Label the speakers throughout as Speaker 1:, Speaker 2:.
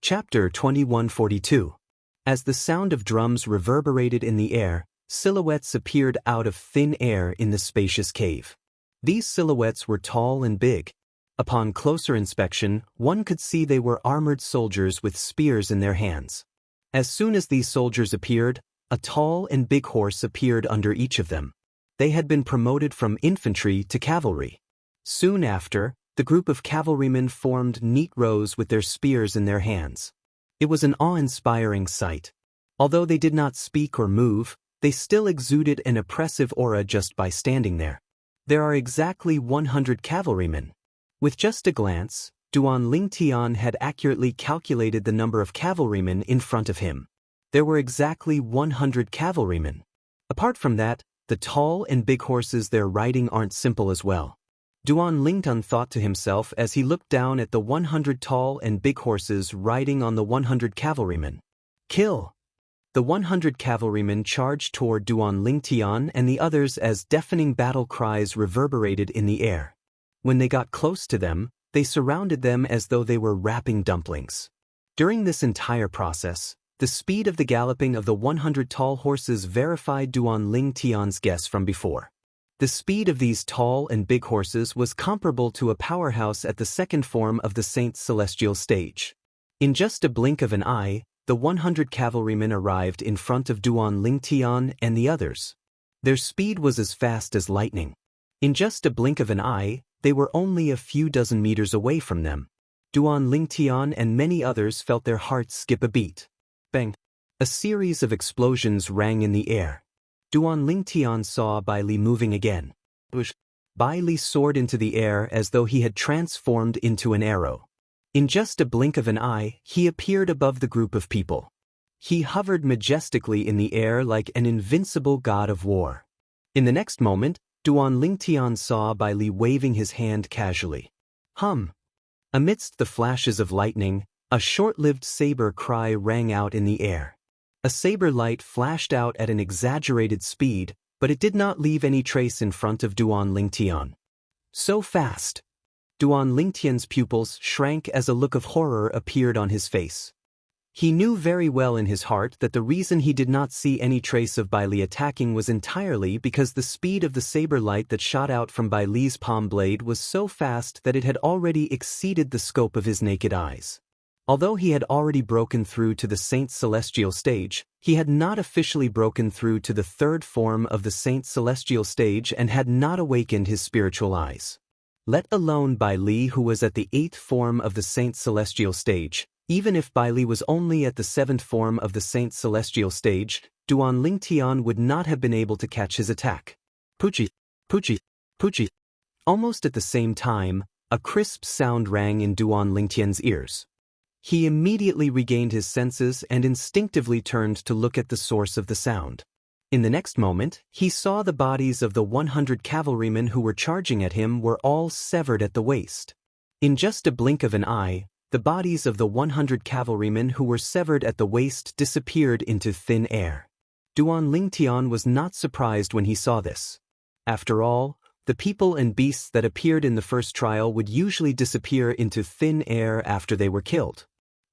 Speaker 1: Chapter 2142. As the sound of drums reverberated in the air, silhouettes appeared out of thin air in the spacious cave. These silhouettes were tall and big. Upon closer inspection, one could see they were armored soldiers with spears in their hands. As soon as these soldiers appeared, a tall and big horse appeared under each of them. They had been promoted from infantry to cavalry. Soon after, the group of cavalrymen formed neat rows with their spears in their hands. It was an awe-inspiring sight. Although they did not speak or move, they still exuded an oppressive aura just by standing there. There are exactly 100 cavalrymen. With just a glance, Duan Lingtian had accurately calculated the number of cavalrymen in front of him. There were exactly 100 cavalrymen. Apart from that, the tall and big horses they're riding aren't simple as well. Duan Lingtian thought to himself as he looked down at the 100 tall and big horses riding on the 100 cavalrymen. Kill! The 100 cavalrymen charged toward Duan Lingtian and the others as deafening battle cries reverberated in the air. When they got close to them, they surrounded them as though they were wrapping dumplings. During this entire process, the speed of the galloping of the 100 tall horses verified Duan Lingtian's guess from before. The speed of these tall and big horses was comparable to a powerhouse at the second form of the Saint's celestial stage. In just a blink of an eye, the 100 cavalrymen arrived in front of Duan Lingtian and the others. Their speed was as fast as lightning. In just a blink of an eye, they were only a few dozen meters away from them. Duan Lingtian and many others felt their hearts skip a beat. Bang! A series of explosions rang in the air. Duan Lingtian saw Bai Li moving again. Bai Li soared into the air as though he had transformed into an arrow. In just a blink of an eye, he appeared above the group of people. He hovered majestically in the air like an invincible god of war. In the next moment, Duan Lingtian saw Bai Li waving his hand casually. Hum! Amidst the flashes of lightning, a short-lived saber cry rang out in the air. A saber light flashed out at an exaggerated speed, but it did not leave any trace in front of Duan Lingtian. So fast! Duan Lingtian's pupils shrank as a look of horror appeared on his face. He knew very well in his heart that the reason he did not see any trace of Bai Li attacking was entirely because the speed of the saber light that shot out from Bai Li's palm blade was so fast that it had already exceeded the scope of his naked eyes. Although he had already broken through to the Saint's celestial stage, he had not officially broken through to the third form of the Saint's celestial stage and had not awakened his spiritual eyes. Let alone Bai Li, who was at the 8th form of the Saint's celestial stage. Even if Bai Li was only at the 7th form of the Saint's celestial stage, Duan Lingtian would not have been able to catch his attack. Puchi, puchi, puchi. Almost at the same time, a crisp sound rang in Duan Lingtian's ears. He immediately regained his senses and instinctively turned to look at the source of the sound. In the next moment, he saw the bodies of the 100 cavalrymen who were charging at him were all severed at the waist. In just a blink of an eye, the bodies of the 100 cavalrymen who were severed at the waist disappeared into thin air. Duan Lingtian was not surprised when he saw this. After all, the people and beasts that appeared in the first trial would usually disappear into thin air after they were killed.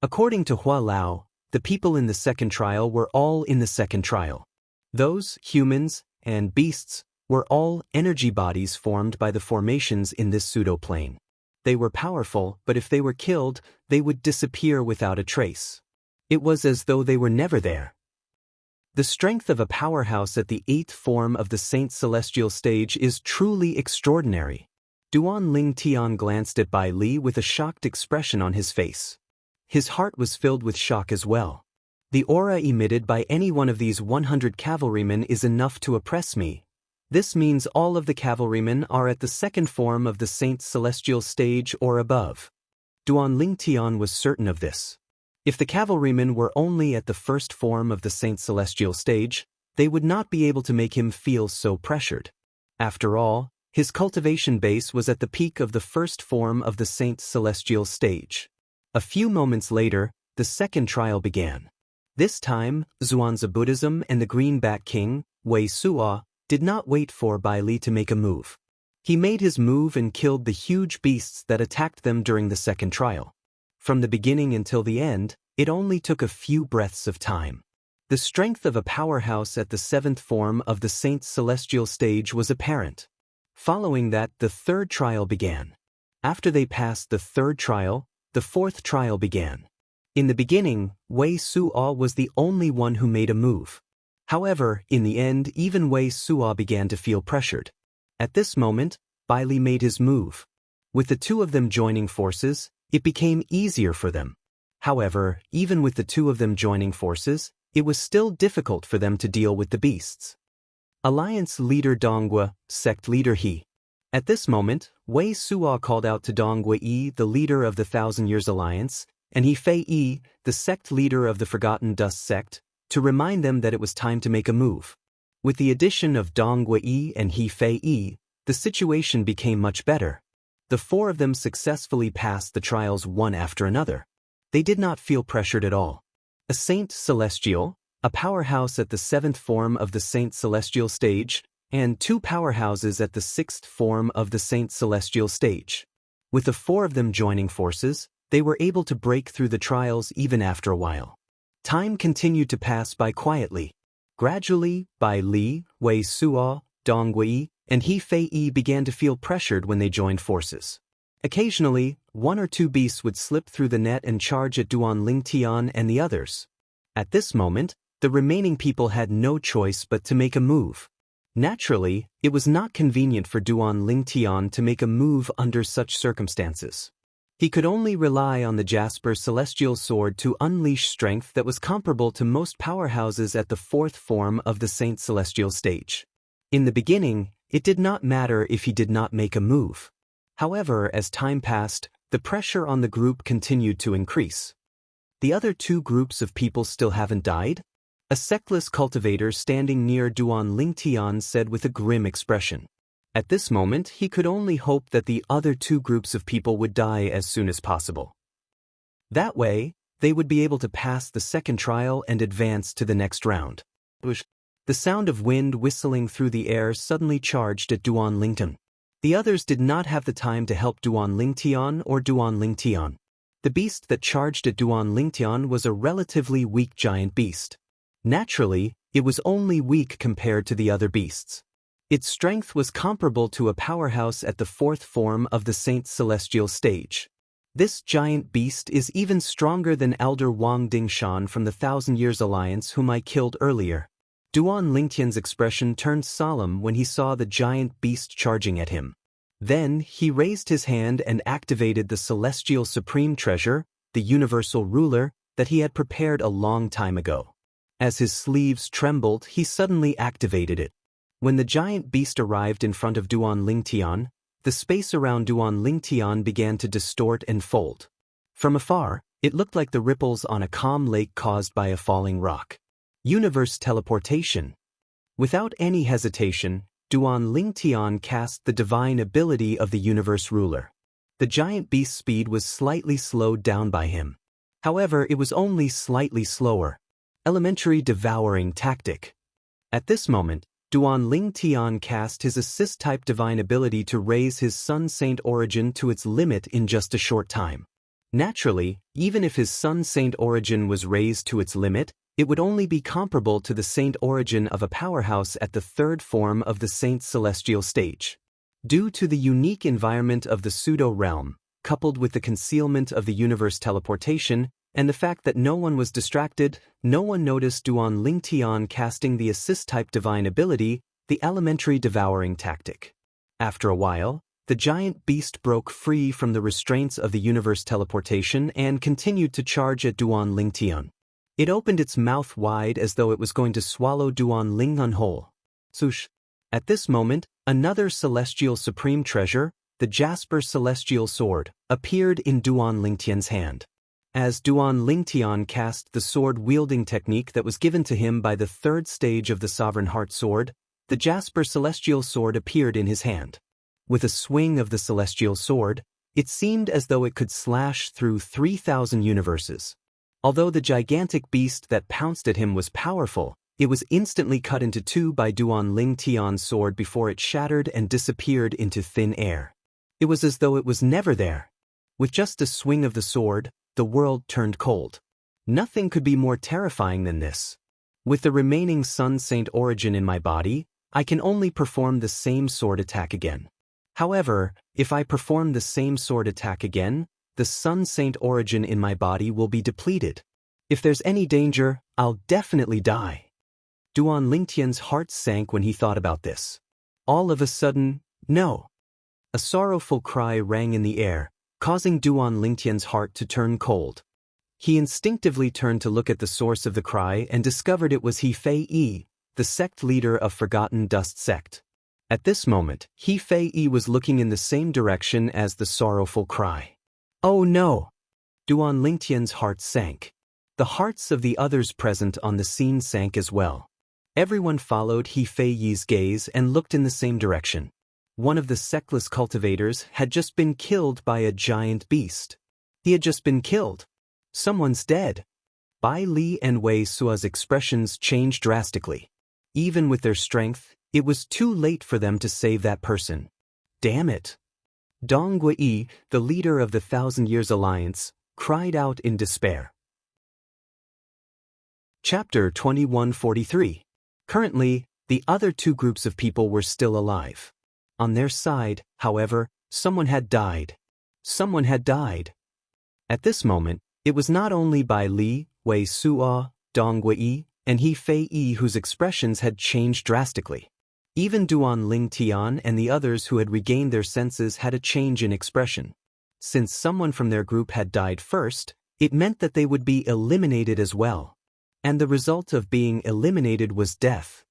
Speaker 1: According to Hua Lao, the people in the second trial were all in the second trial. Those, humans, and beasts, were all energy bodies formed by the formations in this pseudo-plane. They were powerful, but if they were killed, they would disappear without a trace. It was as though they were never there. The strength of a powerhouse at the 8th form of the Saint's celestial stage is truly extraordinary. Duan Lingtian glanced at Bai Li with a shocked expression on his face. His heart was filled with shock as well. The aura emitted by any one of these 100 cavalrymen is enough to oppress me. This means all of the cavalrymen are at the 2nd form of the Saint's celestial stage or above. Duan Lingtian was certain of this. If the cavalrymen were only at the 1st form of the Saint's celestial stage, they would not be able to make him feel so pressured. After all, his cultivation base was at the peak of the 1st form of the Saint's celestial stage. A few moments later, the second trial began. This time, Xuanzа Buddhism and the Greenback King, Wei Suo, did not wait for Bai Li to make a move. He made his move and killed the huge beasts that attacked them during the second trial. From the beginning until the end, it only took a few breaths of time. The strength of a powerhouse at the seventh form of the Saint's celestial stage was apparent. Following that, the third trial began. After they passed the third trial, the fourth trial began. In the beginning, Wei Suo was the only one who made a move. However, in the end, even Wei Suo began to feel pressured. At this moment, Bailey made his move. With the two of them joining forces, it became easier for them. However, even with the two of them joining forces, it was still difficult for them to deal with the beasts. Alliance leader Donghua, sect leader He. At this moment, Wei Suo called out to Donghua Yi, the leader of the Thousand Years Alliance, and He Fei Yi, the sect leader of the Forgotten Dust sect, to remind them that it was time to make a move. With the addition of Donghua Yi and He Fei Yi, the situation became much better. The four of them successfully passed the trials one after another. They did not feel pressured at all. A Saint Celestial, a powerhouse at the seventh form of the Saint Celestial stage, and two powerhouses at the sixth form of the Saint Celestial stage. With the four of them joining forces, they were able to break through the trials even after a while. Time continued to pass by quietly. Gradually, Bai Li, Wei Suo, Donghua Yi, and He Fei Yi began to feel pressured when they joined forces. Occasionally, one or two beasts would slip through the net and charge at Duan Lingtian and the others. At this moment, the remaining people had no choice but to make a move. Naturally, it was not convenient for Duan Lingtian to make a move under such circumstances. He could only rely on the Jasper Celestial Sword to unleash strength that was comparable to most powerhouses at the fourth form of the Saint Celestial stage. In the beginning, it did not matter if he did not make a move. However, as time passed, the pressure on the group continued to increase. The other two groups of people still haven't died? A sectless cultivator standing near Duan Lingtian said with a grim expression. At this moment, he could only hope that the other two groups of people would die as soon as possible. That way, they would be able to pass the second trial and advance to the next round. The sound of wind whistling through the air suddenly charged at Duan Lingtian. The others did not have the time to help Duan Lingtian or Duan Lingtian. The beast that charged at Duan Lingtian was a relatively weak giant beast. Naturally, it was only weak compared to the other beasts. Its strength was comparable to a powerhouse at the fourth form of the Saint Celestial stage. This giant beast is even stronger than Elder Wang Dingshan from the Thousand Years Alliance whom I killed earlier. Duan Lingtian's expression turned solemn when he saw the giant beast charging at him. Then, he raised his hand and activated the Celestial Supreme Treasure, the Universal Ruler, that he had prepared a long time ago. As his sleeves trembled, he suddenly activated it. When the giant beast arrived in front of Duan Lingtian, the space around Duan Lingtian began to distort and fold. From afar, it looked like the ripples on a calm lake caused by a falling rock. Universe teleportation. Without any hesitation, Duan Lingtian cast the divine ability of the Universe Ruler. The giant beast's speed was slightly slowed down by him. However, it was only slightly slower. Elementary devouring tactic. At this moment, Duan Lingtian cast his assist-type divine ability to raise his Sun Saint origin to its limit in just a short time. Naturally, even if his Sun Saint origin was raised to its limit, it would only be comparable to the Saint origin of a powerhouse at the third form of the Saint Celestial stage. Due to the unique environment of the pseudo-realm, coupled with the concealment of the universe teleportation, and the fact that no one was distracted, no one noticed Duan Lingtian casting the assist-type divine ability, the elementary devouring tactic. After a while, the giant beast broke free from the restraints of the universe teleportation and continued to charge at Duan Lingtian. It opened its mouth wide as though it was going to swallow Duan Lingtian whole. Swoosh! At this moment, another celestial supreme treasure, the Jasper Celestial Sword, appeared in Duan Lingtian's hand. As Duan Lingtian cast the sword-wielding technique that was given to him by the third stage of the Sovereign Heart Sword, the Jasper Celestial Sword appeared in his hand. With a swing of the Celestial Sword, it seemed as though it could slash through 3,000 universes. Although the gigantic beast that pounced at him was powerful, it was instantly cut into two by Duan Lingtian's sword before it shattered and disappeared into thin air. It was as though it was never there. With just a swing of the sword, the world turned cold. Nothing could be more terrifying than this. With the remaining Sun Saint origin in my body, I can only perform the same sword attack again. However, if I perform the same sword attack again, the Sun Saint origin in my body will be depleted. If there's any danger, I'll definitely die. Duan Lingtian's heart sank when he thought about this. All of a sudden, no. A sorrowful cry rang in the air, causing Duan Lingtian's heart to turn cold. He instinctively turned to look at the source of the cry and discovered it was He Fei Yi, the sect leader of Forgotten Dust sect. At this moment, He Fei Yi was looking in the same direction as the sorrowful cry. Oh no! Duan Lingtian's heart sank. The hearts of the others present on the scene sank as well. Everyone followed He Fei Yi's gaze and looked in the same direction. One of the sectless cultivators had just been killed by a giant beast. He had just been killed. Someone's dead. Bai Li and Wei Sua's expressions changed drastically. Even with their strength, it was too late for them to save that person. Damn it! Dong Gui, the leader of the Thousand Years Alliance, cried out in despair. Chapter 2143. Currently, the other two groups of people were still alive. On their side, however, someone had died. Someone had died. At this moment, it was not only Bai Li, Wei Sua, Dong Gui, and He Fei Yi whose expressions had changed drastically. Even Duan Lingtian and the others who had regained their senses had a change in expression. Since someone from their group had died first, it meant that they would be eliminated as well. And the result of being eliminated was death.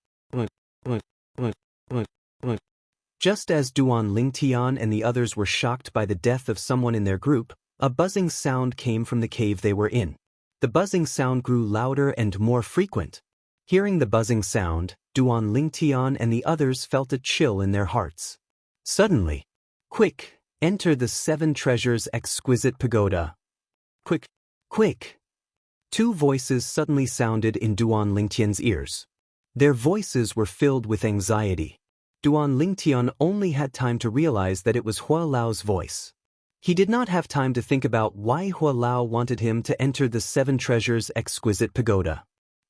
Speaker 1: Just as Duan Lingtian and the others were shocked by the death of someone in their group, a buzzing sound came from the cave they were in. The buzzing sound grew louder and more frequent. Hearing the buzzing sound, Duan Lingtian and the others felt a chill in their hearts. Suddenly, quick, enter the Seven Treasures Exquisite Pagoda. Quick, quick! Two voices suddenly sounded in Duan Lingtian's ears. Their voices were filled with anxiety. Duan Lingtian only had time to realize that it was Hua Lao's voice. He did not have time to think about why Hua Lao wanted him to enter the Seven Treasures Exquisite Pagoda.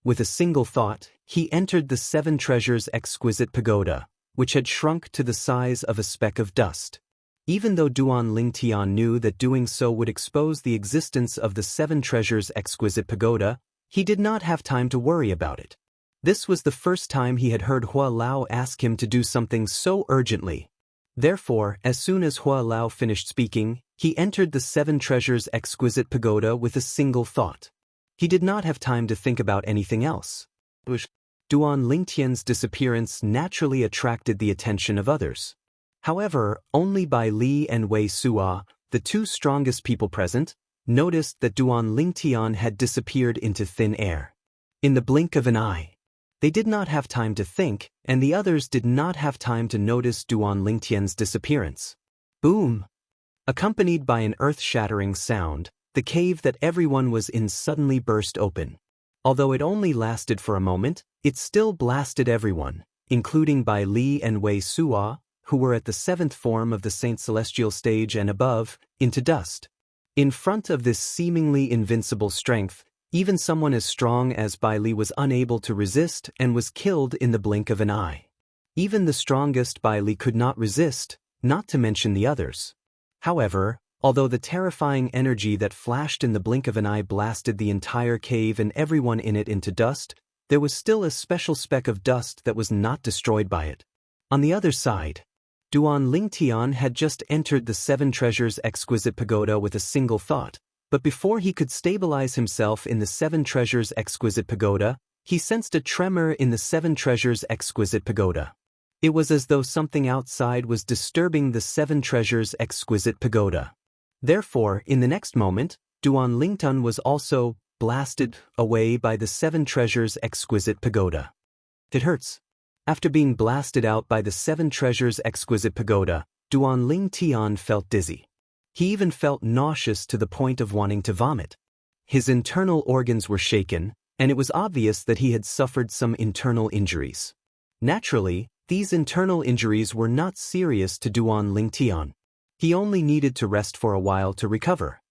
Speaker 1: With a single thought, he entered the Seven Treasures Exquisite Pagoda, which had shrunk to the size of a speck of dust. Even though Duan Lingtian knew that doing so would expose the existence of the Seven Treasures Exquisite Pagoda, he did not have time to worry about it. This was the first time he had heard Hua Lao ask him to do something so urgently. Therefore, as soon as Hua Lao finished speaking, he entered the Seven Treasures Exquisite Pagoda with a single thought. He did not have time to think about anything else. Duan Lingtian's disappearance naturally attracted the attention of others. However, only Bai Li and Wei Sua, the two strongest people present, noticed that Duan Lingtian had disappeared into thin air. In the blink of an eye. They did not have time to think, and the others did not have time to notice Duan Lingtian's disappearance. Boom! Accompanied by an earth-shattering sound, the cave that everyone was in suddenly burst open. Although it only lasted for a moment, it still blasted everyone, including Bai Li and Wei Sua, who were at the seventh form of the Saint Celestial stage and above, into dust. In front of this seemingly invincible strength, even someone as strong as Bai Li was unable to resist and was killed in the blink of an eye. Even the strongest Bai Li could not resist, not to mention the others. However, although the terrifying energy that flashed in the blink of an eye blasted the entire cave and everyone in it into dust, there was still a special speck of dust that was not destroyed by it. On the other side, Duan Lingtian had just entered the Seven Treasures Exquisite Pagoda with a single thought, but before he could stabilize himself in the Seven Treasures Exquisite Pagoda, he sensed a tremor in the Seven Treasures Exquisite Pagoda. It was as though something outside was disturbing the Seven Treasures Exquisite Pagoda. Therefore, in the next moment, Duan Lingtian was also blasted away by the Seven Treasures Exquisite Pagoda. It hurts. After being blasted out by the Seven Treasures Exquisite Pagoda, Duan Lingtian felt dizzy. He even felt nauseous to the point of wanting to vomit. His internal organs were shaken, and it was obvious that he had suffered some internal injuries. Naturally, these internal injuries were not serious to Duan Lingtian. He only needed to rest for a while to recover.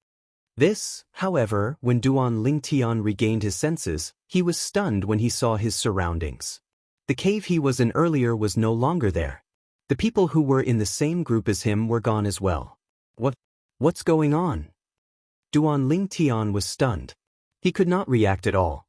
Speaker 1: This, however, when Duan Lingtian regained his senses, he was stunned when he saw his surroundings. The cave he was in earlier was no longer there. The people who were in the same group as him were gone as well. What's going on? Duan Lingtian was stunned. He could not react at all.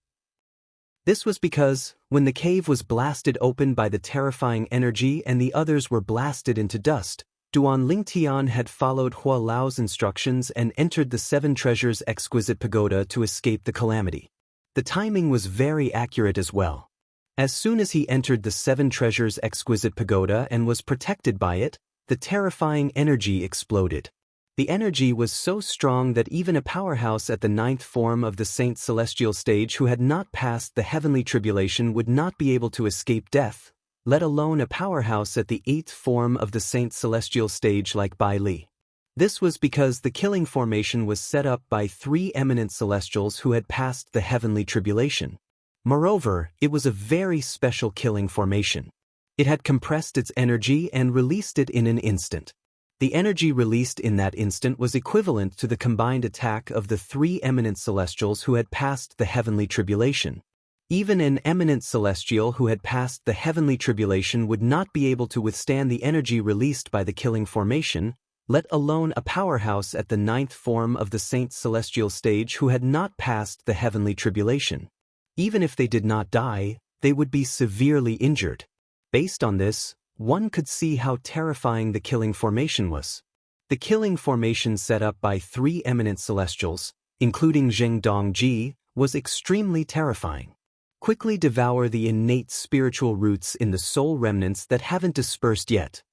Speaker 1: This was because, when the cave was blasted open by the terrifying energy and the others were blasted into dust, Duan Lingtian had followed Hua Lao's instructions and entered the Seven Treasures' exquisite pagoda to escape the calamity. The timing was very accurate as well. As soon as he entered the Seven Treasures' exquisite pagoda and was protected by it, the terrifying energy exploded. The energy was so strong that even a powerhouse at the 9th form of the Saint Celestial stage who had not passed the heavenly tribulation would not be able to escape death, let alone a powerhouse at the 8th form of the Saint Celestial stage like Bai Li. This was because the killing formation was set up by 3 eminent celestials who had passed the heavenly tribulation. Moreover, it was a very special killing formation. It had compressed its energy and released it in an instant. The energy released in that instant was equivalent to the combined attack of the 3 eminent celestials who had passed the heavenly tribulation. Even an eminent celestial who had passed the heavenly tribulation would not be able to withstand the energy released by the killing formation, let alone a powerhouse at the 9th form of the Saint Celestial stage who had not passed the heavenly tribulation. Even if they did not die, they would be severely injured. Based on this, one could see how terrifying the killing formation was. The killing formation set up by 3 eminent celestials, including Zheng Dongji, was extremely terrifying. Quickly devour the innate spiritual roots in the soul remnants that haven't dispersed yet.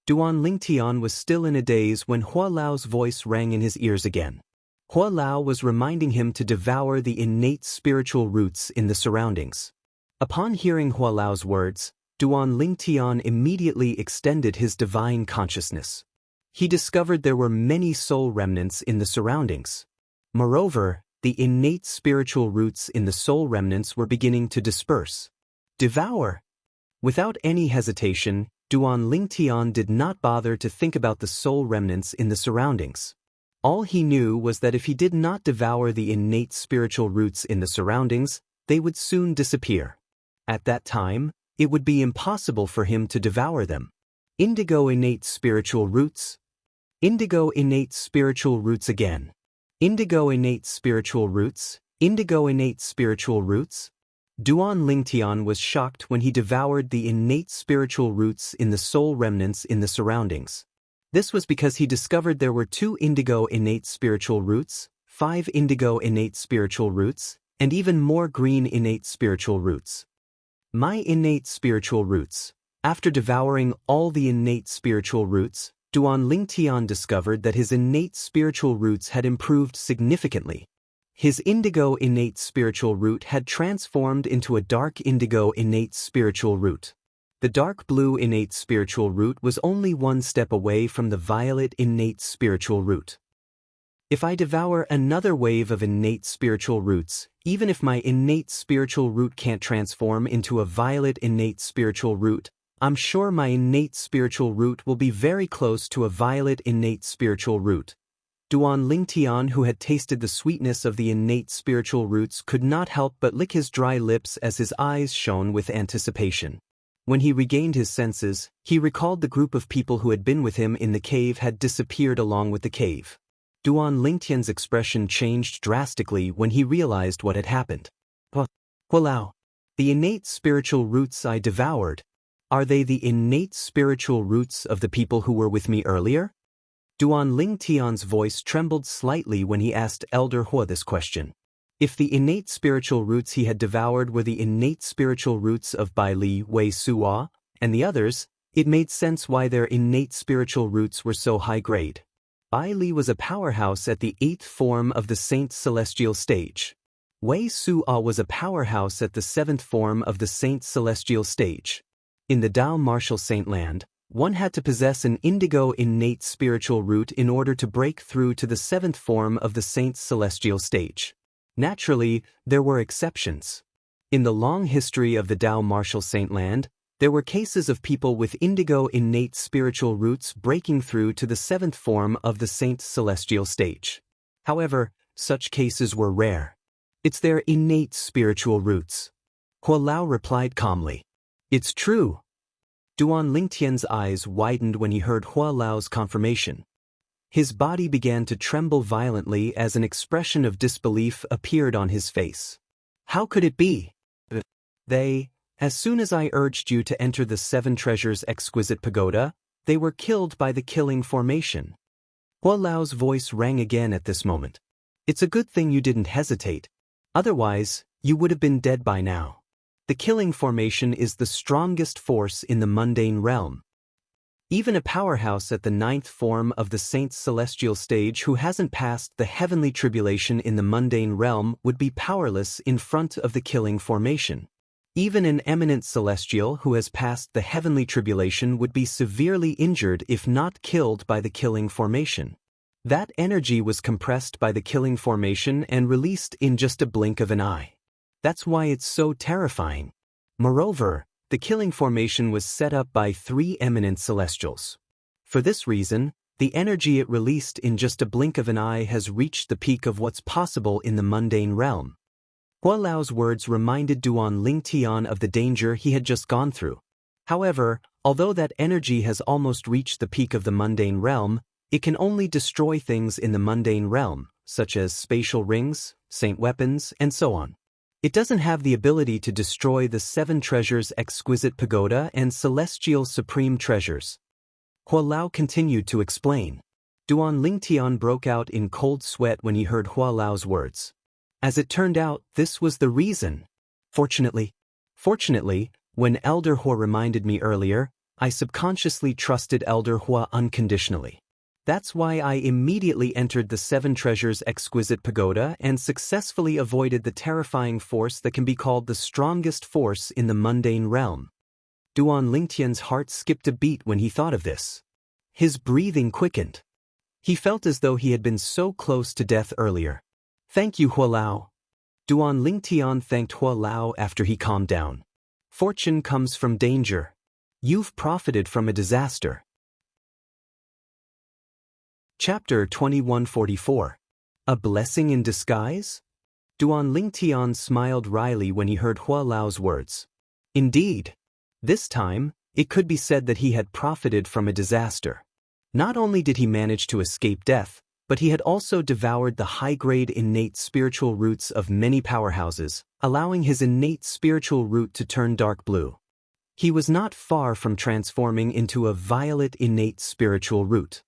Speaker 1: Duan Lingtian was still in a daze when Hua Lao's voice rang in his ears again. Hua Lao was reminding him to devour the innate spiritual roots in the surroundings. Upon hearing Hua Lao's words, Duan Lingtian immediately extended his divine consciousness. He discovered there were many soul remnants in the surroundings. Moreover, the innate spiritual roots in the soul remnants were beginning to disperse. Devour! Without any hesitation, Duan Lingtian did not bother to think about the soul remnants in the surroundings. All he knew was that if he did not devour the innate spiritual roots in the surroundings, they would soon disappear. At that time, it would be impossible for him to devour them. Indigo innate spiritual roots. Indigo innate spiritual roots again. Indigo innate spiritual roots. Indigo innate spiritual roots. Duan Lingtian was shocked when he devoured the innate spiritual roots in the soul remnants in the surroundings. This was because he discovered there were 2 indigo innate spiritual roots, 5 indigo innate spiritual roots, and even more green innate spiritual roots. My innate spiritual roots. After devouring all the innate spiritual roots, Duan Lingtian discovered that his innate spiritual roots had improved significantly. His indigo innate spiritual root had transformed into a dark indigo innate spiritual root. The dark blue innate spiritual root was only 1 step away from the violet innate spiritual root. If I devour another wave of innate spiritual roots, even if my innate spiritual root can't transform into a violet innate spiritual root, I'm sure my innate spiritual root will be very close to a violet innate spiritual root. Duan Lingtian, who had tasted the sweetness of the innate spiritual roots, could not help but lick his dry lips as his eyes shone with anticipation. When he regained his senses, he recalled the group of people who had been with him in the cave had disappeared along with the cave. Duan Lingtian's expression changed drastically when he realized what had happened. Hualao, the innate spiritual roots I devoured, are they the innate spiritual roots of the people who were with me earlier? Duan Lingtian's voice trembled slightly when he asked Elder Hua this question. If the innate spiritual roots he had devoured were the innate spiritual roots of Bai Li, Wei Suwa, and the others, it made sense why their innate spiritual roots were so high grade. Bai Li was a powerhouse at the 8th form of the Saint Celestial stage. Wei Suwa was a powerhouse at the 7th form of the Saint Celestial stage. In the Tao Martial Saint Land, one had to possess an indigo innate spiritual root in order to break through to the 7th form of the Saint Celestial stage. Naturally, there were exceptions. In the long history of the Tao Martial Saint Land, there were cases of people with indigo innate spiritual roots breaking through to the 7th form of the Saint Celestial stage. However, such cases were rare. It's their innate spiritual roots. Hua Lao replied calmly. It's true. Duan Lingtian's eyes widened when he heard Hua Lao's confirmation. His body began to tremble violently as an expression of disbelief appeared on his face. How could it be? As soon as I urged you to enter the Seven Treasures Exquisite Pagoda, they were killed by the killing formation. Hua Lao's voice rang again at this moment. It's a good thing you didn't hesitate. Otherwise, you would have been dead by now. The killing formation is the strongest force in the mundane realm. Even a powerhouse at the 9th form of the Saint's celestial stage who hasn't passed the heavenly tribulation in the mundane realm would be powerless in front of the killing formation. Even an eminent celestial who has passed the heavenly tribulation would be severely injured if not killed by the killing formation. That energy was compressed by the killing formation and released in just a blink of an eye. That's why it's so terrifying. Moreover, the killing formation was set up by 3 eminent celestials. For this reason, the energy it released in just a blink of an eye has reached the peak of what's possible in the mundane realm. Hua Lao's words reminded Duan Lingtian of the danger he had just gone through. However, although that energy has almost reached the peak of the mundane realm, it can only destroy things in the mundane realm, such as spatial rings, saint weapons, and so on. It doesn't have the ability to destroy the 7 treasures exquisite pagoda and celestial supreme treasures. Hua Lao continued to explain. Duan Lingtian broke out in cold sweat when he heard Hua Lao's words. As it turned out, this was the reason. Fortunately, when Elder Hua reminded me earlier, I subconsciously trusted Elder Hua unconditionally. That's why I immediately entered the 7 treasures exquisite pagoda and successfully avoided the terrifying force that can be called the strongest force in the mundane realm. Duan Lingtian's heart skipped a beat when he thought of this. His breathing quickened. He felt as though he had been so close to death earlier. Thank you, Hua Lao. Duan Lingtian thanked Hua Lao after he calmed down. Fortune comes from danger. You've profited from a disaster. Chapter 2144. A Blessing in Disguise? Duan Lingtian smiled wryly when he heard Hua Lao's words. Indeed. This time, it could be said that he had profited from a disaster. Not only did he manage to escape death, but he had also devoured the high-grade innate spiritual roots of many powerhouses, allowing his innate spiritual root to turn dark blue. He was not far from transforming into a violet innate spiritual root.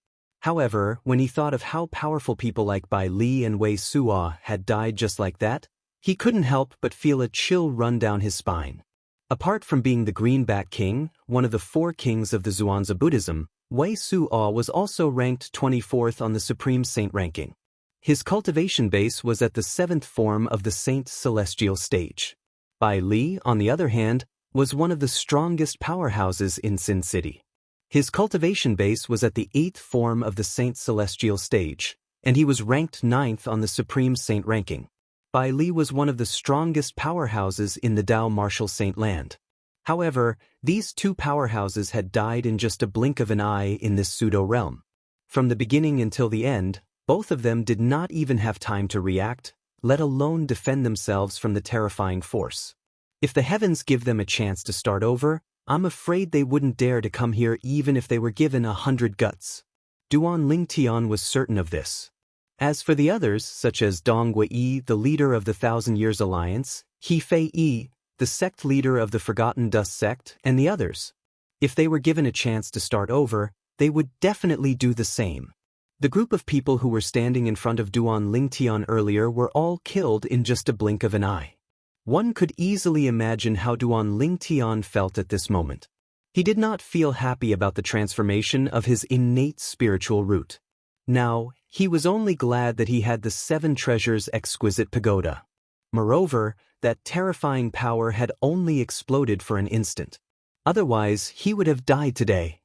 Speaker 1: However, when he thought of how powerful people like Bai Li and Wei Suo had died just like that, he couldn't help but feel a chill run down his spine. Apart from being the Greenback King, one of the 4 kings of the Zhuangzi Buddhism, Wei Suo was also ranked 24th on the Supreme Saint ranking. His cultivation base was at the 7th form of the Saint Celestial stage. Bai Li, on the other hand, was one of the strongest powerhouses in Sin City. His cultivation base was at the 8th form of the Saint Celestial stage, and he was ranked 9th on the Supreme Saint ranking. Bai Li was one of the strongest powerhouses in the Dao Martial Saint land. However, these 2 powerhouses had died in just a blink of an eye in this pseudo-realm. From the beginning until the end, both of them did not even have time to react, let alone defend themselves from the terrifying force. If the heavens give them a chance to start over, I'm afraid they wouldn't dare to come here even if they were given 100 guts. Duan Lingtian was certain of this. As for the others, such as Dong Wei, the leader of the 1,000 Years Alliance, He Fei Yi, the sect leader of the Forgotten Dust sect, and the others, if they were given a chance to start over, they would definitely do the same. The group of people who were standing in front of Duan Lingtian earlier were all killed in just a blink of an eye. One could easily imagine how Duan Lingtian felt at this moment. He did not feel happy about the transformation of his innate spiritual root. Now, he was only glad that he had the 7 treasures exquisite pagoda. Moreover, that terrifying power had only exploded for an instant. Otherwise, he would have died today.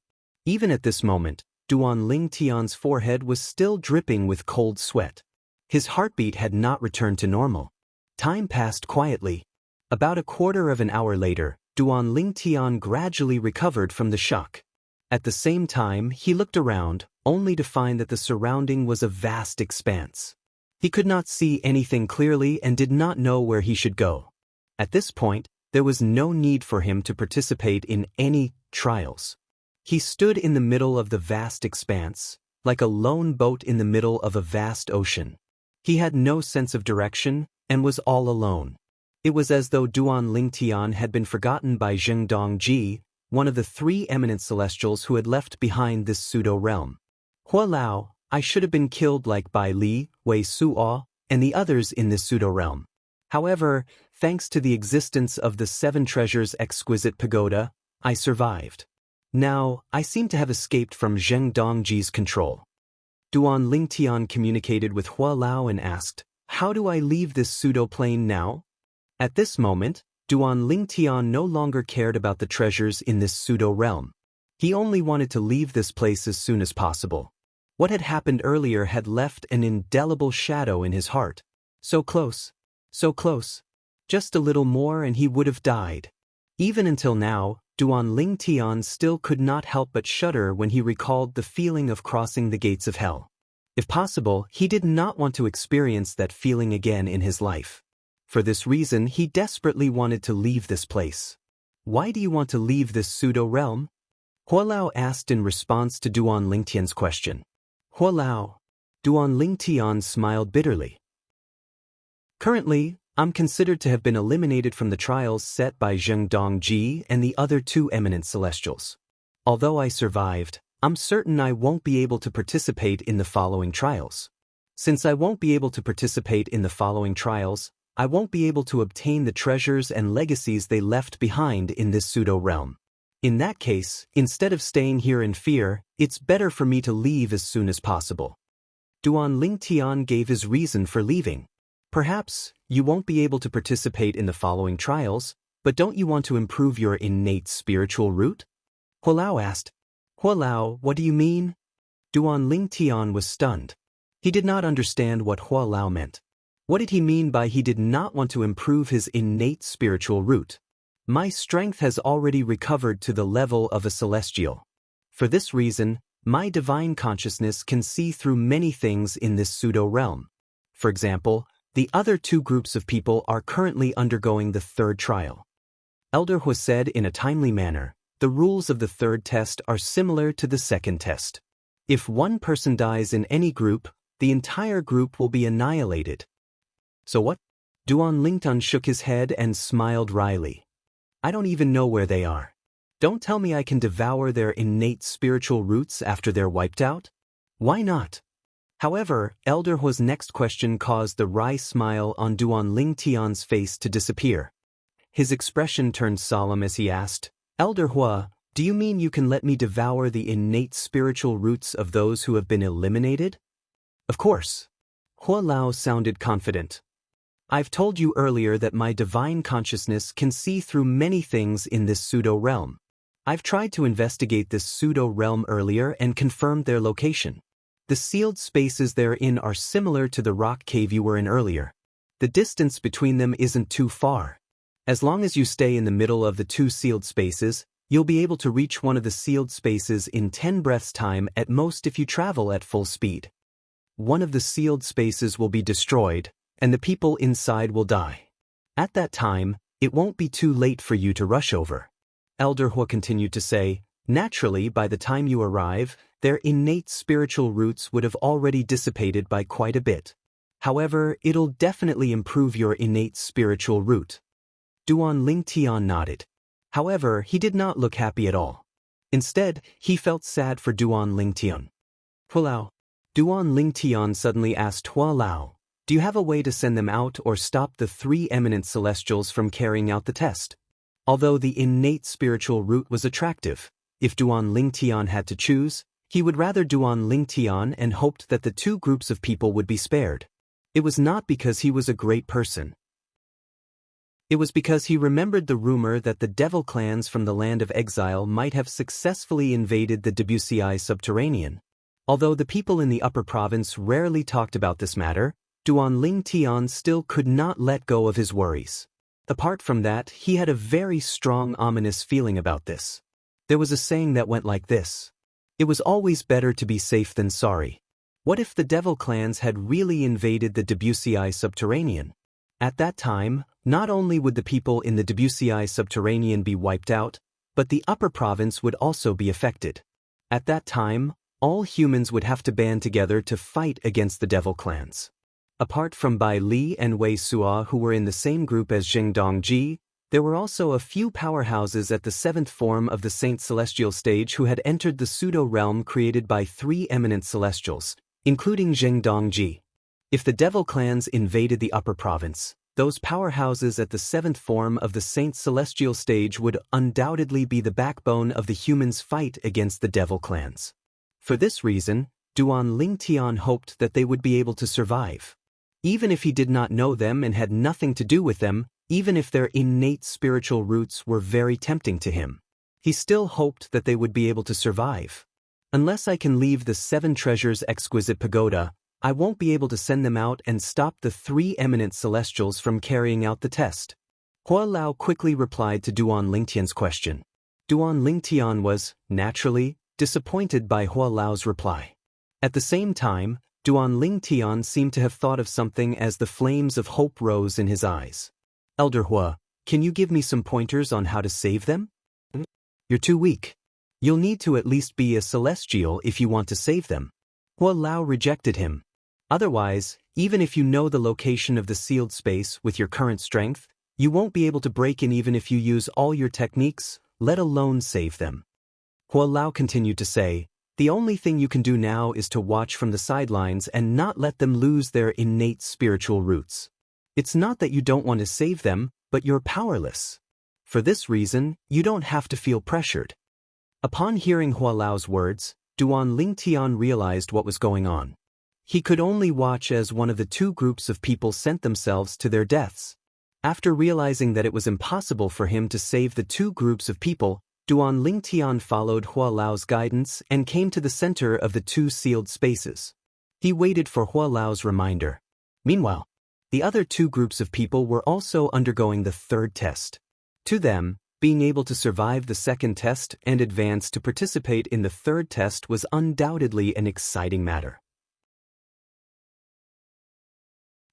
Speaker 1: Even at this moment, Duan Lingtian's forehead was still dripping with cold sweat. His heartbeat had not returned to normal. Time passed quietly. About a quarter of an hour later, Duan Lingtian gradually recovered from the shock. At the same time, he looked around, only to find that the surrounding was a vast expanse. He could not see anything clearly and did not know where he should go. At this point, there was no need for him to participate in any trials. He stood in the middle of the vast expanse, like a lone boat in the middle of a vast ocean. He had no sense of direction and was all alone. It was as though Duan Lingtian had been forgotten by Zheng Dongji, one of the 3 eminent celestials who had left behind this pseudo-realm. Hua Lao, I should have been killed like Bai Li, Wei Suo, and the others in this pseudo-realm. However, thanks to the existence of the 7 treasures exquisite pagoda, I survived. Now, I seem to have escaped from Zheng Dongji's control. Duan Lingtian communicated with Hua Lao and asked, "How do I leave this pseudo-plane now?" At this moment, Duan Lingtian no longer cared about the treasures in this pseudo-realm. He only wanted to leave this place as soon as possible. What had happened earlier had left an indelible shadow in his heart. So close. So close. Just a little more and he would have died. Even until now, Duan Lingtian still could not help but shudder when he recalled the feeling of crossing the gates of hell. If possible, he did not want to experience that feeling again in his life. For this reason, he desperately wanted to leave this place. Why do you want to leave this pseudo-realm? Hua Lao asked in response to Duan Lingtian's question. Hua Lao. Duan Lingtian smiled bitterly. Currently, I'm considered to have been eliminated from the trials set by Zheng Dongji and the other 2 eminent celestials. Although I survived, I'm certain I won't be able to participate in the following trials. Since I won't be able to participate in the following trials, I won't be able to obtain the treasures and legacies they left behind in this pseudo-realm. In that case, instead of staying here in fear, it's better for me to leave as soon as possible. Duan Lingtian gave his reason for leaving. Perhaps, you won't be able to participate in the following trials, but don't you want to improve your innate spiritual root? Hua Lao asked. Hua Lao, what do you mean? Duan Lingtian was stunned. He did not understand what Hua Lao meant. What did he mean by he did not want to improve his innate spiritual root? My strength has already recovered to the level of a celestial. For this reason, my divine consciousness can see through many things in this pseudo-realm. For example, the other 2 groups of people are currently undergoing the 3rd trial. Elder Hua said in a timely manner, the rules of the 3rd test are similar to the 2nd test. If one person dies in any group, the entire group will be annihilated. So what? Duan Lingtian shook his head and smiled wryly. I don't even know where they are. Don't tell me I can devour their innate spiritual roots after they're wiped out? Why not? However, Elder Hua's next question caused the wry smile on Duan Lingtian's face to disappear. His expression turned solemn as he asked, Elder Hua, do you mean you can let me devour the innate spiritual roots of those who have been eliminated? Of course. Hua Lao sounded confident. I've told you earlier that my divine consciousness can see through many things in this pseudo-realm. I've tried to investigate this pseudo-realm earlier and confirmed their location. The sealed spaces therein are similar to the rock cave you were in earlier. The distance between them isn't too far. As long as you stay in the middle of the 2 sealed spaces, you'll be able to reach one of the sealed spaces in 10 breaths' time at most if you travel at full speed. One of the sealed spaces will be destroyed, and the people inside will die. At that time, it won't be too late for you to rush over. Elder Hua continued to say, naturally, by the time you arrive, their innate spiritual roots would have already dissipated by quite a bit. However, it'll definitely improve your innate spiritual root. Duan Lingtian nodded. However, he did not look happy at all. Instead, he felt sad for Duan Lingtian. Hua Lao. Duan Lingtian suddenly asked Hua Lao, do you have a way to send them out or stop the 3 eminent celestials from carrying out the test? Although the innate spiritual root was attractive, if Duan Lingtian had to choose, he would rather Duan Lingtian and hoped that the 2 groups of people would be spared. It was not because he was a great person. It was because he remembered the rumor that the devil clans from the land of exile might have successfully invaded the Debussy subterranean. Although the people in the upper province rarely talked about this matter, Duan Lingtian still could not let go of his worries. Apart from that, he had a very strong ominous feeling about this. There was a saying that went like this. It was always better to be safe than sorry. What if the devil clans had really invaded the Debussyi subterranean? At that time, not only would the people in the Debussyi subterranean be wiped out, but the upper province would also be affected. At that time, all humans would have to band together to fight against the devil clans. Apart from Bai Li and Wei Suo, who were in the same group as Zheng Dongji, there were also a few powerhouses at the seventh form of the Saint Celestial stage who had entered the pseudo-realm created by three eminent celestials, including Zheng Dongji. If the devil clans invaded the upper province, those powerhouses at the seventh form of the Saint Celestial stage would undoubtedly be the backbone of the humans' fight against the devil clans. For this reason, Duan Lingtian hoped that they would be able to survive. Even if he did not know them and had nothing to do with them, even if their innate spiritual roots were very tempting to him, he still hoped that they would be able to survive. Unless I can leave the Seven Treasures Exquisite Pagoda, I won't be able to send them out and stop the three eminent celestials from carrying out the test. Hua Lao quickly replied to Duan Lingtian's question. Duan Lingtian was, naturally, disappointed by Hua Lao's reply. At the same time, Duan Lingtian seemed to have thought of something as the flames of hope rose in his eyes. Elder Hua, can you give me some pointers on how to save them? You're too weak. You'll need to at least be a celestial if you want to save them. Hua Lao rejected him. Otherwise, even if you know the location of the sealed space with your current strength, you won't be able to break in even if you use all your techniques, let alone save them. Hua Lao continued to say, the only thing you can do now is to watch from the sidelines and not let them lose their innate spiritual roots. It's not that you don't want to save them, but you're powerless. For this reason, you don't have to feel pressured. Upon hearing Hua Lao's words, Duan Lingtian realized what was going on. He could only watch as one of the two groups of people sent themselves to their deaths. After realizing that it was impossible for him to save the two groups of people, Duan Lingtian followed Hua Lao's guidance and came to the center of the two sealed spaces. He waited for Hua Lao's reminder. Meanwhile, the other two groups of people were also undergoing the third test. To them, being able to survive the second test and advance to participate in the third test was undoubtedly an exciting matter.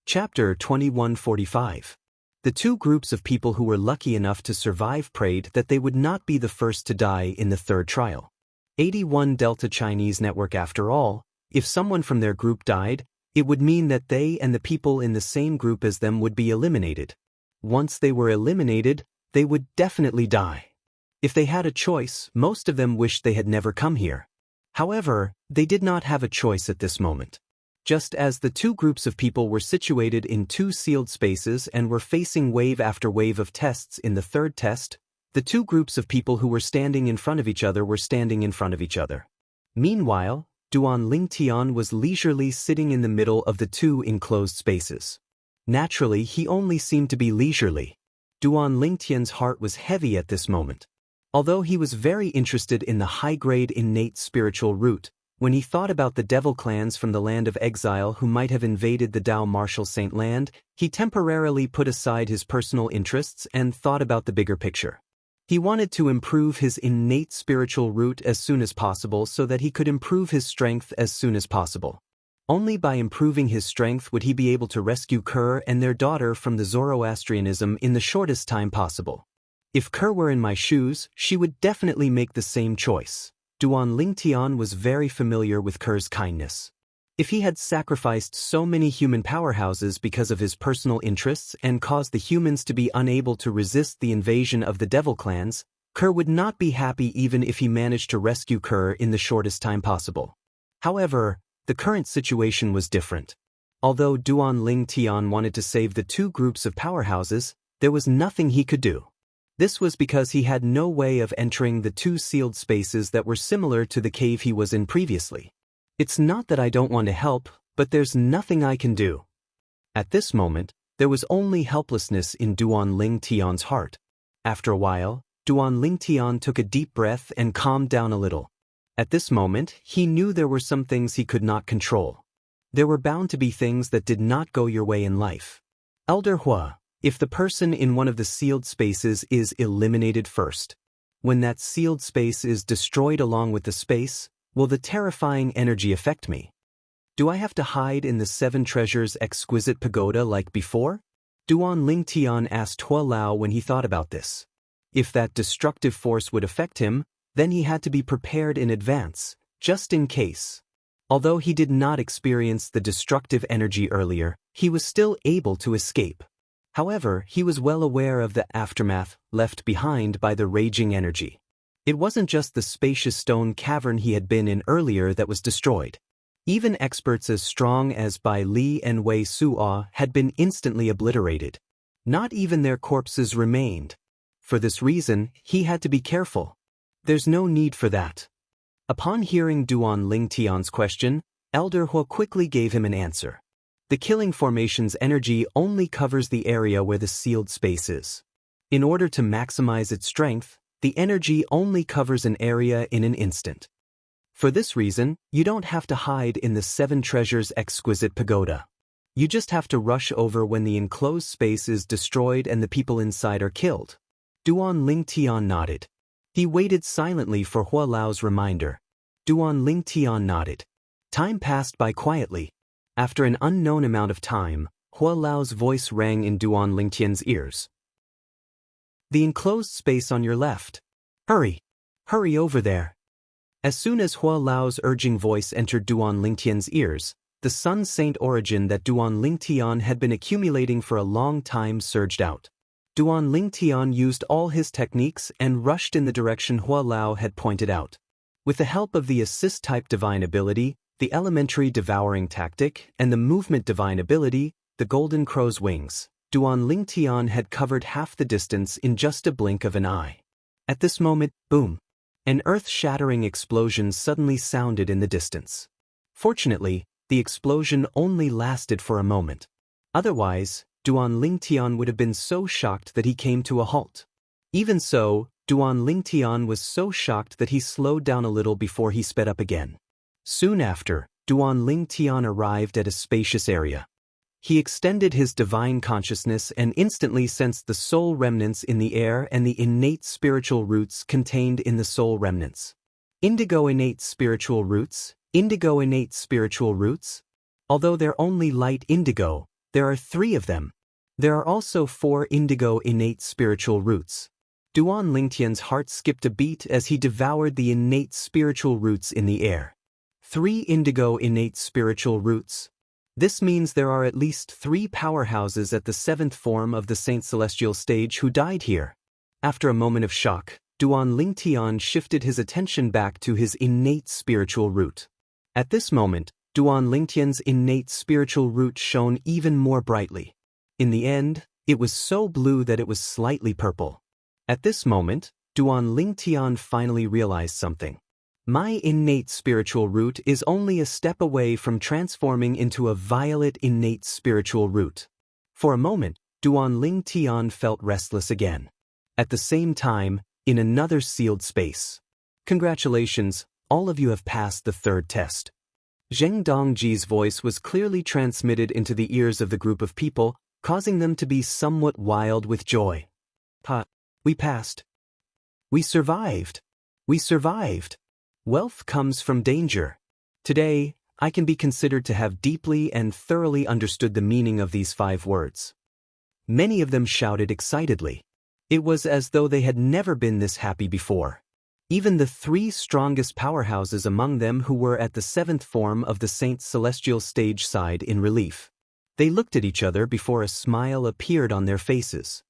Speaker 1: Chapter 2145. The two groups of people who were lucky enough to survive prayed that they would not be the first to die in the third trial. 81 Delta Chinese Network. After all, if someone from their group died, it would mean that they and the people in the same group as them would be eliminated. Once they were eliminated, they would definitely die. If they had a choice, most of them wished they had never come here. However, they did not have a choice at this moment. Just as the two groups of people were situated in two sealed spaces and were facing wave after wave of tests in the third test, the two groups of people who were standing in front of each other were standing in front of each other. Meanwhile, Duan Lingtian was leisurely sitting in the middle of the two enclosed spaces. Naturally, he only seemed to be leisurely. Duan Lingtian's heart was heavy at this moment. Although he was very interested in the high-grade innate spiritual root, when he thought about the devil clans from the land of exile who might have invaded the Dao Martial Saint land, he temporarily put aside his personal interests and thought about the bigger picture. He wanted to improve his innate spiritual root as soon as possible so that he could improve his strength as soon as possible. Only by improving his strength would he be able to rescue Kerr and their daughter from the Zoroastrianism in the shortest time possible. If Kerr were in my shoes, she would definitely make the same choice. Duan Lingtian was very familiar with Kerr's kindness. If he had sacrificed so many human powerhouses because of his personal interests and caused the humans to be unable to resist the invasion of the devil clans, Kerr would not be happy even if he managed to rescue Kerr in the shortest time possible. However, the current situation was different. Although Duan Lingtian wanted to save the two groups of powerhouses, there was nothing he could do. This was because he had no way of entering the two sealed spaces that were similar to the cave he was in previously. It's not that I don't want to help, but there's nothing I can do. At this moment, there was only helplessness in Duan Lingtian's heart. After a while, Duan Lingtian took a deep breath and calmed down a little. At this moment, he knew there were some things he could not control. There were bound to be things that did not go your way in life. Elder Hua, if the person in one of the sealed spaces is eliminated first, when that sealed space is destroyed along with the space, will the terrifying energy affect me? Do I have to hide in the Seven Treasures exquisite pagoda like before? Duan Lingtian asked Hua Lao when he thought about this. If that destructive force would affect him, then he had to be prepared in advance, just in case. Although he did not experience the destructive energy earlier, he was still able to escape. However, he was well aware of the aftermath left behind by the raging energy. It wasn't just the spacious stone cavern he had been in earlier that was destroyed. Even experts as strong as Bai Li and Wei Suo had been instantly obliterated. Not even their corpses remained. For this reason, he had to be careful. There's no need for that. Upon hearing Duan Lingtian's question, Elder Hua quickly gave him an answer. The killing formation's energy only covers the area where the sealed space is. In order to maximize its strength, the energy only covers an area in an instant. For this reason, you don't have to hide in the Seven Treasures exquisite pagoda. You just have to rush over when the enclosed space is destroyed and the people inside are killed. Duan Lingtian nodded. He waited silently for Hua Lao's reminder. Duan Lingtian nodded. Time passed by quietly. After an unknown amount of time, Hua Lao's voice rang in Duan Lingtian's ears. The enclosed space on your left. Hurry! Hurry over there! As soon as Hua Lao's urging voice entered Duan Lingtian's ears, the sun saint origin that Duan Lingtian had been accumulating for a long time surged out. Duan Lingtian used all his techniques and rushed in the direction Hua Lao had pointed out. With the help of the assist-type divine ability, the elementary devouring tactic, and the movement divine ability, the golden crow's wings, Duan Lingtian had covered half the distance in just a blink of an eye. At this moment, boom! An earth-shattering explosion suddenly sounded in the distance. Fortunately, the explosion only lasted for a moment. Otherwise, Duan Lingtian would have been so shocked that he came to a halt. Even so, Duan Lingtian was so shocked that he slowed down a little before he sped up again. Soon after, Duan Lingtian arrived at a spacious area. He extended his divine consciousness and instantly sensed the soul remnants in the air and the innate spiritual roots contained in the soul remnants. Indigo innate spiritual roots, indigo innate spiritual roots. Although they're only light indigo, there are 3 of them. There are also 4 indigo innate spiritual roots. Duan Lingtian's heart skipped a beat as he devoured the innate spiritual roots in the air. 3 indigo innate spiritual roots. This means there are at least 3 powerhouses at the 7th form of the Saint Celestial stage who died here. After a moment of shock, Duan Lingtian shifted his attention back to his innate spiritual root. At this moment, Duan Lingtian's innate spiritual root shone even more brightly. In the end, it was so blue that it was slightly purple. At this moment, Duan Lingtian finally realized something. My innate spiritual root is only a step away from transforming into a violet innate spiritual root. For a moment, Duan Lingtian felt restless again. At the same time, in another sealed space. Congratulations, all of you have passed the 3rd test. Zheng Dongji's voice was clearly transmitted into the ears of the group of people, causing them to be somewhat wild with joy. We passed. We survived. We survived. Wealth comes from danger. Today, I can be considered to have deeply and thoroughly understood the meaning of these 5 words. Many of them shouted excitedly. It was as though they had never been this happy before. Even the 3 strongest powerhouses among them who were at the 7th form of the Saint Celestial stage sighed in relief. They looked at each other before a smile appeared on their faces.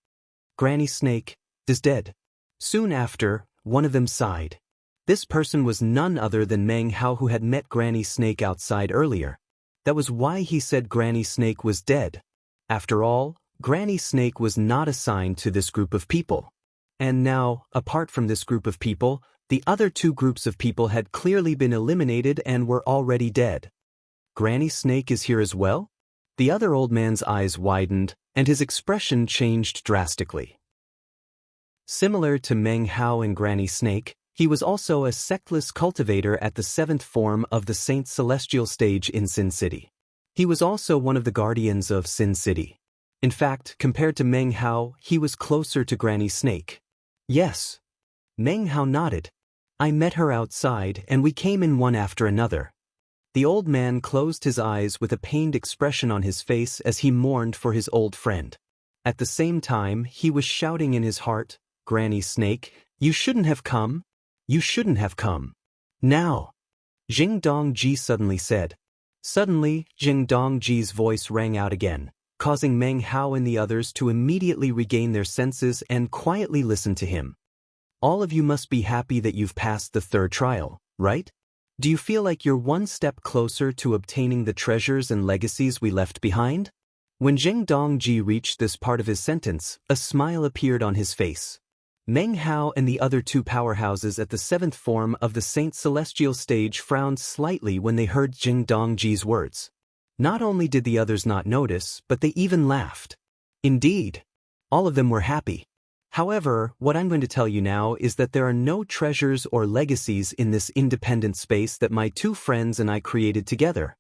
Speaker 1: Granny Snake is dead. Soon after, one of them sighed. This person was none other than Meng Hao, who had met Granny Snake outside earlier. That was why he said Granny Snake was dead. After all, Granny Snake was not assigned to this group of people. And now, apart from this group of people, the other 2 groups of people had clearly been eliminated and were already dead. Granny Snake is here as well? The other old man's eyes widened, and his expression changed drastically. Similar to Meng Hao and Granny Snake, he was also a sectless cultivator at the 7th form of the Saint Celestial stage in Sin City. He was also one of the guardians of Sin City. In fact, compared to Meng Hao, he was closer to Granny Snake. Yes. Meng Hao nodded. I met her outside and we came in one after another. The old man closed his eyes with a pained expression on his face as he mourned for his old friend. At the same time, he was shouting in his heart, "Granny Snake, you shouldn't have come. You shouldn't have come. Now." Jing Dongji suddenly said. Suddenly, Jing Dongji's voice rang out again, causing Meng Hao and the others to immediately regain their senses and quietly listen to him. All of you must be happy that you've passed the third trial, right? Do you feel like you're one step closer to obtaining the treasures and legacies we left behind? When Jing Dongji reached this part of his sentence, a smile appeared on his face. Meng Hao and the other two powerhouses at the seventh form of the Saint Celestial stage frowned slightly when they heard Jing Dongji's words. Not only did the others not notice, but they even laughed. Indeed, all of them were happy. However, what I'm going to tell you now is that there are no treasures or legacies in this independent space that my two friends and I created together.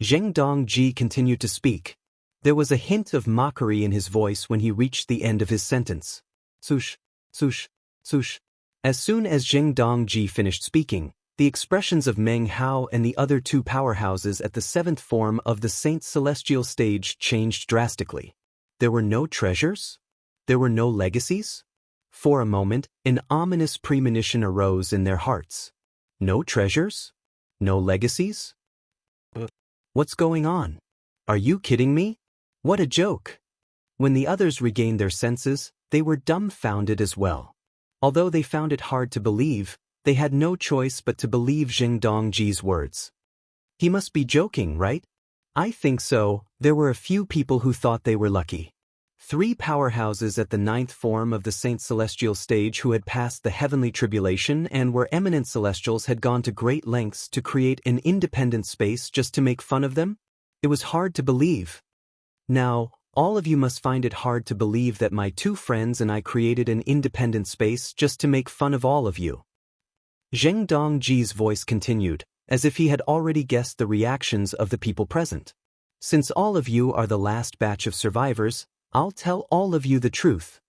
Speaker 1: Jing Dongji continued to speak. There was a hint of mockery in his voice when he reached the end of his sentence. Swoosh, swoosh, swoosh. As soon as Jing Dongji finished speaking, the expressions of Meng Hao and the other two powerhouses at the seventh form of the Saint Celestial stage changed drastically. There were no treasures? There were no legacies? For a moment, an ominous premonition arose in their hearts. No treasures? No legacies? What's going on? Are you kidding me? What a joke! When the others regained their senses, they were dumbfounded as well. Although they found it hard to believe, they had no choice but to believe Jing Dongji's words. He must be joking, right? I think so. There were a few people who thought they were lucky. 3 powerhouses at the 9th form of the Saint Celestial stage who had passed the heavenly tribulation and were eminent celestials had gone to great lengths to create an independent space just to make fun of them? It was hard to believe. Now, all of you must find it hard to believe that my two friends and I created an independent space just to make fun of all of you. Zheng Dongji's voice continued, as if he had already guessed the reactions of the people present. Since all of you are the last batch of survivors, I'll tell all of you the truth.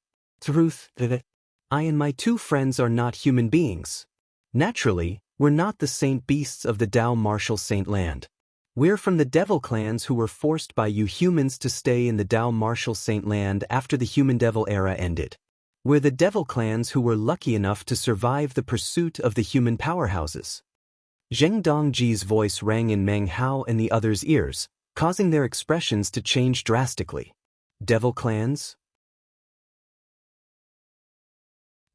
Speaker 1: I and my two friends are not human beings. Naturally, we're not the saint beasts of the Dao Martial Saint Land. We're from the devil clans who were forced by you humans to stay in the Dao Martial Saint Land after the human-devil era ended. We're the devil clans who were lucky enough to survive the pursuit of the human powerhouses. Zheng Dongji's voice rang in Meng Hao and the others' ears, causing their expressions to change drastically. Devil clans?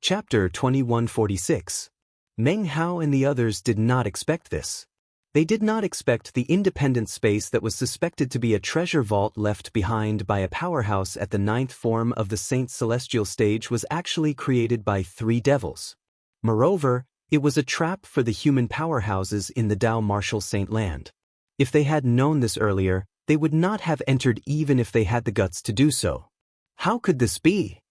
Speaker 1: Chapter 2146. Meng Hao and the others did not expect this. They did not expect the independent space that was suspected to be a treasure vault left behind by a powerhouse at the 9th form of the Saint Celestial stage was actually created by 3 devils. Moreover, it was a trap for the human powerhouses in the Dao Martial Saint Land. If they had known this earlier, they would not have entered even if they had the guts to do so. How could this be?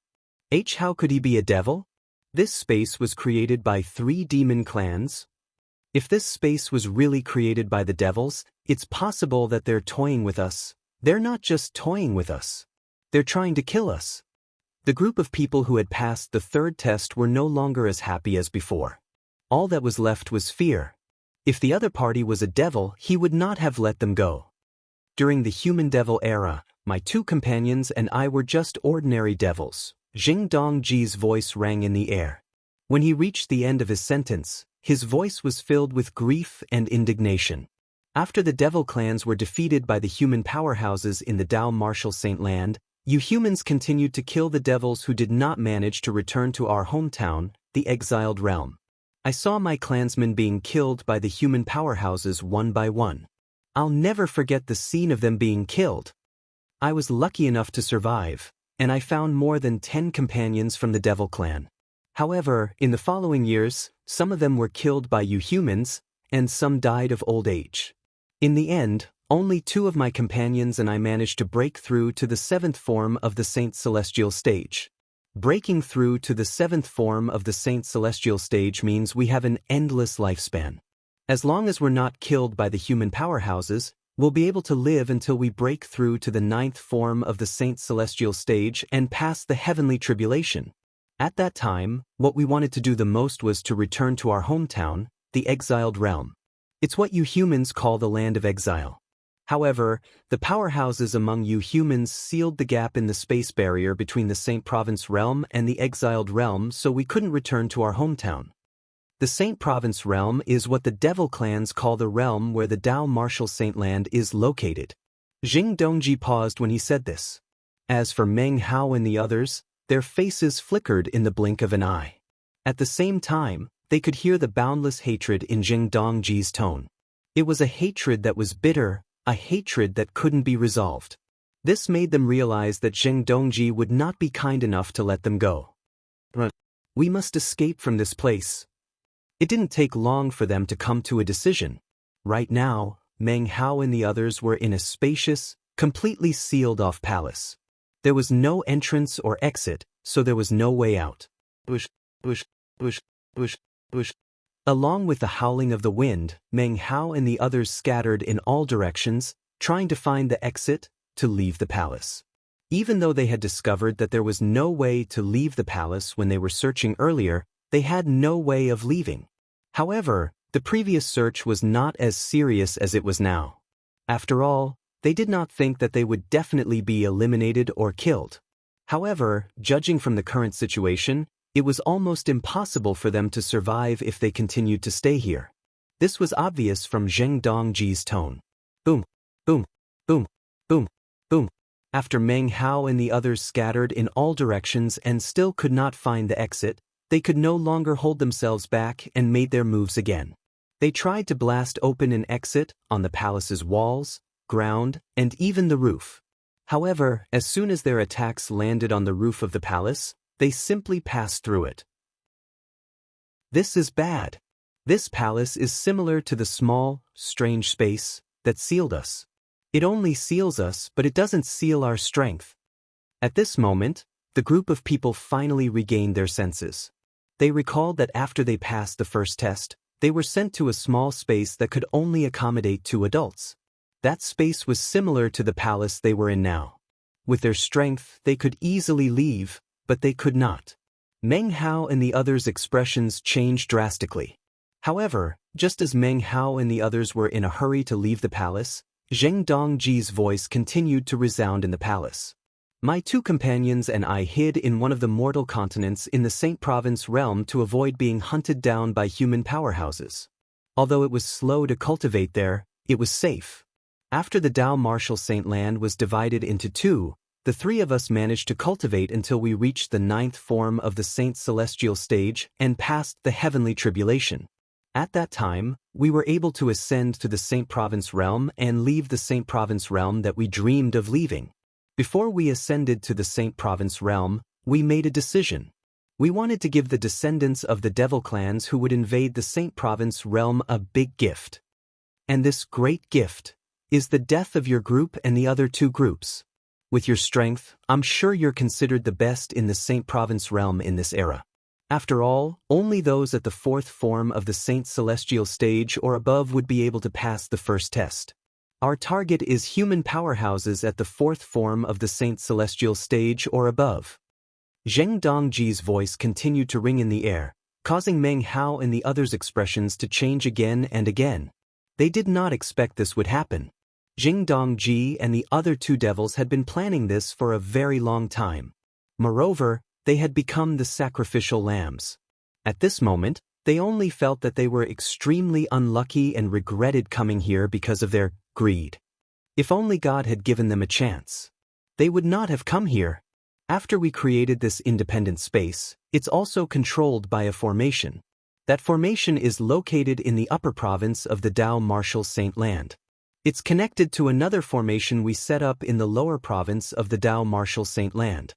Speaker 1: How could he be a devil? This space was created by 3 demon clans. If this space was really created by the devils, it's possible that they're toying with us. They're not just toying with us. They're trying to kill us. The group of people who had passed the 3rd test were no longer as happy as before. All that was left was fear. If the other party was a devil, he would not have let them go. During the human-devil era, my 2 companions and I were just ordinary devils. Jing Dongji's voice rang in the air. When he reached the end of his sentence, his voice was filled with grief and indignation. After the devil clans were defeated by the human powerhouses in the Dao Martial Saint Land, you humans continued to kill the devils who did not manage to return to our hometown, the exiled realm. I saw my clansmen being killed by the human powerhouses one by one. I'll never forget the scene of them being killed. I was lucky enough to survive, and I found more than 10 companions from the devil clan. However, in the following years, some of them were killed by you humans, and some died of old age. In the end, only 2 of my companions and I managed to break through to the 7th form of the Saint Celestial stage. Breaking through to the 7th form of the Saint Celestial stage means we have an endless lifespan. As long as we're not killed by the human powerhouses, we'll be able to live until we break through to the 9th form of the Saint Celestial stage and pass the heavenly tribulation. At that time, what we wanted to do the most was to return to our hometown, the exiled realm. It's what you humans call the land of exile. However, the powerhouses among you humans sealed the gap in the space barrier between the Saint Province realm and the exiled realm, so we couldn't return to our hometown. The Saint Province realm is what the devil clans call the realm where the Dao Martial Saint Land is located. Jing Dongji paused when he said this. As for Meng Hao and the others, their faces flickered in the blink of an eye. At the same time, they could hear the boundless hatred in Jing Dongji's tone. It was a hatred that was bitter, a hatred that couldn't be resolved. This made them realize that Jing Dongji would not be kind enough to let them go. We must escape from this place. It didn't take long for them to come to a decision. Right now, Meng Hao and the others were in a spacious, completely sealed-off palace. There was no entrance or exit, so there was no way out. Bush, bush, bush, bush, bush. Along with the howling of the wind, Meng Hao and the others scattered in all directions, trying to find the exit to leave the palace. Even though they had discovered that there was no way to leave the palace when they were searching earlier, they had no way of leaving. However, the previous search was not as serious as it was now. After all, they did not think that they would definitely be eliminated or killed. However, judging from the current situation, it was almost impossible for them to survive if they continued to stay here. This was obvious from Zheng Dongji's tone. Boom, boom, boom, boom, boom. After Meng Hao and the others scattered in all directions and still could not find the exit, they could no longer hold themselves back and made their moves again. They tried to blast open an exit on the palace's walls, ground, and even the roof. However, as soon as their attacks landed on the roof of the palace, they simply passed through it. This is bad. This palace is similar to the small, strange space that sealed us. It only seals us, but it doesn't seal our strength. At this moment, the group of people finally regained their senses. They recalled that after they passed the first test, they were sent to a small space that could only accommodate 2 adults. That space was similar to the palace they were in now. With their strength, they could easily leave, but they could not. Meng Hao and the others' expressions changed drastically. However, just as Meng Hao and the others were in a hurry to leave the palace, Zheng Dongji's voice continued to resound in the palace. My 2 companions and I hid in one of the mortal continents in the Saint Province realm to avoid being hunted down by human powerhouses. Although it was slow to cultivate there, it was safe. After the Dao Martial Saint Land was divided into 2, the 3 of us managed to cultivate until we reached the 9th form of the Saint Celestial stage and passed the Heavenly Tribulation. At that time, we were able to ascend to the Saint Province realm and leave the Saint Province realm that we dreamed of leaving. Before we ascended to the Saint Province realm, we made a decision. We wanted to give the descendants of the devil clans who would invade the Saint Province realm a big gift. And this great gift is the death of your group and the other 2 groups. With your strength, I'm sure you're considered the best in the Saint Province realm in this era. After all, only those at the 4th form of the Saint Celestial stage or above would be able to pass the first test. Our target is human powerhouses at the 4th form of the Saint Celestial stage or above. Zheng Dongji's voice continued to ring in the air, causing Meng Hao and the others' expressions to change again and again. They did not expect this would happen. Jing Dongji and the other 2 devils had been planning this for a very long time. Moreover, they had become the sacrificial lambs. At this moment, they only felt that they were extremely unlucky and regretted coming here because of their greed. If only God had given them a chance, they would not have come here. After we created this independent space, it's also controlled by a formation. That formation is located in the upper province of the Dao Martial Saint Land. It's connected to another formation we set up in the lower province of the Dao Martial Saint Land.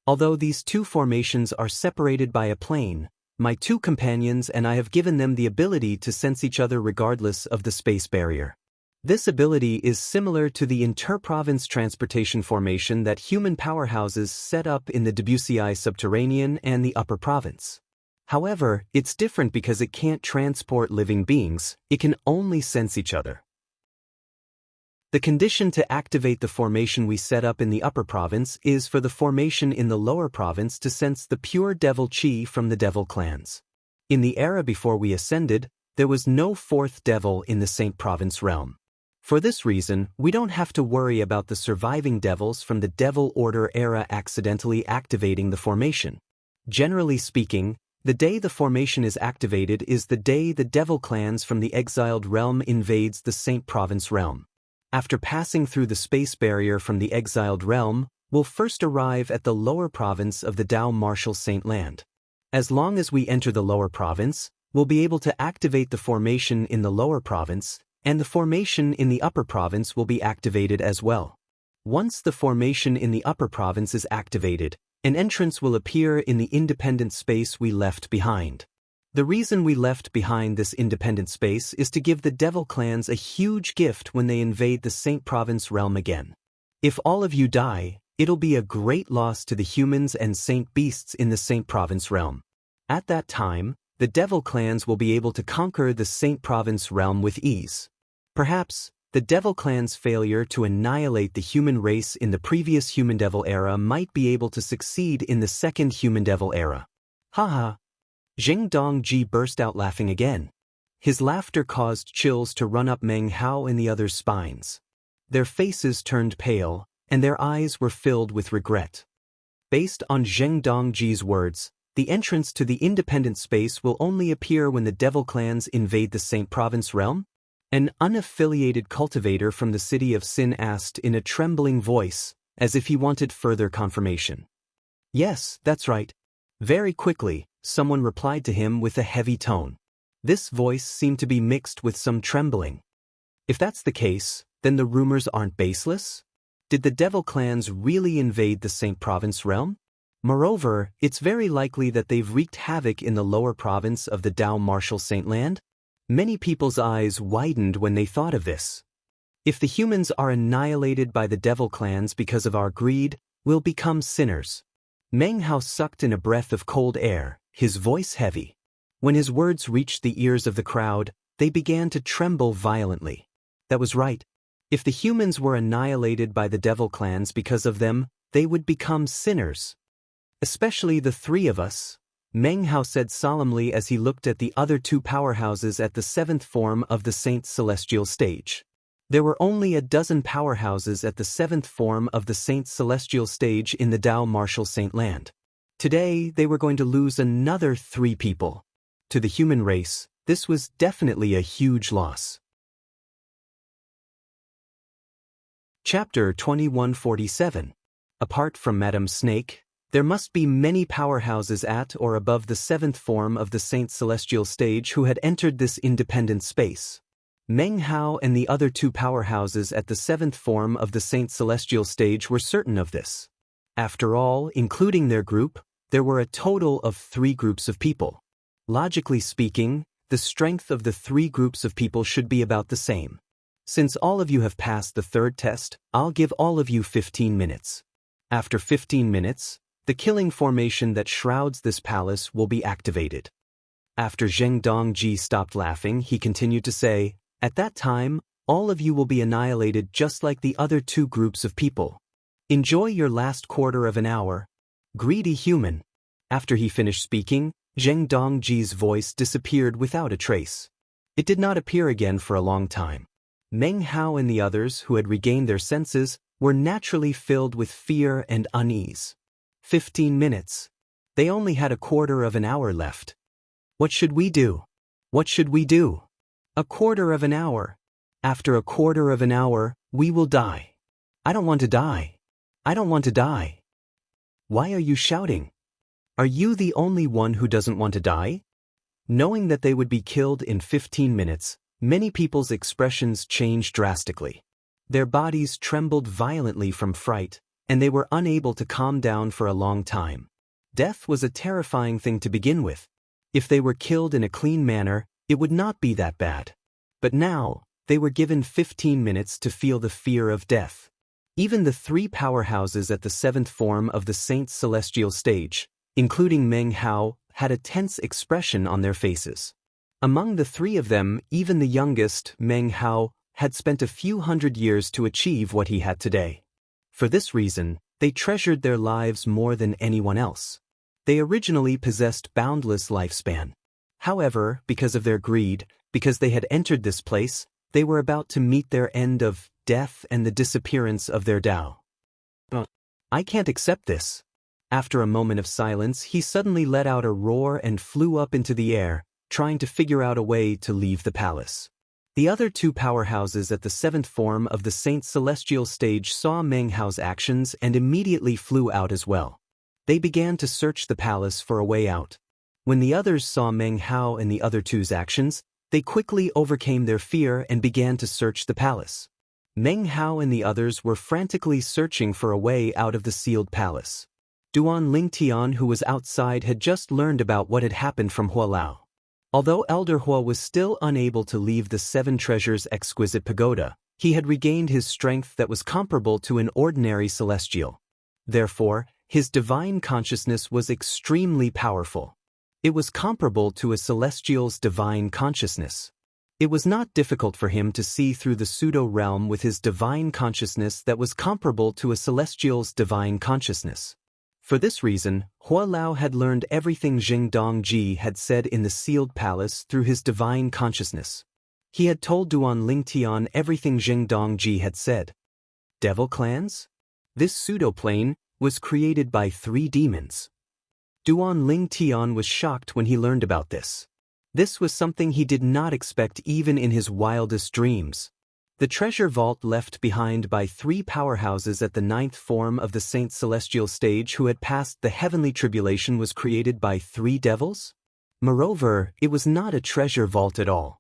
Speaker 1: Although these 2 formations are separated by a plain, my 2 companions and I have given them the ability to sense each other regardless of the space barrier. This ability is similar to the inter-province transportation formation that human powerhouses set up in the Debussy subterranean and the upper province. However, it's different because it can't transport living beings, it can only sense each other. The condition to activate the formation we set up in the upper province is for the formation in the lower province to sense the pure devil chi from the devil clans. In the era before we ascended, there was no fourth devil in the Saint Province realm. For this reason, we don't have to worry about the surviving devils from the Devil Order era accidentally activating the formation. Generally speaking, the day the formation is activated is the day the devil clans from the exiled realm invades the Saint Province realm. After passing through the space barrier from the exiled realm, we'll first arrive at the lower province of the Dao Martial Saint Land. As long as we enter the lower province, we'll be able to activate the formation in the lower province, and the formation in the upper province will be activated as well. Once the formation in the upper province is activated, an entrance will appear in the independent space we left behind. The reason we left behind this independent space is to give the devil clans a huge gift when they invade the Saint Province realm again. If all of you die, it'll be a great loss to the humans and saint beasts in the Saint Province realm. At that time, the devil clans will be able to conquer the Saint Province realm with ease. Perhaps, the devil clan's failure to annihilate the human race in the previous human-devil era might be able to succeed in the second human-devil era. Haha. Zheng Dongji burst out laughing again. His laughter caused chills to run up Meng Hao and the others' spines. Their faces turned pale, and their eyes were filled with regret. Based on Zheng Dongji's words, the entrance to the independent space will only appear when the devil clans invade the Saint Province realm? An unaffiliated cultivator from the city of Sin asked in a trembling voice, as if he wanted further confirmation. Yes, that's right. Very quickly, someone replied to him with a heavy tone. This voice seemed to be mixed with some trembling. If that's the case, then the rumors aren't baseless? Did the devil clans really invade the Saint Province realm? Moreover, it's very likely that they've wreaked havoc in the lower province of the Dao Martial Saint Land. Many people's eyes widened when they thought of this. If the humans are annihilated by the devil clans because of our greed, we'll become sinners. Meng Hao sucked in a breath of cold air, his voice heavy. When his words reached the ears of the crowd, they began to tremble violently. That was right. If the humans were annihilated by the devil clans because of them, they would become sinners. Especially the three of us, Meng Hao said solemnly as he looked at the other two powerhouses at the seventh form of the Saint's celestial stage. There were only a dozen powerhouses at the seventh form of the Saint's celestial stage in the Dao Martial Saint Land. Today, they were going to lose another 3 people. To the human race, this was definitely a huge loss. Chapter 2147. Apart from Madame Snake, there must be many powerhouses at or above the seventh form of the Saint's celestial stage who had entered this independent space. Meng Hao and the other 2 powerhouses at the seventh form of the Saint's celestial stage were certain of this. After all, including their group, there were a total of 3 groups of people. Logically speaking, the strength of the 3 groups of people should be about the same. Since all of you have passed the 3rd test, I'll give all of you 15 minutes. After 15 minutes, the killing formation that shrouds this palace will be activated. After Zheng Dongji stopped laughing, he continued to say, at that time, all of you will be annihilated just like the other 2 groups of people. Enjoy your last quarter of an hour. Greedy human. After he finished speaking, Zheng Dongji's voice disappeared without a trace. It did not appear again for a long time. Meng Hao and the others who had regained their senses were naturally filled with fear and unease. 15 minutes. They only had a quarter of an hour left. What should we do? What should we do? A quarter of an hour. After a quarter of an hour, we will die. I don't want to die. I don't want to die. Why are you shouting? Are you the only one who doesn't want to die? Knowing that they would be killed in 15 minutes, many people's expressions changed drastically. Their bodies trembled violently from fright, and they were unable to calm down for a long time. Death was a terrifying thing to begin with. If they were killed in a clean manner, it would not be that bad. But now, they were given 15 minutes to feel the fear of death. Even the 3 powerhouses at the 7th form of the Saint's celestial stage, including Meng Hao, had a tense expression on their faces. Among the 3 of them, even the youngest, Meng Hao, had spent a few hundred years to achieve what he had today. For this reason, they treasured their lives more than anyone else. They originally possessed boundless lifespan. However, because of their greed, because they had entered this place, they were about to meet their end of death and the disappearance of their Tao. I can't accept this. After a moment of silence, he suddenly let out a roar and flew up into the air, trying to figure out a way to leave the palace. The other two powerhouses at the seventh form of the Saint's celestial stage saw Meng Hao's actions and immediately flew out as well. They began to search the palace for a way out. When the others saw Meng Hao and the other two's actions, they quickly overcame their fear and began to search the palace. Meng Hao and the others were frantically searching for a way out of the sealed palace. Duan Lingtian, who was outside, had just learned about what had happened from Hua Lao. Although Elder Hua was still unable to leave the Seven Treasures exquisite pagoda, he had regained his strength that was comparable to an ordinary celestial. Therefore, his divine consciousness was extremely powerful. It was comparable to a celestial's divine consciousness. It was not difficult for him to see through the pseudo-realm with his divine consciousness that was comparable to a celestial's divine consciousness. For this reason, Hua Lao had learned everything Jing Dongji had said in the sealed palace through his divine consciousness. He had told Duan Lingtian everything Jing Dongji had said. Devil clans? This pseudo-plane was created by 3 demons. Duan Lingtian was shocked when he learned about this. This was something he did not expect even in his wildest dreams. The treasure vault left behind by 3 powerhouses at the 9th form of the Saint's celestial stage who had passed the heavenly tribulation was created by 3 devils? Moreover, it was not a treasure vault at all.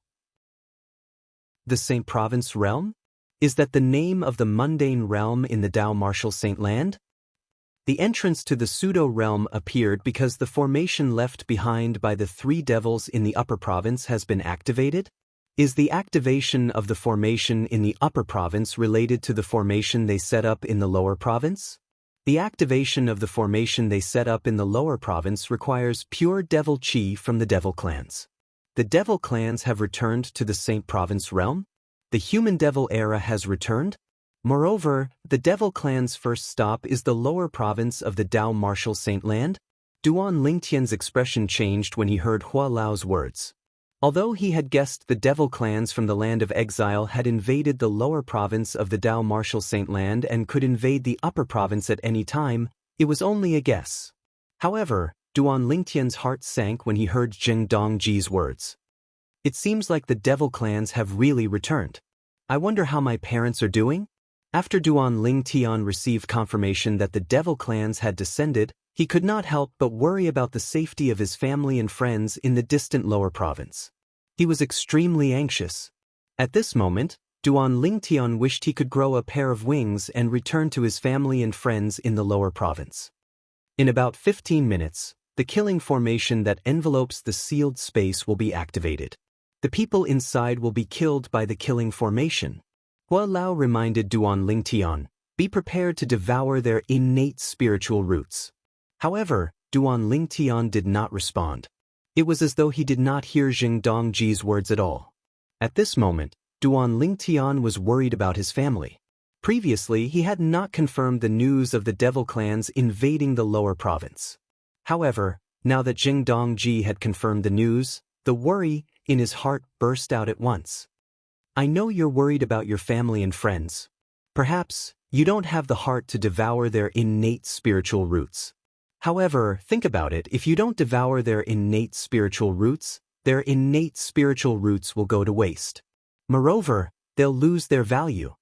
Speaker 1: The Saint Province realm? Is that the name of the mundane realm in the Tao Martial Saint Land? The entrance to the pseudo-realm appeared because the formation left behind by the 3 devils in the upper province has been activated? Is the activation of the formation in the upper province related to the formation they set up in the lower province? The activation of the formation they set up in the lower province requires pure devil chi from the devil clans. The devil clans have returned to the Saint Province realm? The human devil era has returned? Moreover, the devil clan's first stop is the lower province of the Tao Martial Saint Land? Duan Lingtian's expression changed when he heard Hua Lao's words. Although he had guessed the devil clans from the land of exile had invaded the lower province of the Tao Martial Saint Land and could invade the upper province at any time, it was only a guess. However, Duan Lingtian's heart sank when he heard Jing Dongji's words. It seems like the devil clans have really returned. I wonder how my parents are doing? After Duan Lingtian received confirmation that the devil clans had descended, he could not help but worry about the safety of his family and friends in the distant lower province. He was extremely anxious. At this moment, Duan Lingtian wished he could grow a pair of wings and return to his family and friends in the lower province. In about 15 minutes, the killing formation that envelopes the sealed space will be activated. The people inside will be killed by the killing formation. Hua Lao reminded Duan Lingtian, be prepared to devour their innate spiritual roots. However, Duan Lingtian did not respond. It was as though he did not hear Jing Dongji's words at all. At this moment, Duan Lingtian was worried about his family. Previously, he had not confirmed the news of the devil clans invading the lower province. However, now that Jing Dongji had confirmed the news, the worry in his heart burst out at once. I know you're worried about your family and friends. Perhaps you don't have the heart to devour their innate spiritual roots. However, think about it, if you don't devour their innate spiritual roots will go to waste. Moreover, they'll lose their value.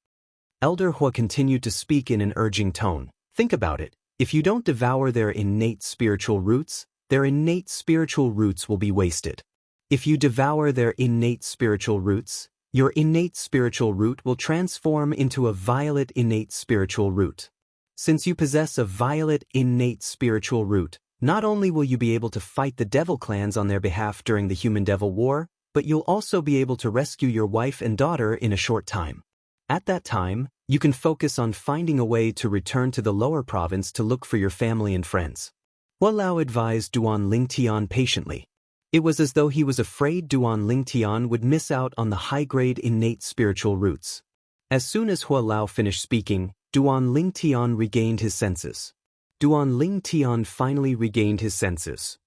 Speaker 1: Elder Hua continued to speak in an urging tone. Think about it, if you don't devour their innate spiritual roots will be wasted. If you devour their innate spiritual roots, your innate spiritual root will transform into a violet innate spiritual root. Since you possess a violet innate spiritual root, not only will you be able to fight the devil clans on their behalf during the human-devil war, but you'll also be able to rescue your wife and daughter in a short time. At that time, you can focus on finding a way to return to the lower province to look for your family and friends. Hua Lao advised Duan Lingtian patiently. It was as though he was afraid Duan Lingtian would miss out on the high-grade innate spiritual roots. As soon as Hua Lao finished speaking, Duan Lingtian regained his senses. Duan Lingtian finally regained his senses.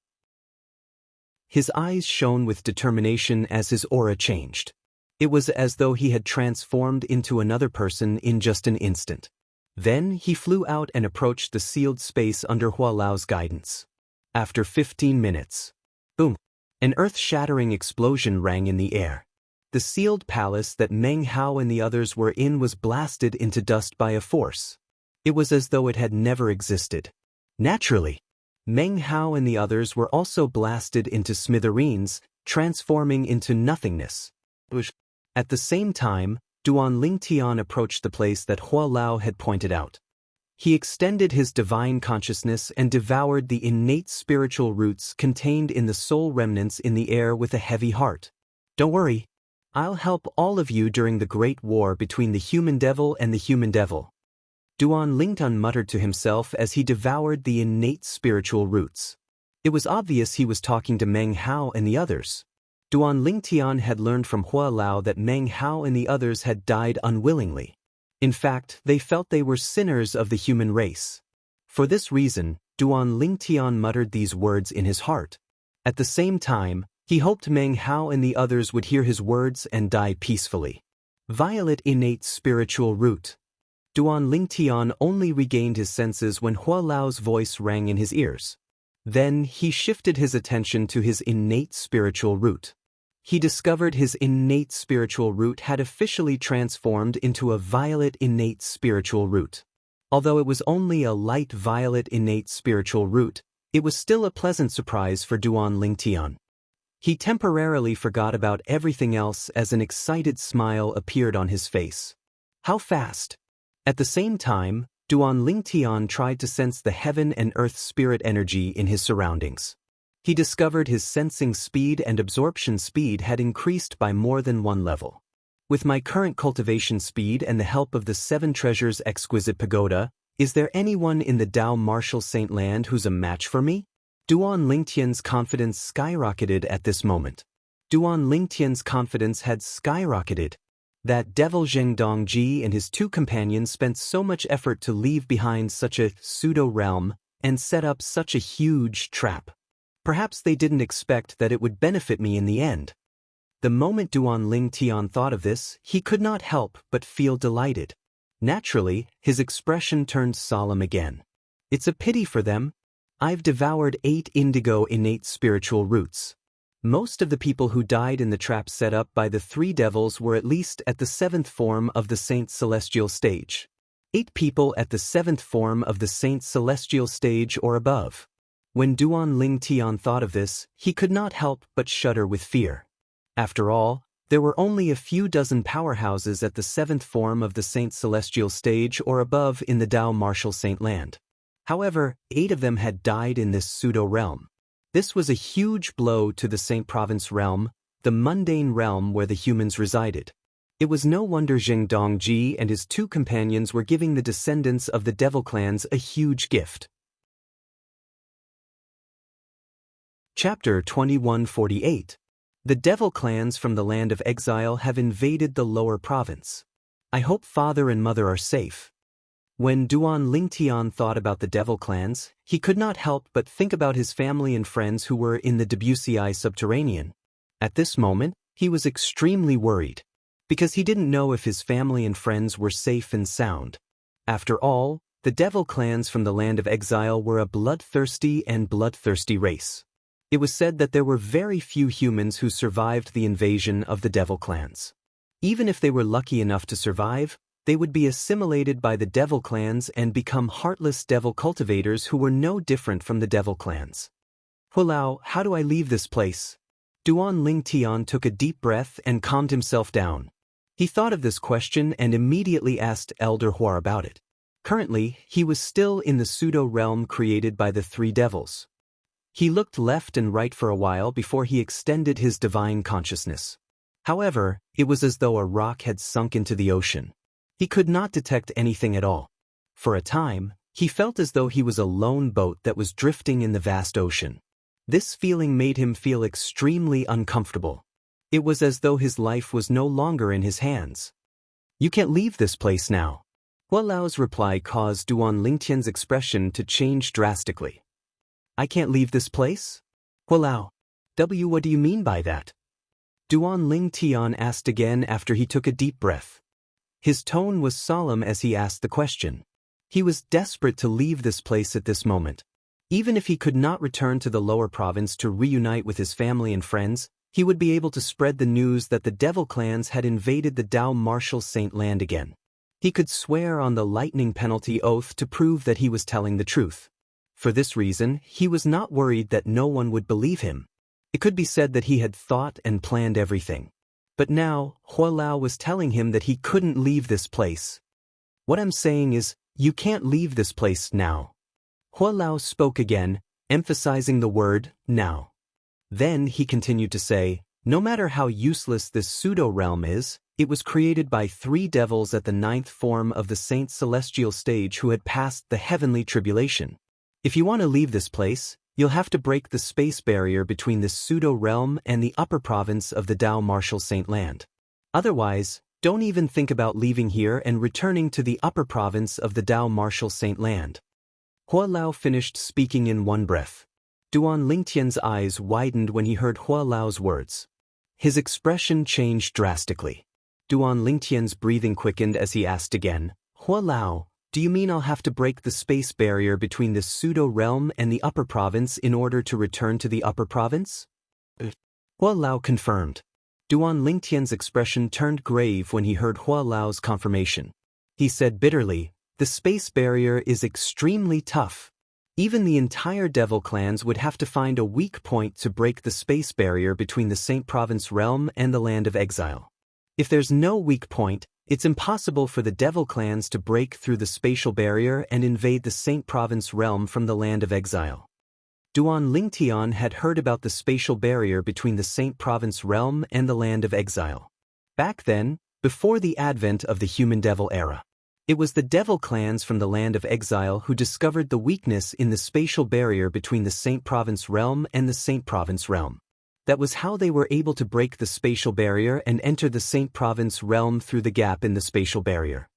Speaker 1: His eyes shone with determination as his aura changed. It was as though he had transformed into another person in just an instant. Then he flew out and approached the sealed space under Hua Lao's guidance. After 15 minutes, boom! An earth-shattering explosion rang in the air. The sealed palace that Meng Hao and the others were in was blasted into dust by a force. It was as though it had never existed. Naturally, Meng Hao and the others were also blasted into smithereens, transforming into nothingness. At the same time, Duan Lingtian approached the place that Hua Lao had pointed out. He extended his divine consciousness and devoured the innate spiritual roots contained in the soul remnants in the air with a heavy heart. Don't worry, I'll help all of you during the great war between the human devil and the human devil. Duan Lingtian muttered to himself as he devoured the innate spiritual roots. It was obvious he was talking to Meng Hao and the others. Duan Lingtian had learned from Hua Lao that Meng Hao and the others had died unwillingly. In fact, they felt they were sinners of the human race. For this reason, Duan Lingtian muttered these words in his heart. At the same time, he hoped Meng Hao and the others would hear his words and die peacefully. Violet innate spiritual root. Duan Lingtian only regained his senses when Hua Lao's voice rang in his ears. Then he shifted his attention to his innate spiritual root. He discovered his innate spiritual root had officially transformed into a violet innate spiritual root. Although it was only a light violet innate spiritual root, it was still a pleasant surprise for Duan Lingtian. He temporarily forgot about everything else as an excited smile appeared on his face. How fast! At the same time, Duan Lingtian tried to sense the heaven and earth spirit energy in his surroundings. He discovered his sensing speed and absorption speed had increased by more than one level. With my current cultivation speed and the help of the 7 Treasures Exquisite Pagoda, is there anyone in the Dao Martial Saint Land who's a match for me? Duan Lingtian's confidence skyrocketed at this moment. Duan Lingtian's confidence had skyrocketed. That devil Zheng Dongji and his 2 companions spent so much effort to leave behind such a pseudo-realm and set up such a huge trap. Perhaps they didn't expect that it would benefit me in the end. The moment Duan Lingtian thought of this, he could not help but feel delighted. Naturally, his expression turned solemn again. It's a pity for them. I've devoured 8 indigo innate spiritual roots. Most of the people who died in the trap set up by the 3 devils were at least at the 7th form of the Saint's celestial stage. 8 people at the 7th form of the Saint's celestial stage or above. When Duan Lingtian thought of this, he could not help but shudder with fear. After all, there were only a few dozen powerhouses at the 7th form of the Saint's celestial stage or above in the Dao Martial Saint Land. However, 8 of them had died in this pseudo-realm. This was a huge blow to the Saint Province realm, the mundane realm where the humans resided. It was no wonder Zheng Dongji and his 2 companions were giving the descendants of the devil clans a huge gift. Chapter 2148. The devil clans from the land of exile have invaded the lower province. I hope father and mother are safe. When Duan Lingtian thought about the devil clans, he could not help but think about his family and friends who were in the Debussy subterranean. At this moment, he was extremely worried, because he didn't know if his family and friends were safe and sound. After all, the devil clans from the land of exile were a bloodthirsty race. It was said that there were very few humans who survived the invasion of the devil clans. Even if they were lucky enough to survive, they would be assimilated by the devil clans and become heartless devil cultivators who were no different from the devil clans. Hua Lao, how do I leave this place? Duan Lingtian took a deep breath and calmed himself down. He thought of this question and immediately asked Elder Hua about it. Currently, he was still in the pseudo-realm created by the 3 devils. He looked left and right for a while before he extended his divine consciousness. However, it was as though a rock had sunk into the ocean. He could not detect anything at all. For a time, he felt as though he was a lone boat that was drifting in the vast ocean. This feeling made him feel extremely uncomfortable. It was as though his life was no longer in his hands. You can't leave this place now. Hua Lao's reply caused Duan Lingtian's expression to change drastically. I can't leave this place? Hua Lao, What do you mean by that? Duan Ling Tian asked again after he took a deep breath. His tone was solemn as he asked the question. He was desperate to leave this place at this moment. Even if he could not return to the lower province to reunite with his family and friends, he would be able to spread the news that the devil clans had invaded the Dao Martial Saint land again. He could swear on the lightning penalty oath to prove that he was telling the truth. For this reason, he was not worried that no one would believe him. It could be said that he had thought and planned everything. But now, Hua Lao was telling him that he couldn't leave this place. What I'm saying is, you can't leave this place now. Hua Lao spoke again, emphasizing the word, now. Then he continued to say, no matter how useless this pseudo-realm is, it was created by 3 devils at the 9th form of the Saint Celestial stage who had passed the heavenly tribulation. If you want to leave this place, you'll have to break the space barrier between this pseudo-realm and the upper province of the Dao Martial Saint land. Otherwise, don't even think about leaving here and returning to the upper province of the Dao Martial Saint land. Hua Lao finished speaking in one breath. Duan Lingtian's eyes widened when he heard Hua Lao's words. His expression changed drastically. Duan Lingtian's breathing quickened as he asked again, Hua Lao, do you mean I'll have to break the space barrier between this pseudo-realm and the upper province in order to return to the upper province? Hua Lao confirmed. Duan Lingtian's expression turned grave when he heard Hua Lao's confirmation. He said bitterly, the space barrier is extremely tough. Even the entire devil clans would have to find a weak point to break the space barrier between the Saint Province realm and the land of exile. If there's no weak point, it's impossible for the devil clans to break through the spatial barrier and invade the Saint Province realm from the land of exile. Duan Lingtian had heard about the spatial barrier between the Saint Province realm and the land of exile. Back then, before the advent of the human devil era, it was the devil clans from the land of exile who discovered the weakness in the spatial barrier between the Saint Province realm and the Saint Province realm. That was how they were able to break the spatial barrier and enter the Saint Province realm through the gap in the spatial barrier.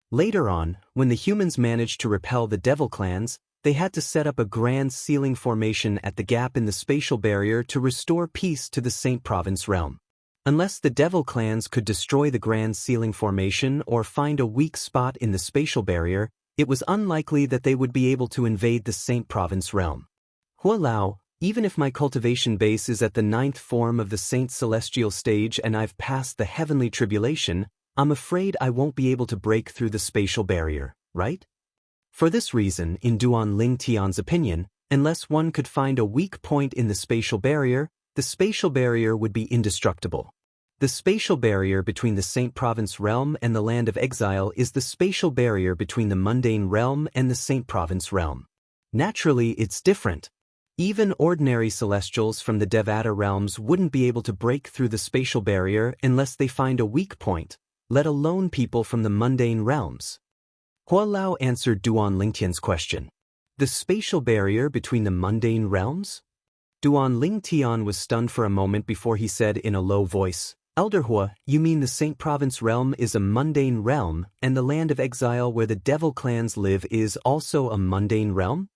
Speaker 1: Later on, when the humans managed to repel the devil clans, they had to set up a grand ceiling formation at the gap in the spatial barrier to restore peace to the Saint Province realm. Unless the devil clans could destroy the grand ceiling formation or find a weak spot in the spatial barrier, it was unlikely that they would be able to invade the Saint Province realm. Hua Lao, even if my cultivation base is at the 9th form of the Saint Celestial stage and I've passed the heavenly tribulation, I'm afraid I won't be able to break through the spatial barrier, right? For this reason, in Duan Lingtian's opinion, unless one could find a weak point in the spatial barrier, the spatial barrier would be indestructible. The spatial barrier between the Saint Province realm and the land of exile is the spatial barrier between the mundane realm and the Saint Province realm. Naturally, it's different. Even ordinary celestials from the Devata realms wouldn't be able to break through the spatial barrier unless they find a weak point, let alone people from the mundane realms. Hua Lao answered Duan Lingtian's question. The spatial barrier between the mundane realms? Duan Lingtian was stunned for a moment before he said in a low voice, Elder Hua, you mean the Saint Province realm is a mundane realm, and the land of exile where the devil clans live is also a mundane realm?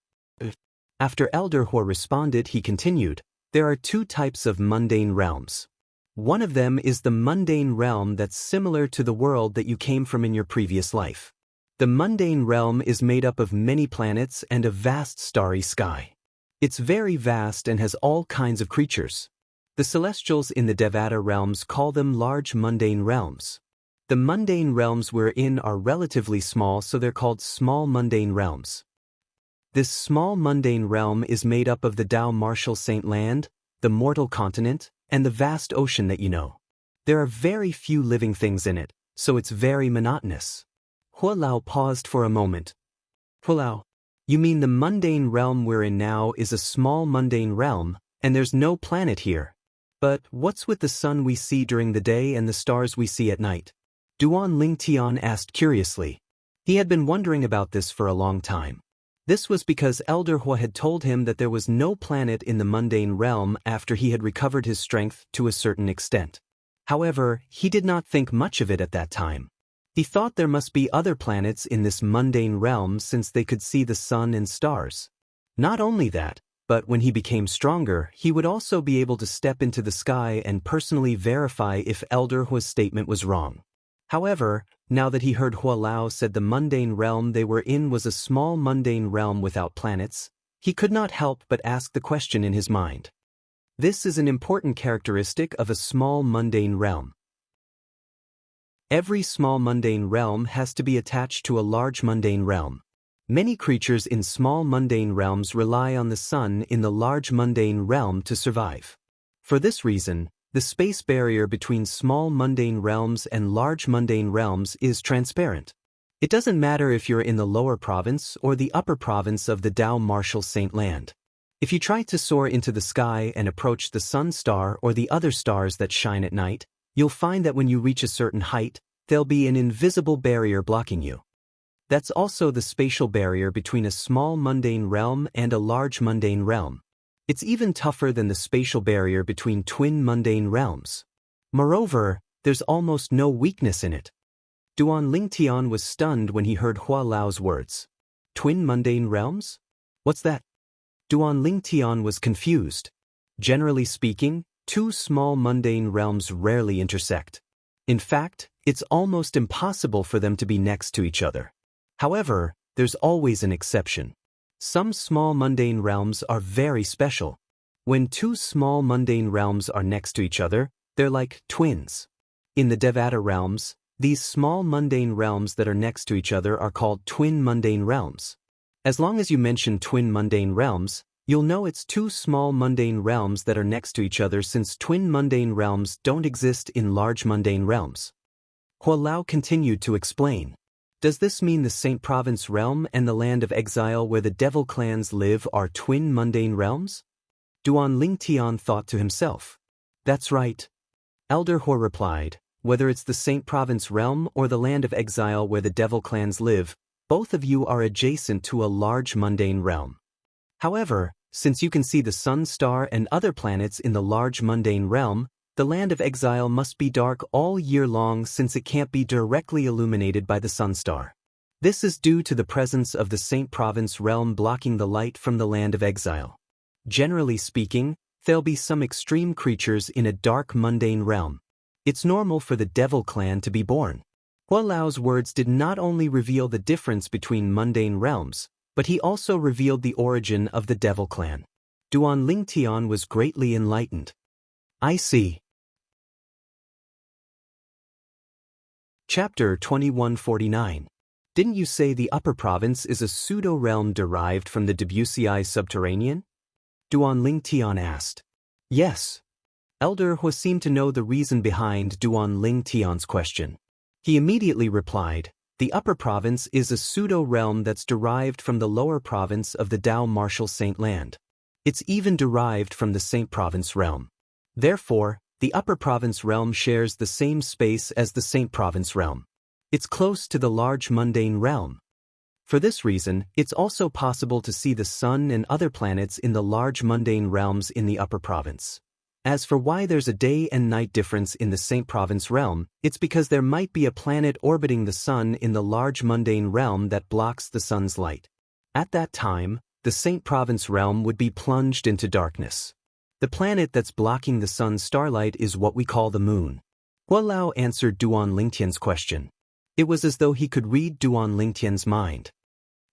Speaker 1: After Elder Hua responded, he continued, there are 2 types of mundane realms. One of them is the mundane realm that's similar to the world that you came from in your previous life. The mundane realm is made up of many planets and a vast starry sky. It's very vast and has all kinds of creatures. The celestials in the Devata realms call them large mundane realms. The mundane realms we're in are relatively small, so they're called small mundane realms. This small mundane realm is made up of the Dao Martial Saint land, the mortal continent, and the vast ocean that you know. There are very few living things in it, so it's very monotonous. Hua Lao paused for a moment. Hua Lao, you mean the mundane realm we're in now is a small mundane realm, and there's no planet here? But what's with the sun we see during the day and the stars we see at night? Duan Lingtian asked curiously. He had been wondering about this for a long time. This was because Elder Hua had told him that there was no planet in the mundane realm after he had recovered his strength to a certain extent. However, he did not think much of it at that time. He thought there must be other planets in this mundane realm since they could see the sun and stars. Not only that, But when he became stronger, he would also be able to step into the sky and personally verify if Elder Hua's statement was wrong. However, now that he heard Hua Lao said the mundane realm they were in was a small mundane realm without planets, he could not help but ask the question in his mind. This is an important characteristic of a small mundane realm. Every small mundane realm has to be attached to a large mundane realm. Many creatures in small mundane realms rely on the sun in the large mundane realm to survive. For this reason, the space barrier between small mundane realms and large mundane realms is transparent. It doesn't matter if you're in the lower province or the upper province of the Dao Martial Saint Land. If you try to soar into the sky and approach the sun star or the other stars that shine at night, you'll find that when you reach a certain height, there'll be an invisible barrier blocking you. That's also the spatial barrier between a small mundane realm and a large mundane realm. It's even tougher than the spatial barrier between twin mundane realms. Moreover, there's almost no weakness in it. Duan Lingtian was stunned when he heard Hua Lao's words. Twin mundane realms? What's that? Duan Lingtian was confused. Generally speaking, two small mundane realms rarely intersect. In fact, it's almost impossible for them to be next to each other. However, there's always an exception. Some small mundane realms are very special. When two small mundane realms are next to each other, they're like twins. In the Devata realms, these small mundane realms that are next to each other are called twin mundane realms. As long as you mention twin mundane realms, you'll know it's two small mundane realms that are next to each other since twin mundane realms don't exist in large mundane realms. Hua Lao continued to explain. Does this mean the Saint Province realm and the land of exile where the devil clans live are twin mundane realms? Duan Lingtian thought to himself. That's right. Elder Hua replied, whether it's the Saint Province realm or the land of exile where the devil clans live, both of you are adjacent to a large mundane realm. However, since you can see the sun star and other planets in the large mundane realm, the land of exile must be dark all year long since it can't be directly illuminated by the sun star. This is due to the presence of the Saint Province realm blocking the light from the land of exile. Generally speaking, there'll be some extreme creatures in a dark mundane realm. It's normal for the devil clan to be born. Hua Lao's words did not only reveal the difference between mundane realms, but he also revealed the origin of the devil clan. Duan Lingtian was greatly enlightened. I see. Chapter 2149. Didn't you say the upper province is a pseudo-realm derived from the Debussyi subterranean? Duan Lingtian asked. Yes. Elder Hua seemed to know the reason behind Duan Lingtian's question. He immediately replied, the upper province is a pseudo-realm that's derived from the lower province of the Dao Martial Saint Land. It's even derived from the Saint Province realm. Therefore, the upper province realm shares the same space as the Saint Province realm. It's close to the large mundane realm. For this reason, it's also possible to see the sun and other planets in the large mundane realms in the upper province. As for why there's a day and night difference in the Saint Province realm, it's because there might be a planet orbiting the sun in the large mundane realm that blocks the sun's light. At that time, the Saint Province realm would be plunged into darkness. The planet that's blocking the sun's starlight is what we call the moon. Hua Lao answered Duan Lingtian's question. It was as though he could read Duan Lingtian's mind.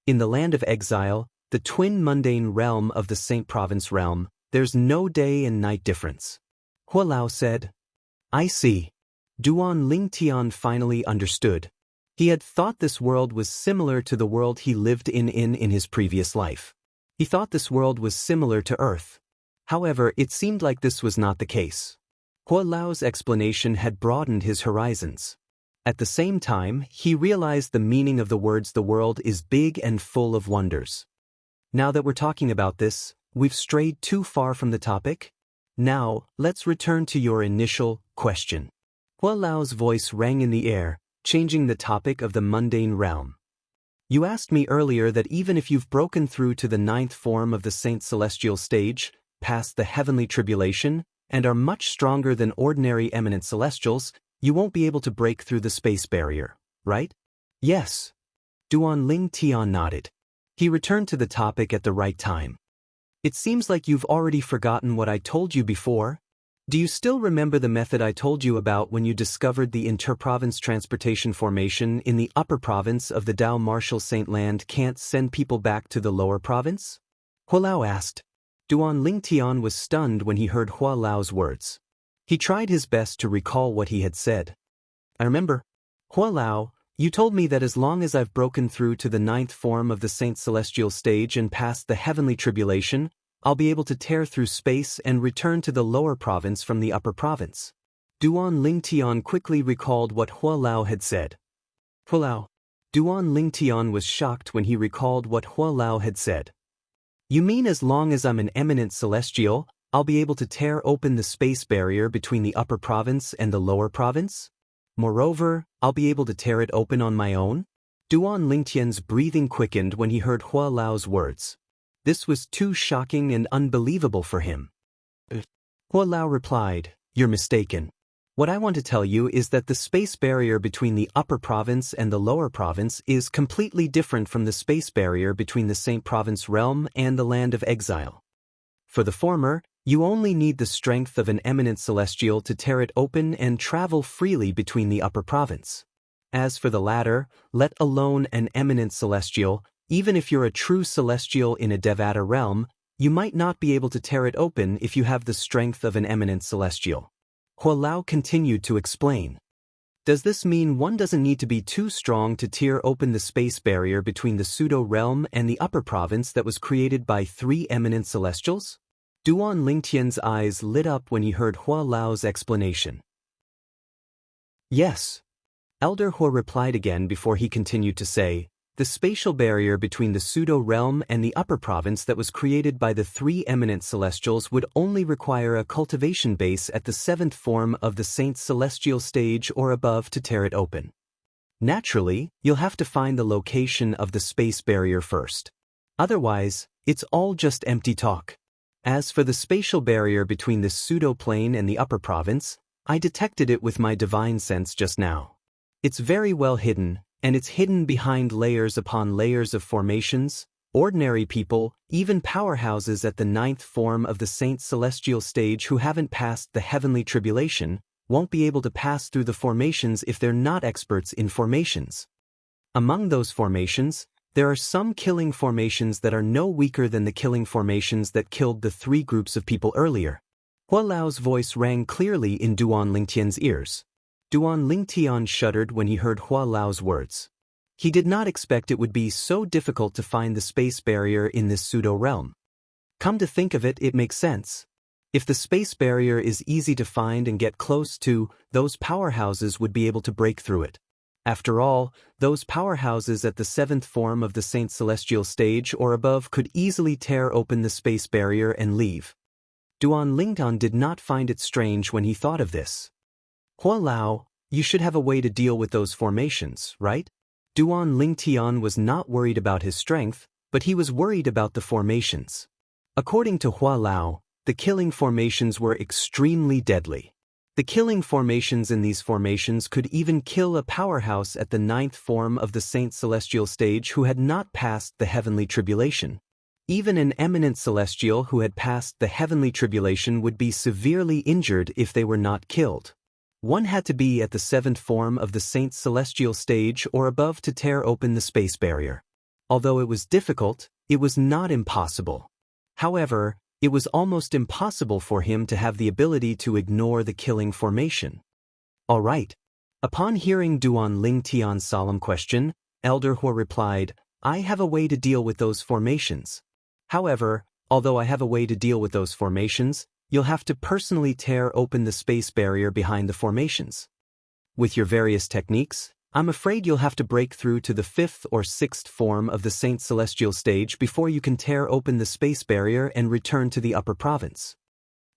Speaker 1: In the land of exile, the twin mundane realm of the Saint Province realm, there's no day and night difference. Hua Lao said. I see. Duan Lingtian finally understood. He had thought this world was similar to the world he lived in his previous life. He thought this world was similar to Earth. However, it seemed like this was not the case. Hua Lao's explanation had broadened his horizons. At the same time, he realized the meaning of the words "the world is big and full of wonders." Now that we're talking about this, we've strayed too far from the topic. Now, let's return to your initial question. Hua Lao's voice rang in the air, changing the topic of the mundane realm. You asked me earlier that even if you've broken through to the 9th form of the Saint Celestial stage, past the heavenly tribulation, and are much stronger than ordinary eminent celestials, you won't be able to break through the space barrier, right? Yes. Duan Lingtian nodded. He returned to the topic at the right time. It seems like you've already forgotten what I told you before. Do you still remember the method I told you about when you discovered the interprovince transportation formation in the upper province of the Dao Marshal Saint Land can't send people back to the lower province? Hua Lao asked. Duan Lingtian was stunned when he heard Hua Lao's words. He tried his best to recall what he had said. I remember. Hua Lao, you told me that as long as I've broken through to the 9th form of the Saint Celestial stage and passed the heavenly tribulation, I'll be able to tear through space and return to the lower province from the upper province. Duan Lingtian quickly recalled what Hua Lao had said. Hua Lao. Duan Lingtian was shocked when he recalled what Hua Lao had said. You mean as long as I'm an eminent celestial, I'll be able to tear open the space barrier between the upper province and the lower province? Moreover, I'll be able to tear it open on my own? Duan Lingtian's breathing quickened when he heard Hua Lao's words. This was too shocking and unbelievable for him. Hua Lao replied, You're mistaken. What I want to tell you is that the space barrier between the upper province and the lower province is completely different from the space barrier between the Saint Province realm and the land of exile. For the former, you only need the strength of an eminent celestial to tear it open and travel freely between the upper province. As for the latter, let alone an eminent celestial, even if you're a true celestial in a Devata realm, you might not be able to tear it open if you have the strength of an eminent celestial. Hua Lao continued to explain. Does this mean one doesn't need to be too strong to tear open the space barrier between the pseudo-realm and the upper province that was created by 3 eminent celestials? Duan Lingtian's eyes lit up when he heard Hua Lao's explanation. Yes. Elder Hua replied again before he continued to say, the spatial barrier between the pseudo-realm and the upper province that was created by the 3 eminent celestials would only require a cultivation base at the 7th form of the Saint Celestial stage or above to tear it open. Naturally, you'll have to find the location of the space barrier first. Otherwise, it's all just empty talk. As for the spatial barrier between the pseudo-plane and the upper province, I detected it with my divine sense just now. It's very well hidden, and it's hidden behind layers upon layers of formations. Ordinary people, even powerhouses at the 9th form of the Saint Celestial stage who haven't passed the heavenly tribulation, won't be able to pass through the formations if they're not experts in formations. Among those formations, there are some killing formations that are no weaker than the killing formations that killed the 3 groups of people earlier. Hua Lao's voice rang clearly in Duan Lingtian's ears. Duan Lingtian shuddered when he heard Hua Lao's words. He did not expect it would be so difficult to find the space barrier in this pseudo-realm. Come to think of it, it makes sense. If the space barrier is easy to find and get close to, those powerhouses would be able to break through it. After all, those powerhouses at the 7th form of the Saint Celestial stage or above could easily tear open the space barrier and leave. Duan Lingtian did not find it strange when he thought of this. Hua Lao, you should have a way to deal with those formations, right? Duan Lingtian was not worried about his strength, but he was worried about the formations. According to Hua Lao, the killing formations were extremely deadly. The killing formations in these formations could even kill a powerhouse at the 9th form of the Saint Celestial stage who had not passed the heavenly tribulation. Even an eminent celestial who had passed the heavenly tribulation would be severely injured if they were not killed. One had to be at the 7th form of the Saint Celestial stage or above to tear open the space barrier. Although it was difficult, it was not impossible. However, it was almost impossible for him to have the ability to ignore the killing formation. All right. Upon hearing Duan Lingtian's solemn question, Elder Hua replied, I have a way to deal with those formations. However, although I have a way to deal with those formations, you'll have to personally tear open the space barrier behind the formations. With your various techniques, I'm afraid you'll have to break through to the 5th or 6th form of the Saint Celestial stage before you can tear open the space barrier and return to the upper province.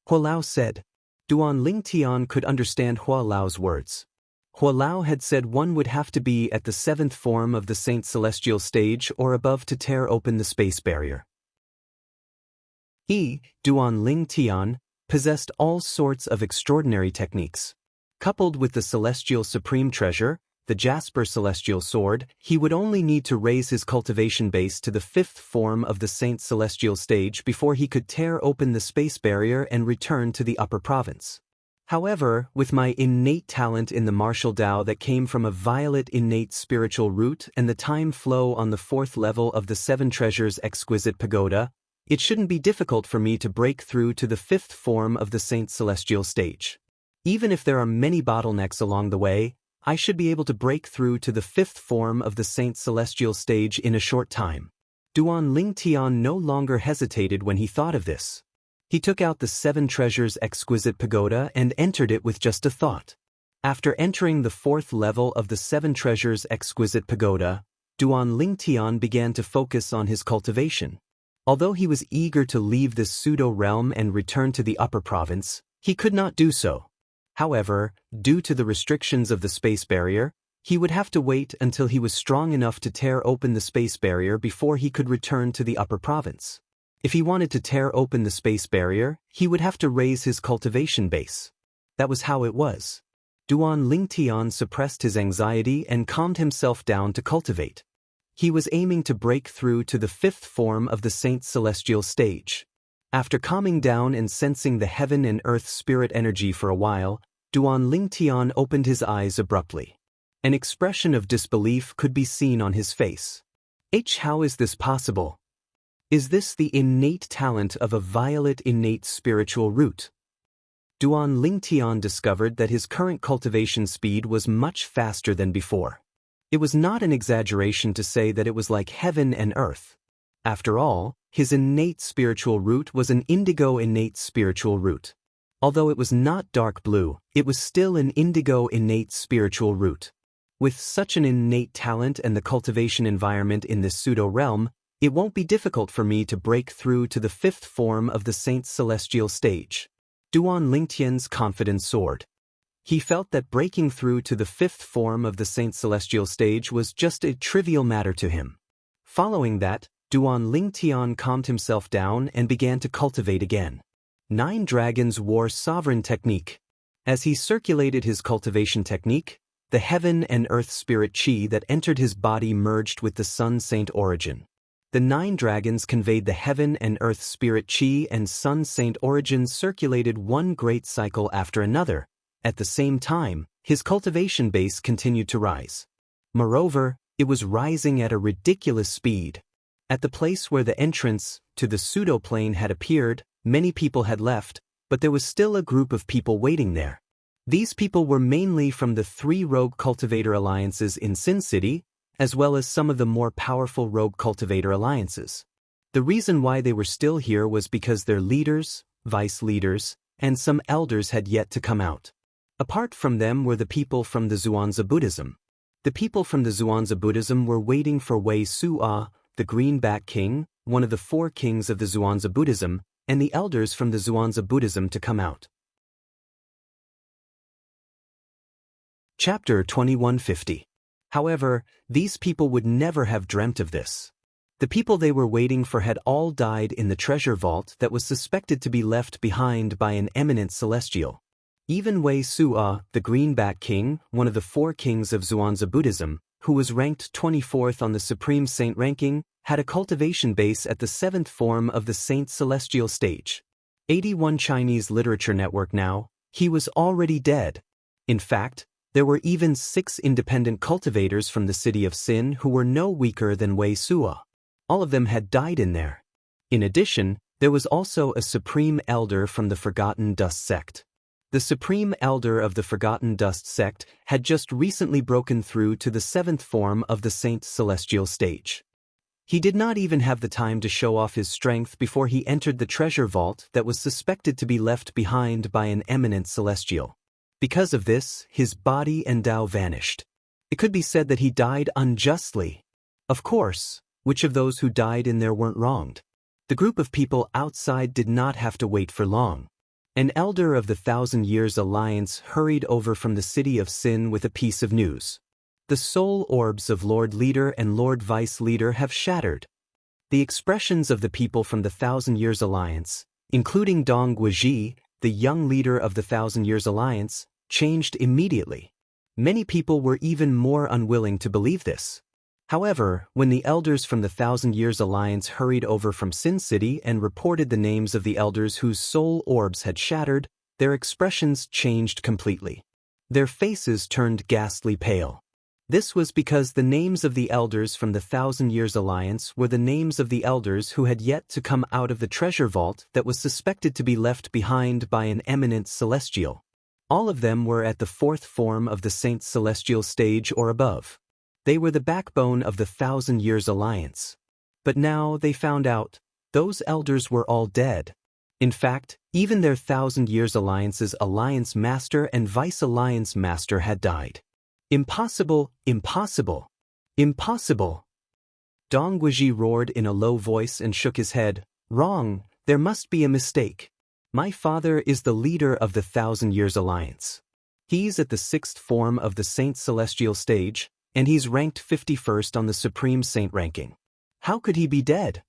Speaker 1: Hua Lao said. Duan Lingtian could understand Hua Lao's words. Hua Lao had said one would have to be at the 7th form of the Saint Celestial stage or above to tear open the space barrier. He, Duan Lingtian, possessed all sorts of extraordinary techniques. Coupled with the celestial supreme treasure, the Jasper Celestial Sword, he would only need to raise his cultivation base to the 5th form of the Saint Celestial stage before he could tear open the space barrier and return to the upper province. However, with my innate talent in the martial Tao that came from a violet innate spiritual root and the time flow on the 4th level of the 7 Treasures Exquisite Pagoda, it shouldn't be difficult for me to break through to the 5th form of the Saint Celestial stage. Even if there are many bottlenecks along the way, I should be able to break through to the 5th form of the Saint Celestial stage in a short time. Duan Lingtian no longer hesitated when he thought of this. He took out the 7 Treasures Exquisite Pagoda and entered it with just a thought. After entering the 4th level of the 7 Treasures Exquisite Pagoda, Duan Lingtian began to focus on his cultivation. Although he was eager to leave this pseudo-realm and return to the upper province, he could not do so. However, due to the restrictions of the space barrier, he would have to wait until he was strong enough to tear open the space barrier before he could return to the upper province. If he wanted to tear open the space barrier, he would have to raise his cultivation base. That was how it was. Duan Lingtian suppressed his anxiety and calmed himself down to cultivate. He was aiming to break through to the 5th form of the Saint Celestial stage. After calming down and sensing the heaven and earth spirit energy for a while, Duan Lingtian opened his eyes abruptly. An expression of disbelief could be seen on his face. How is this possible? Is this the innate talent of a violet innate spiritual root? Duan Lingtian discovered that his current cultivation speed was much faster than before. It was not an exaggeration to say that it was like heaven and earth. After all, his innate spiritual root was an indigo innate spiritual root. Although it was not dark blue, it was still an indigo innate spiritual root. With such an innate talent and the cultivation environment in this pseudo-realm, it won't be difficult for me to break through to the 5th form of the Saint Celestial stage. Duan Lingtian's confidence soared. He felt that breaking through to the 5th form of the Saint Celestial stage was just a trivial matter to him. Following that, Duan Lingtian calmed himself down and began to cultivate again. 9 Dragons War Sovereign Technique. As he circulated his cultivation technique, the heaven and earth spirit chi that entered his body merged with the sun saint origin. The 9 dragons conveyed the heaven and earth spirit chi and sun saint origin circulated one great cycle after another. At the same time, his cultivation base continued to rise. Moreover, it was rising at a ridiculous speed. At the place where the entrance to the pseudo-plane had appeared, many people had left, but there was still a group of people waiting there. These people were mainly from the 3 rogue cultivator alliances in Sin City, as well as some of the more powerful rogue cultivator alliances. The reason why they were still here was because their leaders, vice leaders, and some elders had yet to come out. Apart from them were the people from the Zhuangzi Buddhism. The people from the Zhuangzi Buddhism were waiting for Wei Su'a, the Greenback King, one of the 4 kings of the Zhuangzi Buddhism, and the elders from the Zhuangzi Buddhism to come out. Chapter 2150. However, these people would never have dreamt of this. The people they were waiting for had all died in the treasure vault that was suspected to be left behind by an eminent celestial. Even Wei Su'a, the Greenback King, one of the 4 kings of Zhuangzi Buddhism, who was ranked 24th on the Supreme Saint ranking, had a cultivation base at the 7th form of the Saint Celestial stage. 81 Chinese Literature Network now, he was already dead. In fact, there were even 6 independent cultivators from the city of Sin who were no weaker than Wei Su'a. All of them had died in there. In addition, there was also a Supreme Elder from the Forgotten Dust sect. The Supreme Elder of the Forgotten Dust sect had just recently broken through to the 7th form of the Saint Celestial stage. He did not even have the time to show off his strength before he entered the treasure vault that was suspected to be left behind by an eminent celestial. Because of this, his body and Tao vanished. It could be said that he died unjustly. Of course, which of those who died in there weren't wronged? The group of people outside did not have to wait for long. An elder of the 1,000 Years Alliance hurried over from the city of Sin with a piece of news. The soul orbs of Lord Leader and Lord Vice Leader have shattered. The expressions of the people from the 1,000 Years Alliance, including Dong Guizhi, the young leader of the 1,000 Years Alliance, changed immediately. Many people were even more unwilling to believe this. However, when the elders from the Thousand Years Alliance hurried over from Sin City and reported the names of the elders whose soul orbs had shattered, their expressions changed completely. Their faces turned ghastly pale. This was because the names of the elders from the Thousand Years Alliance were the names of the elders who had yet to come out of the treasure vault that was suspected to be left behind by an eminent celestial. All of them were at the fourth form of the Saint's celestial stage or above. They were the backbone of the Thousand Years Alliance. But now they found out, those elders were all dead. In fact, even their Thousand Years Alliance's Alliance Master and Vice Alliance Master had died. Impossible, impossible, impossible. Dong Guizhi roared in a low voice and shook his head. Wrong, there must be a mistake. My father is the leader of the Thousand Years Alliance. He's at the sixth form of the Saint's celestial stage, and he's ranked 51st on the Supreme Saint ranking. How could he be dead?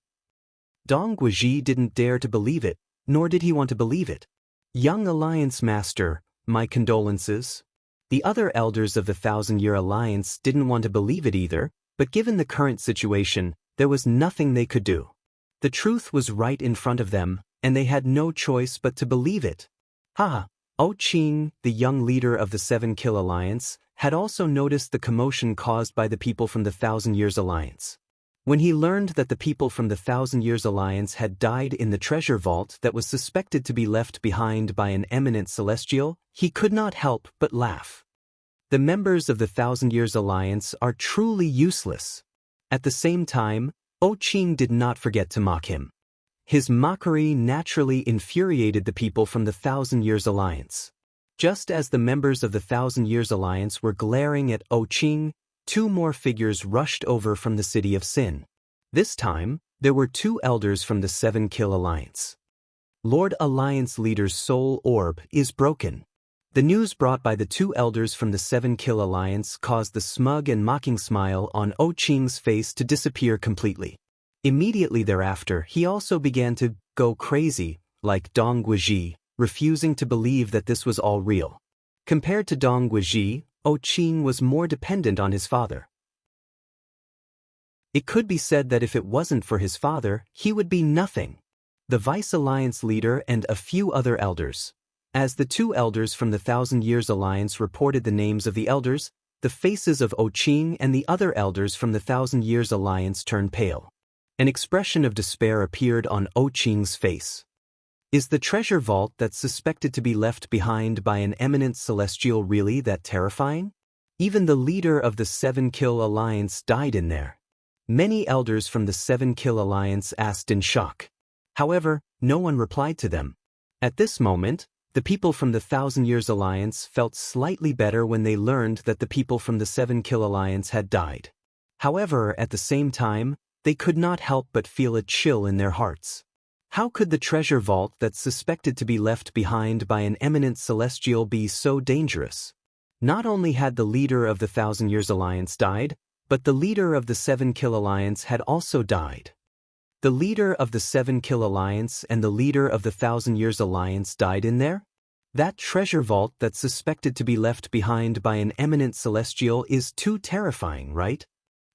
Speaker 1: Dong Guizhi didn't dare to believe it, nor did he want to believe it. Young Alliance Master, my condolences. The other elders of the Thousand Year Alliance didn't want to believe it either, but given the current situation, there was nothing they could do. The truth was right in front of them, and they had no choice but to believe it. Qing, the young leader of the Seven Kill Alliance, had also noticed the commotion caused by the people from the Thousand Years Alliance. When he learned that the people from the Thousand Years Alliance had died in the treasure vault that was suspected to be left behind by an eminent celestial, he could not help but laugh. The members of the Thousand Years Alliance are truly useless. At the same time, Qing did not forget to mock him. His mockery naturally infuriated the people from the Thousand Years Alliance. Just as the members of the Thousand Years Alliance were glaring at Qing, two more figures rushed over from the City of Sin. This time, there were two elders from the Seven Kill Alliance. Lord Alliance Leader's soul orb is broken. The news brought by the two elders from the Seven Kill Alliance caused the smug and mocking smile on Qing's face to disappear completely. Immediately thereafter, he also began to go crazy, like Dong Guizhi, refusing to believe that this was all real. Compared to Dong Guizhi, Qing was more dependent on his father. It could be said that if it wasn't for his father, he would be nothing. The Vice Alliance leader and a few other elders. As the two elders from the Thousand Years Alliance reported the names of the elders, the faces of Qing and the other elders from the Thousand Years Alliance turned pale. An expression of despair appeared on Qing's face. Is the treasure vault that's suspected to be left behind by an eminent celestial really that terrifying? Even the leader of the Seven Kill Alliance died in there. Many elders from the Seven Kill Alliance asked in shock. However, no one replied to them. At this moment, the people from the Thousand Years Alliance felt slightly better when they learned that the people from the Seven Kill Alliance had died. However, at the same time, they could not help but feel a chill in their hearts. How could the treasure vault that's suspected to be left behind by an eminent celestial be so dangerous? Not only had the leader of the Thousand Years Alliance died, but the leader of the Seven Kill Alliance had also died. The leader of the Seven Kill Alliance and the leader of the Thousand Years Alliance died in there? That treasure vault that's suspected to be left behind by an eminent celestial is too terrifying, right?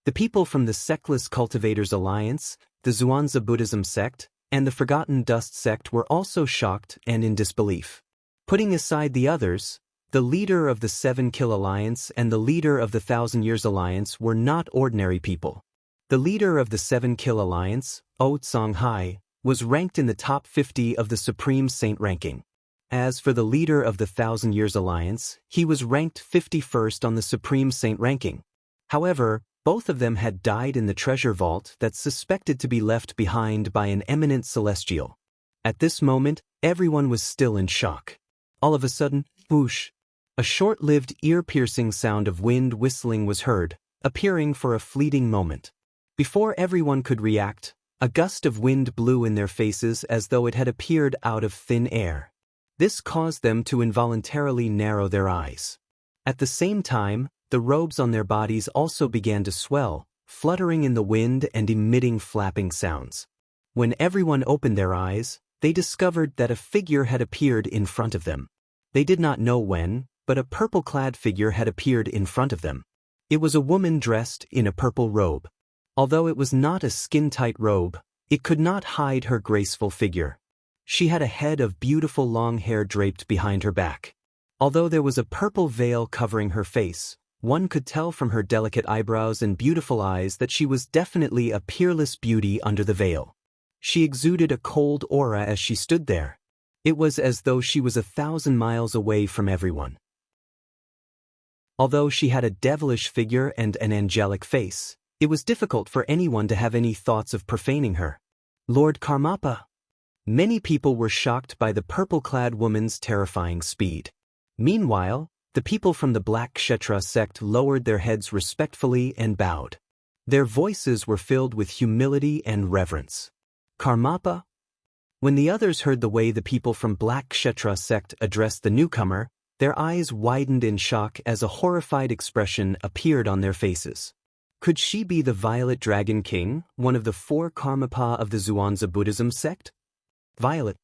Speaker 1: The people from the Sectless Cultivators Alliance, the Zhuangzi Buddhism sect, and the Forgotten Dust sect were also shocked and in disbelief. Putting aside the others, the leader of the Seven Kill Alliance and the leader of the Thousand Years Alliance were not ordinary people. The leader of the Seven Kill Alliance, Songhai, was ranked in the top 50 of the Supreme Saint ranking. As for the leader of the Thousand Years Alliance, he was ranked 51st on the Supreme Saint ranking. However, both of them had died in the treasure vault that's suspected to be left behind by an eminent celestial. At this moment, everyone was still in shock. All of a sudden, whoosh! A short-lived, ear-piercing sound of wind whistling was heard, appearing for a fleeting moment. Before everyone could react, a gust of wind blew in their faces as though it had appeared out of thin air. This caused them to involuntarily narrow their eyes. At the same time, the robes on their bodies also began to swell, fluttering in the wind and emitting flapping sounds. When everyone opened their eyes, they discovered that a figure had appeared in front of them. They did not know when, but a purple-clad figure had appeared in front of them. It was a woman dressed in a purple robe. Although it was not a skin-tight robe, it could not hide her graceful figure. She had a head of beautiful long hair draped behind her back. Although there was a purple veil covering her face, one could tell from her delicate eyebrows and beautiful eyes that she was definitely a peerless beauty under the veil. She exuded a cold aura as she stood there. It was as though she was 1,000 miles away from everyone. Although she had a devilish figure and an angelic face, it was difficult for anyone to have any thoughts of profaning her. Lord Karmapa. Many people were shocked by the purple-clad woman's terrifying speed. Meanwhile, the people from the Black Kshetra sect lowered their heads respectfully and bowed. Their voices were filled with humility and reverence. Karmapa? When the others heard the way the people from Black Kshetra sect addressed the newcomer, their eyes widened in shock as a horrified expression appeared on their faces. Could she be the Violet Dragon King, one of the 4 Karmapa of the Zhuangzi Buddhism sect? Violet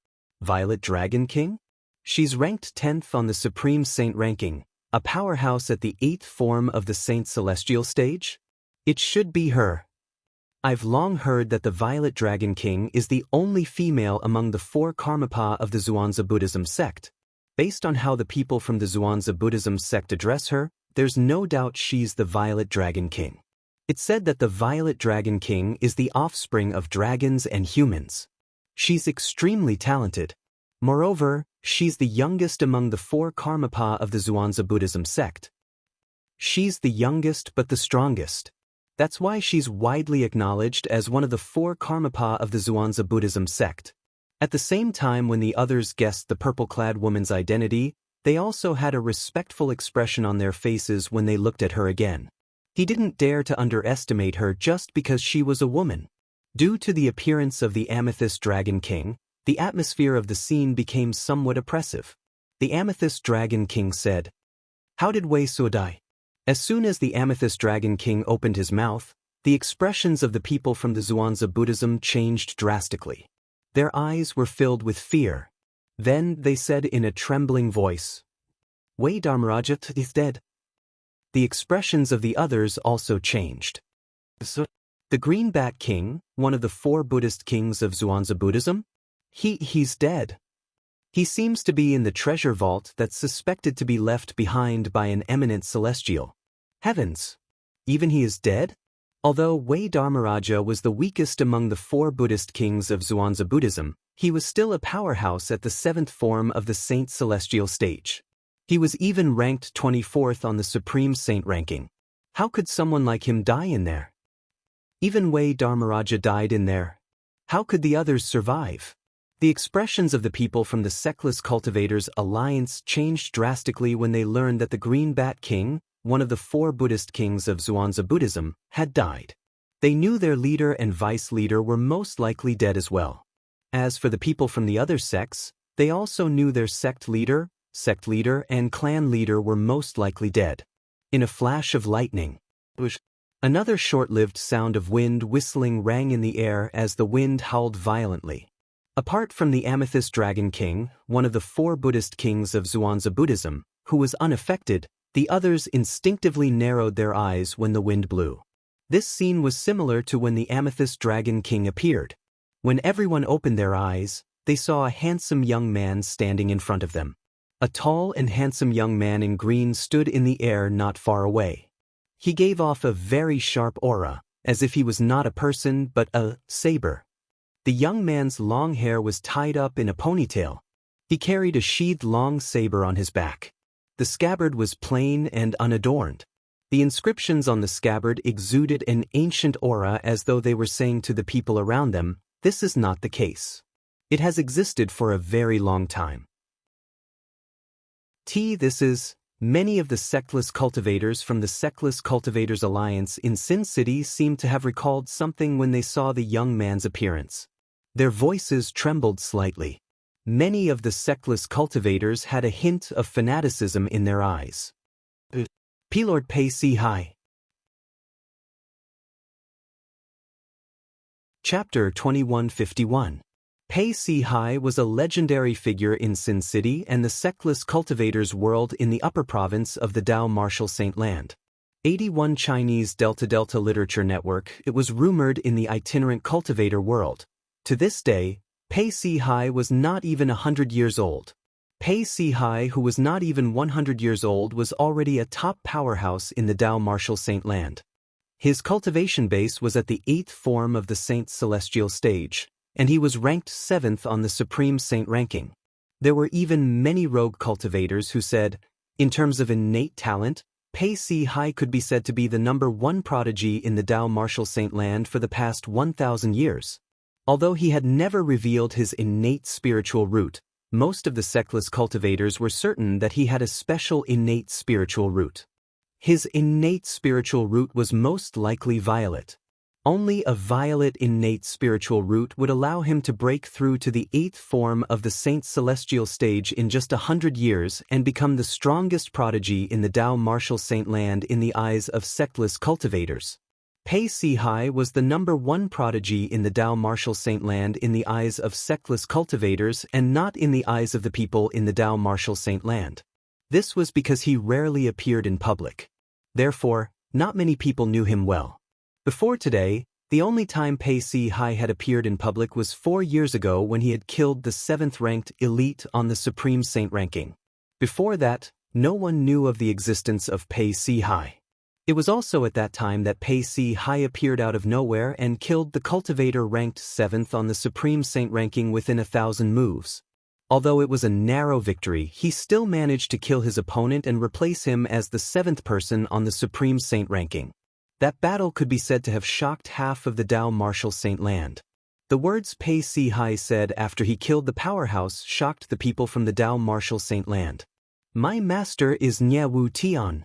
Speaker 1: Dragon King? She's ranked 10th on the Supreme Saint ranking, a powerhouse at the 8th form of the Saint Celestial stage? It should be her. I've long heard that the Violet Dragon King is the only female among the 4 Karmapa of the Zhuangzi Buddhism sect. Based on how the people from the Zhuangzi Buddhism sect address her, there's no doubt she's the Violet Dragon King. It's said that the Violet Dragon King is the offspring of dragons and humans. She's extremely talented. Moreover, she's the youngest among the 4 Karmapa of the Zhuangzi Buddhism sect. She's the youngest but the strongest. That's why she's widely acknowledged as one of the 4 Karmapa of the Zhuangzi Buddhism sect. At the same time when the others guessed the purple-clad woman's identity, they also had a respectful expression on their faces when they looked at her again. He didn't dare to underestimate her just because she was a woman. Due to the appearance of the Amethyst Dragon King, the atmosphere of the scene became somewhat oppressive. The Amethyst Dragon King said, "How did Wei Suo die?" As soon as the Amethyst Dragon King opened his mouth, the expressions of the people from the Zhuangzi Buddhism changed drastically. Their eyes were filled with fear. Then they said in a trembling voice, "Wei Dharmarajat is dead." The expressions of the others also changed. The Greenback King, one of the 4 Buddhist kings of Zhuangzi Buddhism? He's dead. He seems to be in the treasure vault that's suspected to be left behind by an eminent celestial. Heavens! Even he is dead? Although Wei Dharmaraja was the weakest among the 4 Buddhist kings of Zhuangzi Buddhism, he was still a powerhouse at the 7th form of the Saint Celestial stage. He was even ranked 24th on the Supreme Saint ranking. How could someone like him die in there? Even Wei Dharmaraja died in there. How could the others survive? The expressions of the people from the Sectless Cultivators Alliance changed drastically when they learned that the Greenback King, one of the 4 Buddhist kings of Zhuangzi Buddhism, had died. They knew their leader and vice leader were most likely dead as well. As for the people from the other sects, they also knew their sect leader, and clan leader were most likely dead. In a flash of lightning, another short-lived sound of wind whistling rang in the air as the wind howled violently. Apart from the Amethyst Dragon King, one of the 4 Buddhist kings of Zhuangzi Buddhism, who was unaffected, the others instinctively narrowed their eyes when the wind blew. This scene was similar to when the Amethyst Dragon King appeared. When everyone opened their eyes, they saw a handsome young man standing in front of them. A tall and handsome young man in green stood in the air not far away. He gave off a very sharp aura, as if he was not a person but a saber. The young man's long hair was tied up in a ponytail. He carried a sheathed long saber on his back. The scabbard was plain and unadorned. The inscriptions on the scabbard exuded an ancient aura as though they were saying to the people around them, "This is not the case. It has existed for a very long time." This is... Many of the sectless cultivators from the Sectless Cultivators Alliance in Sin City seemed to have recalled something when they saw the young man's appearance. Their voices trembled slightly. Many of the sectless cultivators had a hint of fanaticism in their eyes. P-Lord Pei Si Hai. Chapter 2151. Pei Si-hai was a legendary figure in Sin City and the sectless cultivators' world in the upper province of the Dao Martial Saint Land. 81 Chinese Delta Literature Network. It was rumored in the itinerant cultivator world. To this day, Pei Si-hai was not even 100 years old. Pei Si-hai, who was not even 100 years old, was already a top powerhouse in the Dao Martial Saint Land. His cultivation base was at the 8th form of the Saint's celestial stage, and he was ranked 7th on the Supreme Saint ranking. There were even many rogue cultivators who said, in terms of innate talent, Pei Si-hai could be said to be the #1 prodigy in the Dao Martial Saint Land for the past 1,000 years. Although he had never revealed his innate spiritual root, most of the sectless cultivators were certain that he had a special innate spiritual root. His innate spiritual root was most likely violet. Only a violet innate spiritual root would allow him to break through to the 8th form of the Saint's celestial stage in just 100 years and become the strongest prodigy in the Dao Martial Saint Land in the eyes of sectless cultivators. Pei Si-hai was the #1 prodigy in the Dao Martial Saint Land in the eyes of sectless cultivators and not in the eyes of the people in the Dao Martial Saint Land. This was because he rarely appeared in public. Therefore, not many people knew him well. Before today, the only time Pei Si-hai had appeared in public was 4 years ago when he had killed the 7th-ranked elite on the Supreme Saint ranking. Before that, no one knew of the existence of Pei Si-hai. It was also at that time that Pei Si-hai appeared out of nowhere and killed the cultivator ranked 7th on the Supreme Saint ranking within 1,000 moves. Although it was a narrow victory, he still managed to kill his opponent and replace him as the 7th person on the Supreme Saint ranking. That battle could be said to have shocked half of the Dao Martial Saint Land. The words Pei Si-hai said after he killed the powerhouse shocked the people from the Dao Martial Saint Land. My master is Nye Wu Tian.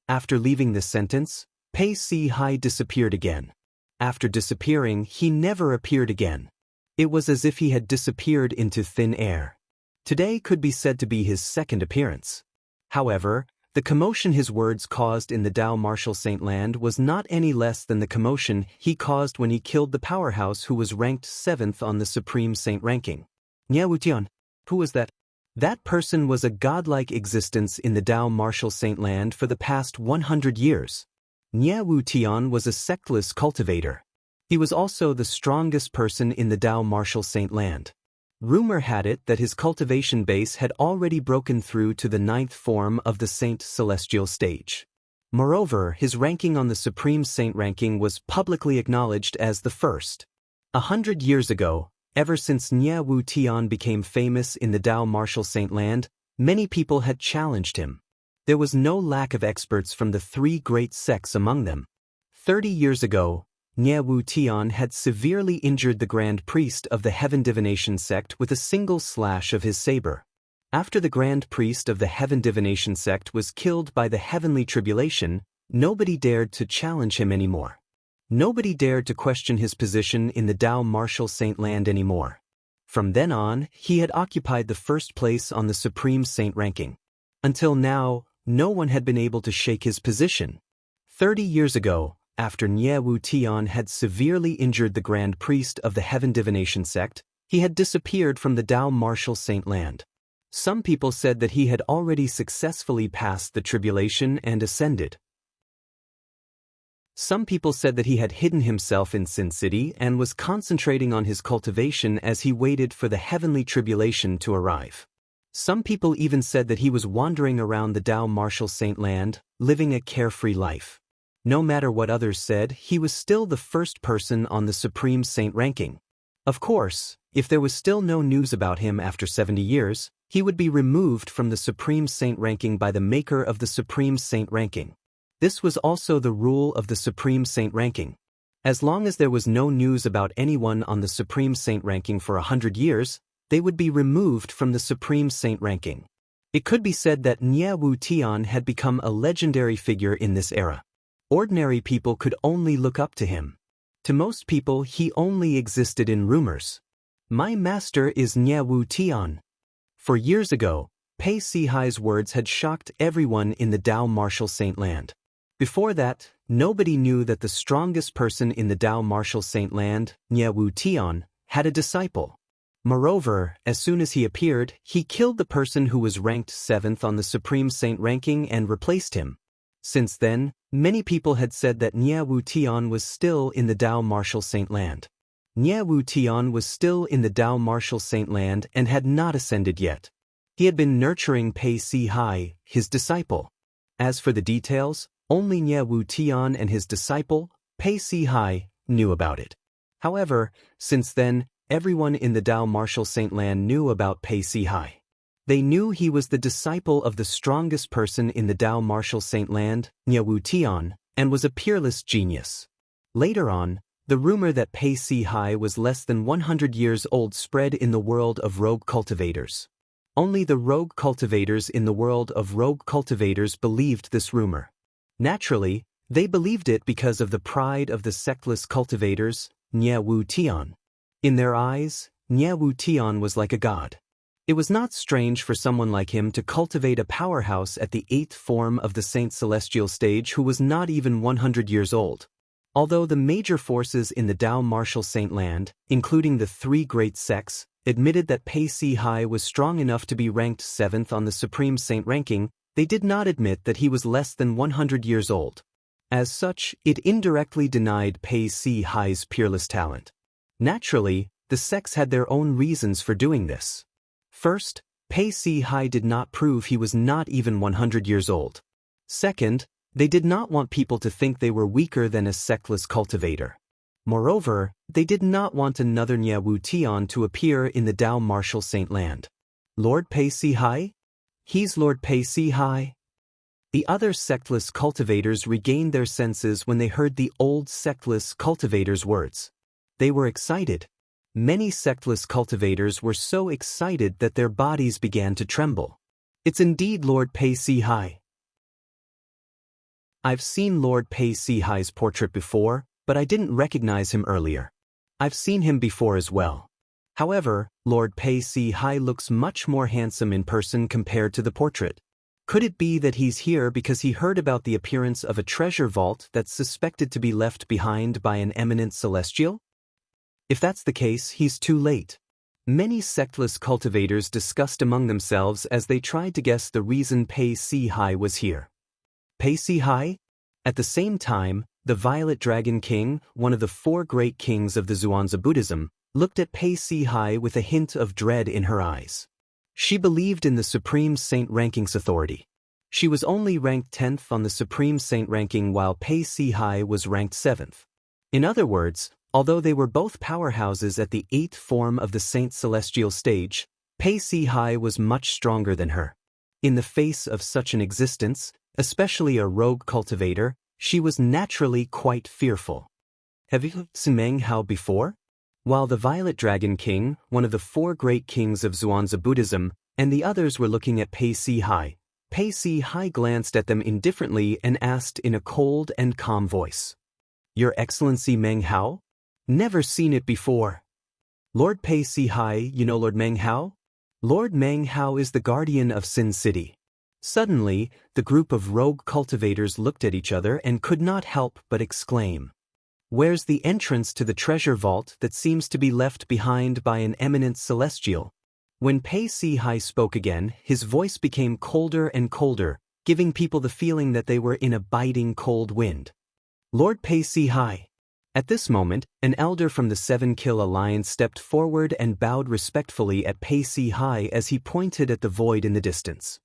Speaker 1: After leaving this sentence, Pei Si-hai disappeared again. After disappearing, he never appeared again. It was as if he had disappeared into thin air. Today could be said to be his second appearance. However, the commotion his words caused in the Dao Martial Saint Land was not any less than the commotion he caused when he killed the powerhouse who was ranked 7th on the Supreme Saint ranking. Nye Wu Tian. Who was that? That person was a godlike existence in the Dao Martial Saint Land for the past 100 years. Nye Wu Tian was a sectless cultivator. He was also the strongest person in the Dao Martial Saint Land. Rumor had it that his cultivation base had already broken through to the 9th form of the Saint Celestial stage. Moreover, his ranking on the Supreme Saint ranking was publicly acknowledged as the first. 100 years ago, ever since Nye Wu Tian became famous in the Dao Martial Saint Land, many people had challenged him. There was no lack of experts from the 3 great sects among them. 30 years ago, Nye Wu Tian had severely injured the Grand Priest of the Heaven Divination sect with a single slash of his saber. After the Grand Priest of the Heaven Divination sect was killed by the Heavenly Tribulation, nobody dared to challenge him anymore. Nobody dared to question his position in the Dao Martial Saint Land anymore. From then on, he had occupied the first place on the Supreme Saint ranking. Until now, no one had been able to shake his position. 30 years ago, after Nye Wu Tian had severely injured the Grand Priest of the Heaven Divination sect, he had disappeared from the Dao Martial Saint Land. Some people said that he had already successfully passed the tribulation and ascended. Some people said that he had hidden himself in Sin City and was concentrating on his cultivation as he waited for the heavenly tribulation to arrive. Some people even said that he was wandering around the Dao Martial Saint Land, living a carefree life. No matter what others said, he was still the first person on the Supreme Saint ranking. Of course, if there was still no news about him after 70 years, he would be removed from the Supreme Saint ranking by the maker of the Supreme Saint ranking. This was also the rule of the Supreme Saint ranking. As long as there was no news about anyone on the Supreme Saint ranking for 100 years, they would be removed from the Supreme Saint ranking. It could be said that Nye Wu Tian had become a legendary figure in this era. Ordinary people could only look up to him. To most people, he only existed in rumors. My master is Nye Wu Tian. For years ago, Pei Si-hai's words had shocked everyone in the Dao Martial Saint Land. Before that, nobody knew that the strongest person in the Dao Martial Saint Land, Nye Wu Tian, had a disciple. Moreover, as soon as he appeared, he killed the person who was ranked 7th on the Supreme Saint ranking and replaced him. Since then, many people had said that Nie Wu Tian was still in the Tao Martial Saint land. Nie Wu Tian was still in the Tao Martial Saint land and had not ascended yet. He had been nurturing Pei Si Hai, his disciple. As for the details, only Nie Wu Tian and his disciple, Pei Si Hai, knew about it. However, since then, everyone in the Tao Martial Saint land knew about Pei Si Hai. They knew he was the disciple of the strongest person in the Tao Martial Saint land, Nie Wu Tian, and was a peerless genius. Later on, the rumor that Pei Si Hai was less than 100 years old spread in the world of rogue cultivators. Only the rogue cultivators in the world of rogue cultivators believed this rumor. Naturally, they believed it because of the pride of the sectless cultivators, Nie Wu Tian. In their eyes, Nie Wu Tian was like a god. It was not strange for someone like him to cultivate a powerhouse at the 8th form of the Saint Celestial stage who was not even 100 years old. Although the major forces in the Tao Martial Saint land, including the 3 great sects, admitted that Pei Si Hai was strong enough to be ranked 7th on the Supreme Saint ranking, they did not admit that he was less than 100 years old. As such, it indirectly denied Pei Si Hai's peerless talent. Naturally, the sects had their own reasons for doing this. First, Pei Si Hai did not prove he was not even 100 years old. Second, they did not want people to think they were weaker than a sectless cultivator. Moreover, they did not want another Nie Wu Tian to appear in the Tao Martial Saint land. Lord Pei Si Hai? He's Lord Pei Si Hai. The other sectless cultivators regained their senses when they heard the old sectless cultivators' words. They were excited. Many sectless cultivators were so excited that their bodies began to tremble. It's indeed Lord Pei Si Hai. I've seen Lord Pei Si Hai's portrait before, but I didn't recognize him earlier. I've seen him before as well. However, Lord Pei Si Hai looks much more handsome in person compared to the portrait. Could it be that he's here because he heard about the appearance of a treasure vault that's suspected to be left behind by an eminent celestial? If that's the case, he's too late. Many sectless cultivators discussed among themselves as they tried to guess the reason Pei Si Hai was here. Pei Si Hai? At the same time, the Violet Dragon King, one of the 4 great kings of the Zhuangzi Buddhism, looked at Pei Si Hai with a hint of dread in her eyes. She believed in the Supreme Saint ranking's authority. She was only ranked 10th on the Supreme Saint ranking while Pei Si Hai was ranked 7th. In other words, although they were both powerhouses at the 8th form of the Saint Celestial stage, Pei Si Hai was much stronger than her. In the face of such an existence, especially a rogue cultivator, she was naturally quite fearful. Have you seen Meng Hao before? While the Violet Dragon King, one of the 4 great kings of Zhuangzi Buddhism, and the others were looking at Pei Si Hai glanced at them indifferently and asked in a cold and calm voice, "Your Excellency Meng Hao? Never seen it before." Lord Pei Si Hai, you know Lord Meng Hao? Lord Meng Hao is the guardian of Sin City. Suddenly, the group of rogue cultivators looked at each other and could not help but exclaim, "Where's the entrance to the treasure vault that seems to be left behind by an eminent celestial?" When Pei Si Hai spoke again, his voice became colder and colder, giving people the feeling that they were in a biting cold wind. Lord Pei Si Hai. At this moment, an elder from the 7 Kill Alliance stepped forward and bowed respectfully at Pei Si Hai as he pointed at the void in the distance.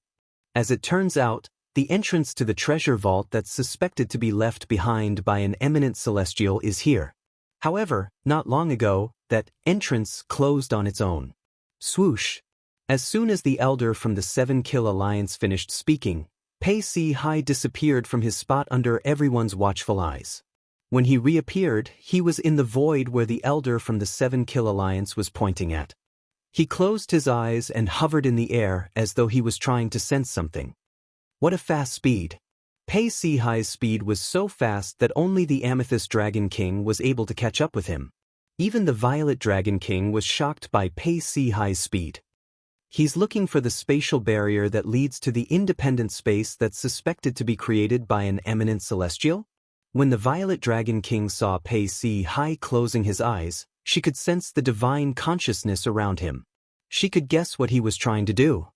Speaker 1: As it turns out, the entrance to the treasure vault that's suspected to be left behind by an eminent celestial is here. However, not long ago, that entrance closed on its own. Swoosh! As soon as the elder from the 7 Kill Alliance finished speaking, Pei Si Hai disappeared from his spot under everyone's watchful eyes. When he reappeared, he was in the void where the elder from the 7 Kill Alliance was pointing at. He closed his eyes and hovered in the air as though he was trying to sense something. What a fast speed! Pei Si Hai's speed was so fast that only the Amethyst Dragon King was able to catch up with him. Even the Violet Dragon King was shocked by Pei Si Hai's speed. He's looking for the spatial barrier that leads to the independent space that's suspected to be created by an eminent celestial? When the Violet Dragon King saw Pei Si Hai closing his eyes, She could sense the divine consciousness around him. She could guess what he was trying to do.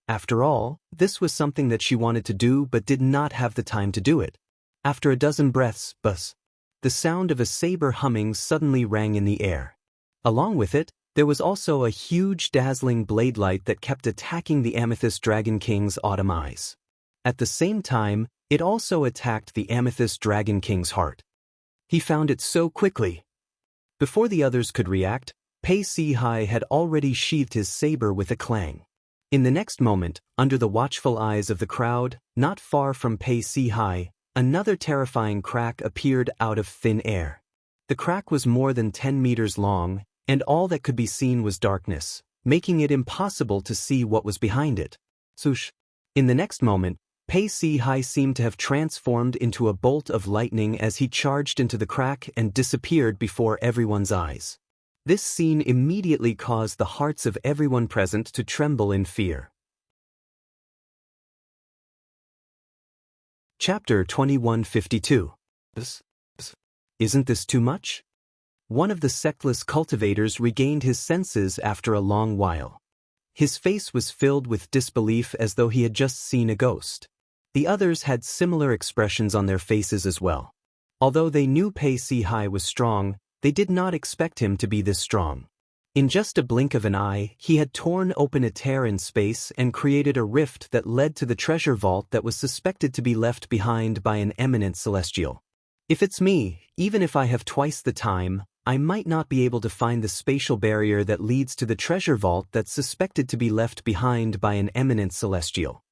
Speaker 1: After all, this was something that she wanted to do but did not have the time to do it. After a dozen breaths, buzz, the sound of a saber humming suddenly rang in the air. Along with it, there was also a huge dazzling blade light that kept attacking the Amethyst Dragon King's autumn eyes. At the same time, it also attacked the Amethyst Dragon King's heart. He found it so quickly. Before the others could react, Pei Si-hai had already sheathed his saber with a clang. In the next moment, under the watchful eyes of the crowd, not far from Pei Si-hai, another terrifying crack appeared out of thin air. The crack was more than 10 meters long, and all that could be seen was darkness, making it impossible to see what was behind it. Swoosh! In the next moment, Pei Si-hai seemed to have transformed into a bolt of lightning as he charged into the crack and disappeared before everyone's eyes. This scene immediately caused the hearts of everyone present to tremble in fear. Chapter 2152. Isn't this too much? One of the sectless cultivators regained his senses after a long while. His face was filled with disbelief as though he had just seen a ghost. The others had similar expressions on their faces as well. Although they knew Pei Si-hai was strong, they did not expect him to be this strong. In just a blink of an eye, he had torn open a tear in space and created a rift that led to the treasure vault that was suspected to be left behind by an eminent celestial. If it's me, even if I have twice the time, I might not be able to find the spatial barrier that leads to the treasure vault that's suspected to be left behind by an eminent celestial.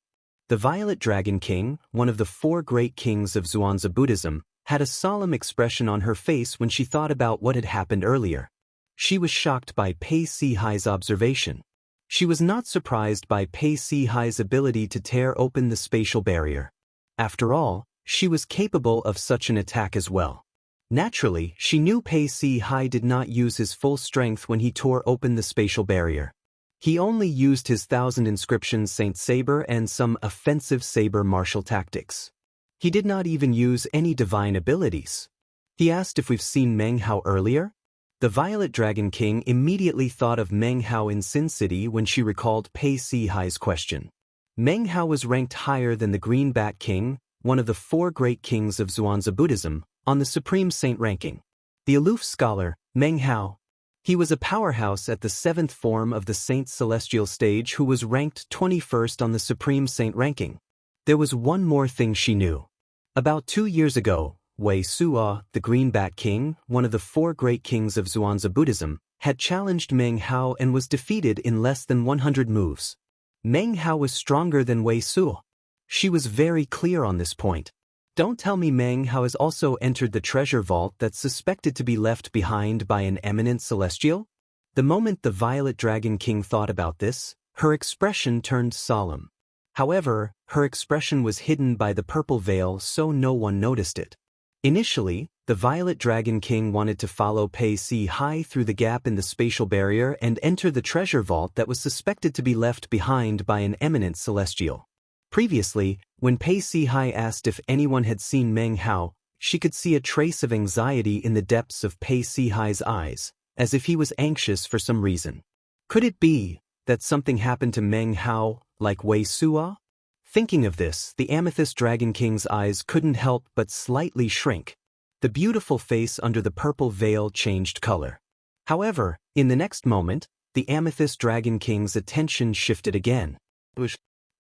Speaker 1: The Violet Dragon King, one of the 4 great kings of Zhuangzi Buddhism, had a solemn expression on her face when she thought about what had happened earlier. She was shocked by Pei Si-hai's observation. She was not surprised by Pei Si-hai's ability to tear open the spatial barrier. After all, she was capable of such an attack as well. Naturally, she knew Pei Si-hai did not use his full strength when he tore open the spatial barrier. He only used his 1,000 inscriptions Saint Saber and some offensive saber martial tactics. He did not even use any divine abilities. He asked if we've seen Meng Hao earlier. The Violet Dragon King immediately thought of Meng Hao in Sin City when she recalled Pei Si-hai's question. Meng Hao was ranked higher than the Green Bat King, one of the 4 great kings of Zhuangzi Buddhism, on the Supreme Saint ranking. The aloof scholar, Meng Hao. He was a powerhouse at the 7th form of the Saint Celestial stage who was ranked 21st on the Supreme Saint ranking. There was one more thing she knew. About 2 years ago, Wei Suo, the Green Bat King, one of the 4 great kings of Zhuangzi Buddhism, had challenged Meng Hao and was defeated in less than 100 moves. Meng Hao was stronger than Wei Suo. She was very clear on this point. Don't tell me Meng Hao has also entered the treasure vault that's suspected to be left behind by an eminent celestial? The moment the Violet Dragon King thought about this, her expression turned solemn. However, her expression was hidden by the purple veil so no one noticed it. Initially, the Violet Dragon King wanted to follow Pei Si-hai through the gap in the spatial barrier and enter the treasure vault that was suspected to be left behind by an eminent celestial. Previously, when Pei Si-hai asked if anyone had seen Meng Hao, she could see a trace of anxiety in the depths of Pei Si-hai's eyes, as if he was anxious for some reason. Could it be that something happened to Meng Hao, like Wei Suo? Thinking of this, the Amethyst Dragon King's eyes couldn't help but slightly shrink. The beautiful face under the purple veil changed color. However, in the next moment, the Amethyst Dragon King's attention shifted again.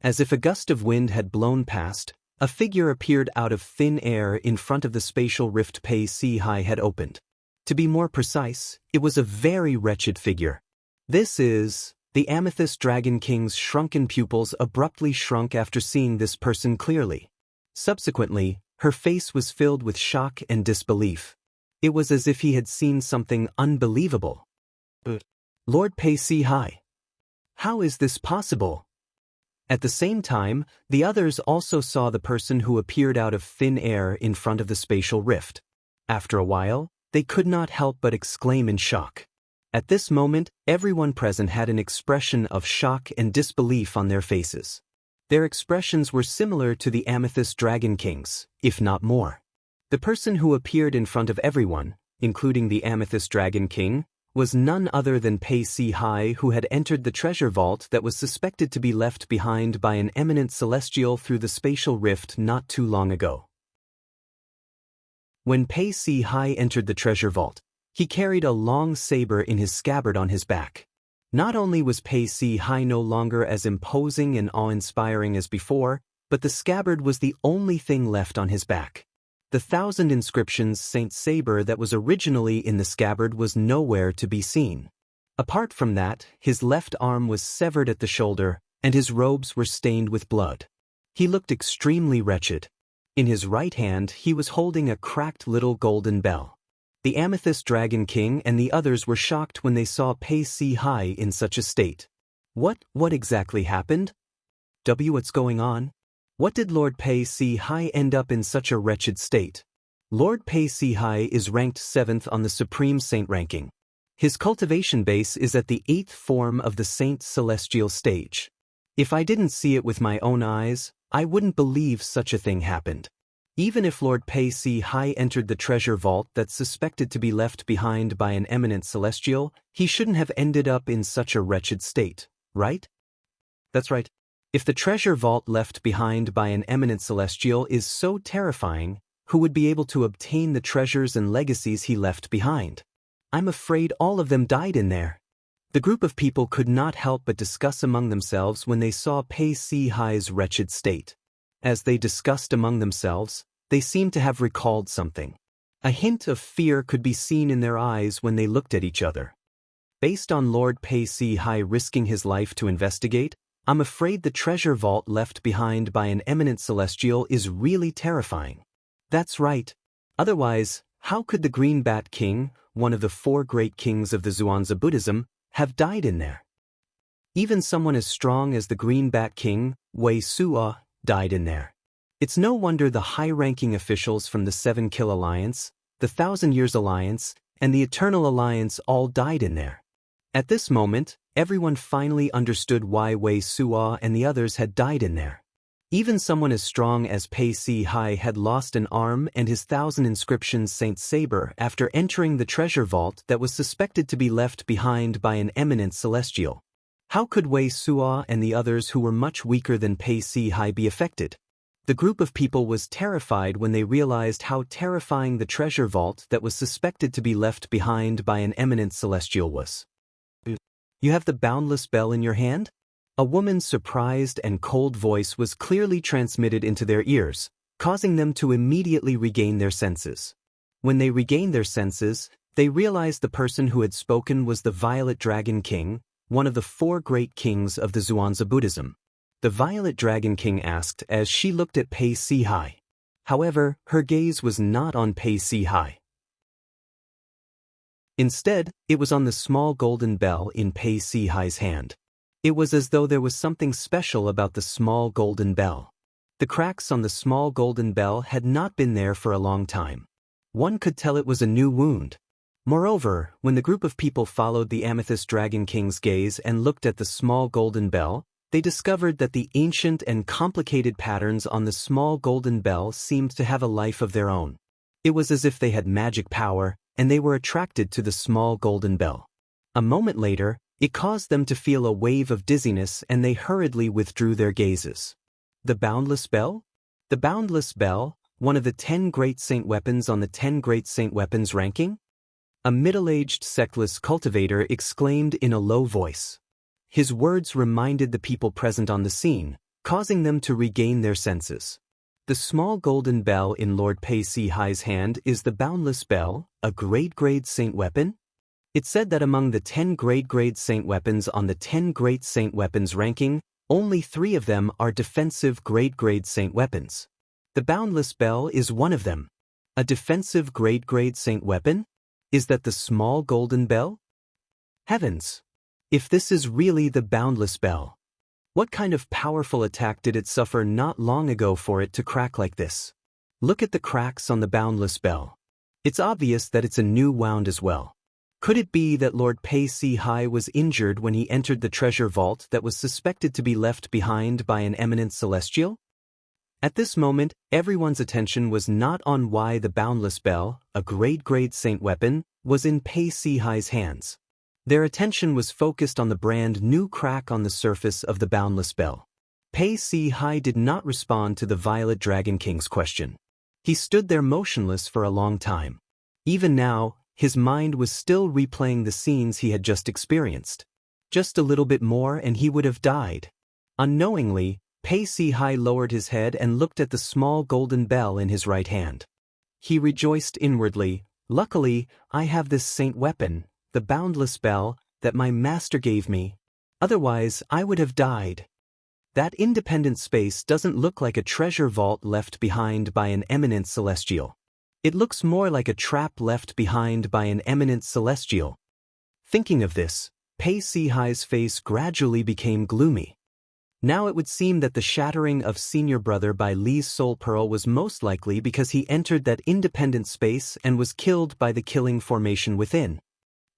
Speaker 1: As if a gust of wind had blown past, a figure appeared out of thin air in front of the spatial rift Pei Si-hai had opened. To be more precise, it was a very wretched figure. This is... The Amethyst Dragon King's shrunken pupils abruptly shrunk after seeing this person clearly. Subsequently, her face was filled with shock and disbelief. It was as if he had seen something unbelievable. Lord Pei Si-hai. How is this possible? At the same time, the others also saw the person who appeared out of thin air in front of the spatial rift. After a while, they could not help but exclaim in shock. At this moment, everyone present had an expression of shock and disbelief on their faces. Their expressions were similar to the Amethyst Dragon King's, if not more. The person who appeared in front of everyone, including the Amethyst Dragon King, was none other than Pei Si Hai, who had entered the treasure vault that was suspected to be left behind by an eminent celestial through the spatial rift not too long ago. When Pei Si Hai entered the treasure vault, he carried a long saber in his scabbard on his back. Not only was Pei Si Hai no longer as imposing and awe-inspiring as before, but the scabbard was the only thing left on his back. The 1,000 inscriptions Saint Saber that was originally in the scabbard was nowhere to be seen. Apart from that, his left arm was severed at the shoulder, and his robes were stained with blood. He looked extremely wretched. In his right hand he was holding a cracked little golden bell. The Amethyst Dragon King and the others were shocked when they saw Pei Si Hai in such a state. What exactly happened? What's going on? What did Lord Pei Si Hai end up in such a wretched state? Lord Pei Si Hai is ranked 7th on the Supreme Saint ranking. His cultivation base is at the 8th form of the Saint Celestial stage. If I didn't see it with my own eyes, I wouldn't believe such a thing happened. Even if Lord Pei Si Hai entered the treasure vault that's suspected to be left behind by an eminent celestial, he shouldn't have ended up in such a wretched state, right? That's right. If the treasure vault left behind by an eminent celestial is so terrifying, who would be able to obtain the treasures and legacies he left behind? I'm afraid all of them died in there. The group of people could not help but discuss among themselves when they saw Pei Si Hai's wretched state. As they discussed among themselves, they seemed to have recalled something. A hint of fear could be seen in their eyes when they looked at each other. Based on Lord Pei Si Hai risking his life to investigate, I'm afraid the treasure vault left behind by an eminent celestial is really terrifying. That's right. Otherwise, how could the Green Bat King, one of the 4 great kings of the Zhuangzi Buddhism, have died in there? Even someone as strong as the Green Bat King, Wei Suo, died in there. It's no wonder the high-ranking officials from the 7 Kill Alliance, the 1,000 Years Alliance, and the Eternal Alliance all died in there. At this moment, everyone finally understood why Wei Suo and the others had died in there. Even someone as strong as Pei Si Hai had lost an arm and his 1,000 inscriptions Saint Saber after entering the treasure vault that was suspected to be left behind by an eminent celestial. How could Wei Suo and the others who were much weaker than Pei Si Hai be affected? The group of people was terrified when they realized how terrifying the treasure vault that was suspected to be left behind by an eminent celestial was. You have the boundless bell in your hand? A woman's surprised and cold voice was clearly transmitted into their ears, causing them to immediately regain their senses. When they regained their senses, they realized the person who had spoken was the Violet Dragon King, one of the 4 great kings of the Zhuangzi Buddhism. The Violet Dragon King asked as she looked at Pei Si Hai. However, her gaze was not on Pei Si Hai. Instead, it was on the small golden bell in Pei Si Hai's hand. It was as though there was something special about the small golden bell. The cracks on the small golden bell had not been there for a long time. One could tell it was a new wound. Moreover, when the group of people followed the Amethyst Dragon King's gaze and looked at the small golden bell, they discovered that the ancient and complicated patterns on the small golden bell seemed to have a life of their own. It was as if they had magic power, and they were attracted to the small golden bell. A moment later, it caused them to feel a wave of dizziness and they hurriedly withdrew their gazes. The Boundless Bell? The Boundless Bell, one of the 10 great saint weapons on the 10 great saint weapons ranking? A middle-aged sectless cultivator exclaimed in a low voice. His words reminded the people present on the scene, causing them to regain their senses. The small golden bell in Lord Pei Si Hai's hand is the Boundless Bell, a grade saint weapon? It said that among the 10 grade saint weapons on the 10 great saint weapons ranking, only 3 of them are defensive grade saint weapons. The Boundless Bell is one of them. A defensive grade saint weapon? Is that the small golden bell? Heavens! If this is really the Boundless Bell, what kind of powerful attack did it suffer not long ago for it to crack like this? Look at the cracks on the Boundless Bell. It's obvious that it's a new wound as well. Could it be that Lord Pei Si Hai was injured when he entered the treasure vault that was suspected to be left behind by an eminent celestial? At this moment, everyone's attention was not on why the Boundless Bell, a grade saint weapon, was in Pei Si Hai's hands. Their attention was focused on the brand new crack on the surface of the boundless bell. Pei Si Hai did not respond to the Violet Dragon King's question. He stood there motionless for a long time. Even now, his mind was still replaying the scenes he had just experienced. Just a little bit more and he would have died. Unknowingly, Pei Si Hai lowered his head and looked at the small golden bell in his right hand. He rejoiced inwardly, "Luckily, I have this saint weapon, the boundless bell, that my master gave me. Otherwise, I would have died." That independent space doesn't look like a treasure vault left behind by an eminent celestial. It looks more like a trap left behind by an eminent celestial. Thinking of this, Pei Si Hai's face gradually became gloomy. Now it would seem that the shattering of Senior Brother by Li's soul pearl was most likely because he entered that independent space and was killed by the killing formation within.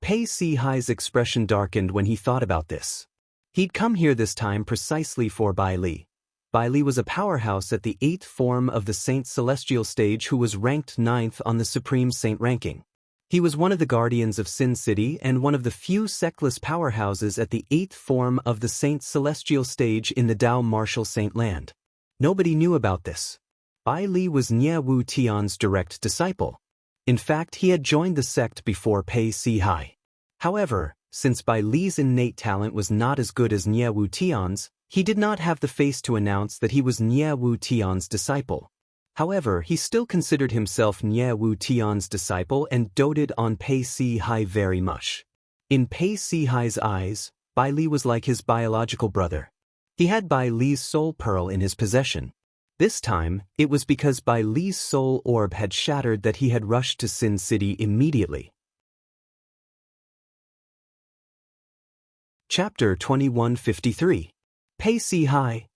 Speaker 1: Pei Si Hai's expression darkened when he thought about this. He'd come here this time precisely for Bai Li. Bai Li was a powerhouse at the 8th form of the Saint Celestial stage who was ranked 9th on the Supreme Saint ranking. He was one of the guardians of Sin City and one of the few sectless powerhouses at the 8th form of the Saint Celestial stage in the Dao Martial Saint land. Nobody knew about this. Bai Li was Nie Wu Tian's direct disciple. In fact, he had joined the sect before Pei Si Hai. However, since Bai Li's innate talent was not as good as Nie Wu Tian's, he did not have the face to announce that he was Nie Wu Tian's disciple. However, he still considered himself Nie Wu Tian's disciple and doted on Pei Si Hai very much. In Pei Si Hai's eyes, Bai Li was like his biological brother. He had Bai Li's soul pearl in his possession. This time, it was because Bai Li's soul orb had shattered that he had rushed to Sin City immediately. Chapter 2153. Pei Si Hai.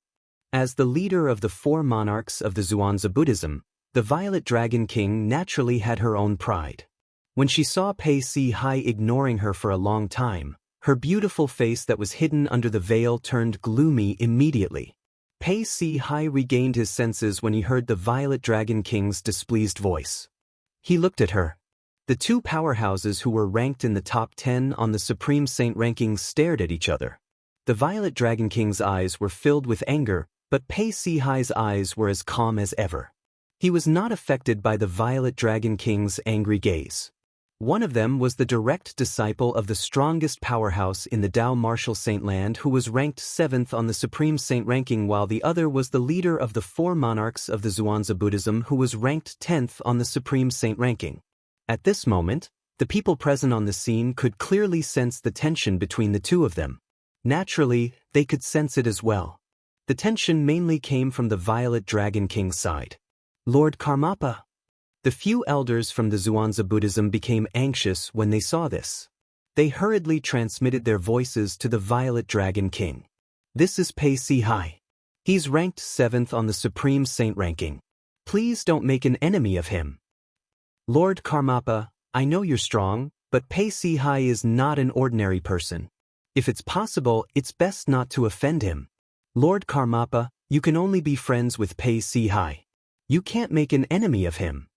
Speaker 1: As the leader of the 4 monarchs of the Zhuangzi Buddhism, the Violet Dragon King naturally had her own pride. When she saw Pei Si Hai ignoring her for a long time, her beautiful face that was hidden under the veil turned gloomy immediately. Pei Si Hai regained his senses when he heard the Violet Dragon King's displeased voice. He looked at her. The 2 powerhouses who were ranked in the top 10 on the Supreme Saint rankings stared at each other. The Violet Dragon King's eyes were filled with anger, but Pei Si Hai's eyes were as calm as ever. He was not affected by the Violet Dragon King's angry gaze. One of them was the direct disciple of the strongest powerhouse in the Dao Martial Saint land who was ranked 7th on the Supreme Saint ranking, while the other was the leader of the 4 monarchs of the Zhuangzi Buddhism who was ranked 10th on the Supreme Saint ranking. At this moment, the people present on the scene could clearly sense the tension between the 2 of them. Naturally, they could sense it as well. The tension mainly came from the Violet Dragon King's side. Lord Karmapa. The few elders from the Zhuangzi Buddhism became anxious when they saw this. They hurriedly transmitted their voices to the Violet Dragon King. "This is Pei Si Hai. He's ranked 7th on the Supreme Saint ranking. Please don't make an enemy of him." "Lord Karmapa, I know you're strong, but Pei Si Hai is not an ordinary person. If it's possible, it's best not to offend him. Lord Karmapa, you can only be friends with Pei Si Hai. You can't make an enemy of him."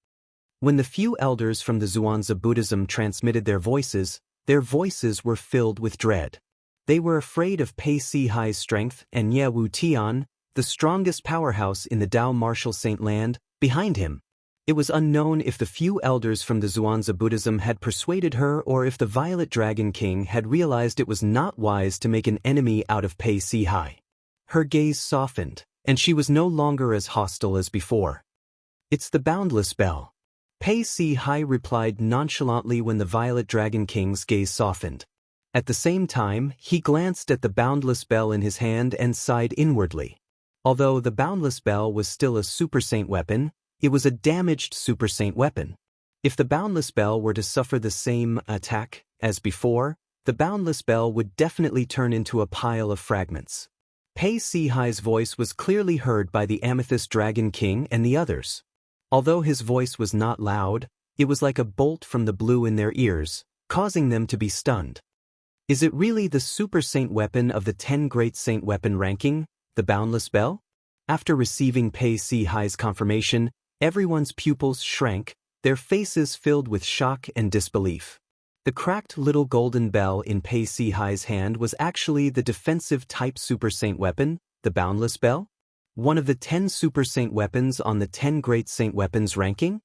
Speaker 1: When the few elders from the Zhuangzi Buddhism transmitted their voices were filled with dread. They were afraid of Pei Si Hai's strength and Nie Wu Tian, the strongest powerhouse in the Dao Martial Saint land, behind him. It was unknown if the few elders from the Zhuangzi Buddhism had persuaded her or if the Violet Dragon King had realized it was not wise to make an enemy out of Pei Si Hai. Her gaze softened, and she was no longer as hostile as before. "It's the boundless bell." Pei Si Hai replied nonchalantly when the Violet Dragon King's gaze softened. At the same time, he glanced at the boundless bell in his hand and sighed inwardly. Although the boundless bell was still a Super Saint weapon, it was a damaged Super Saint weapon. If the boundless bell were to suffer the same attack as before, the boundless bell would definitely turn into a pile of fragments. Pei Si Hai's voice was clearly heard by the Amethyst Dragon King and the others. Although his voice was not loud, it was like a bolt from the blue in their ears, causing them to be stunned. Is it really the Super Saint weapon of the 10 Great Saint weapon ranking, the boundless bell? After receiving Pei Si Hai's confirmation, everyone's pupils shrank, their faces filled with shock and disbelief. The cracked little golden bell in Pei Si Hai's hand was actually the defensive type Super Saint weapon, the Boundless Bell? One of the 10 Super Saint weapons on the 10 Great Saint weapons ranking?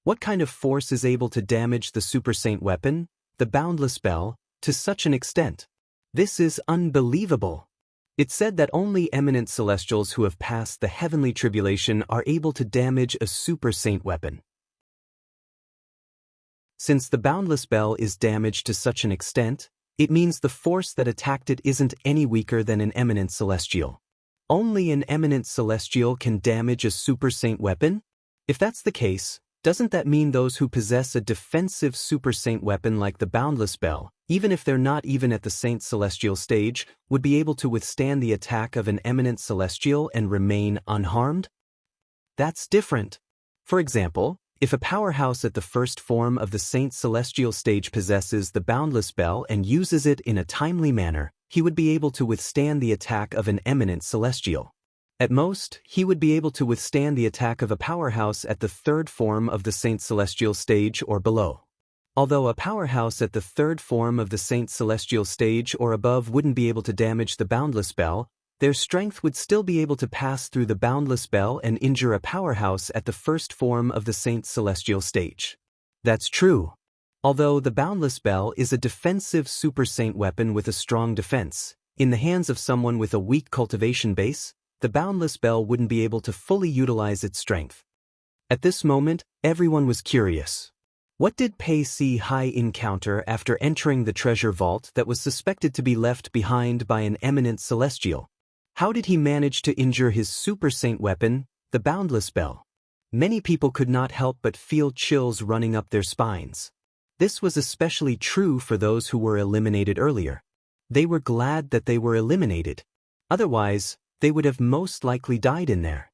Speaker 1: What kind of force is able to damage the Super Saint weapon, the Boundless Bell, to such an extent? This is unbelievable. It's said that only eminent celestials who have passed the heavenly tribulation are able to damage a Super Saint weapon. Since the Boundless Bell is damaged to such an extent, it means the force that attacked it isn't any weaker than an eminent celestial. Only an eminent celestial can damage a Super Saint weapon? If that's the case, doesn't that mean those who possess a defensive Super Saint weapon like the Boundless Bell, even if they're not even at the Saint Celestial stage, would be able to withstand the attack of an eminent celestial and remain unharmed? That's different. For example, if a powerhouse at the first form of the Saint Celestial stage possesses the Boundless Bell and uses it in a timely manner, he would be able to withstand the attack of an eminent celestial. At most, he would be able to withstand the attack of a powerhouse at the third form of the Saint Celestial stage or below. Although a powerhouse at the third form of the Saint Celestial stage or above wouldn't be able to damage the Boundless Bell, their strength would still be able to pass through the Boundless Bell and injure a powerhouse at the first form of the Saint Celestial stage. That's true. Although the Boundless Bell is a defensive Super Saint weapon with a strong defense, in the hands of someone with a weak cultivation base, the Boundless Bell wouldn't be able to fully utilize its strength. At this moment, everyone was curious. What did Pei Si Hai encounter after entering the treasure vault that was suspected to be left behind by an eminent celestial? How did he manage to injure his Super Saint weapon, the Boundless Bell? Many people could not help but feel chills running up their spines. This was especially true for those who were eliminated earlier. They were glad that they were eliminated. Otherwise, they would have most likely died in there.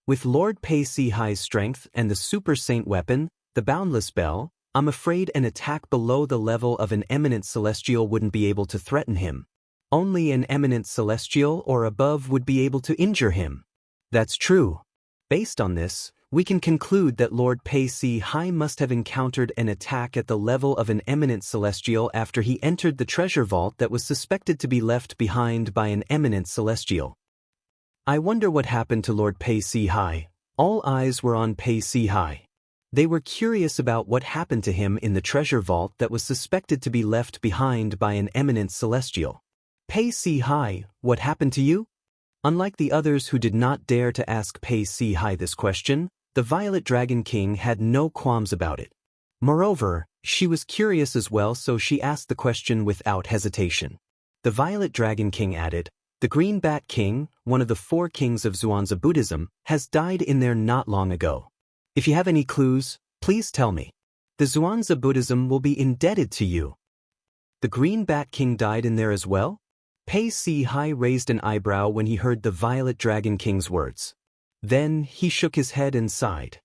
Speaker 1: With Lord Pei Si Hai's strength and the Super Saint weapon, the Boundless Bell, I'm afraid an attack below the level of an eminent celestial wouldn't be able to threaten him. Only an eminent celestial or above would be able to injure him. That's true. Based on this, we can conclude that Lord Pei Si Hai must have encountered an attack at the level of an eminent celestial after he entered the treasure vault that was suspected to be left behind by an eminent celestial. I wonder what happened to Lord Pei Si Hai. All eyes were on Pei Si Hai. They were curious about what happened to him in the treasure vault that was suspected to be left behind by an eminent celestial. Pei Si Hai, what happened to you? Unlike the others who did not dare to ask Pei Si Hai this question, the Violet Dragon King had no qualms about it. Moreover, she was curious as well, so she asked the question without hesitation. The Violet Dragon King added, "The Green Bat King, one of the 4 kings of Zhuangzi Buddhism, has died in there not long ago. If you have any clues, please tell me. The Zhuangzi Buddhism will be indebted to you." The Green Bat King died in there as well? Pei Si Hai raised an eyebrow when he heard the Violet Dragon King's words. Then he shook his head and sighed.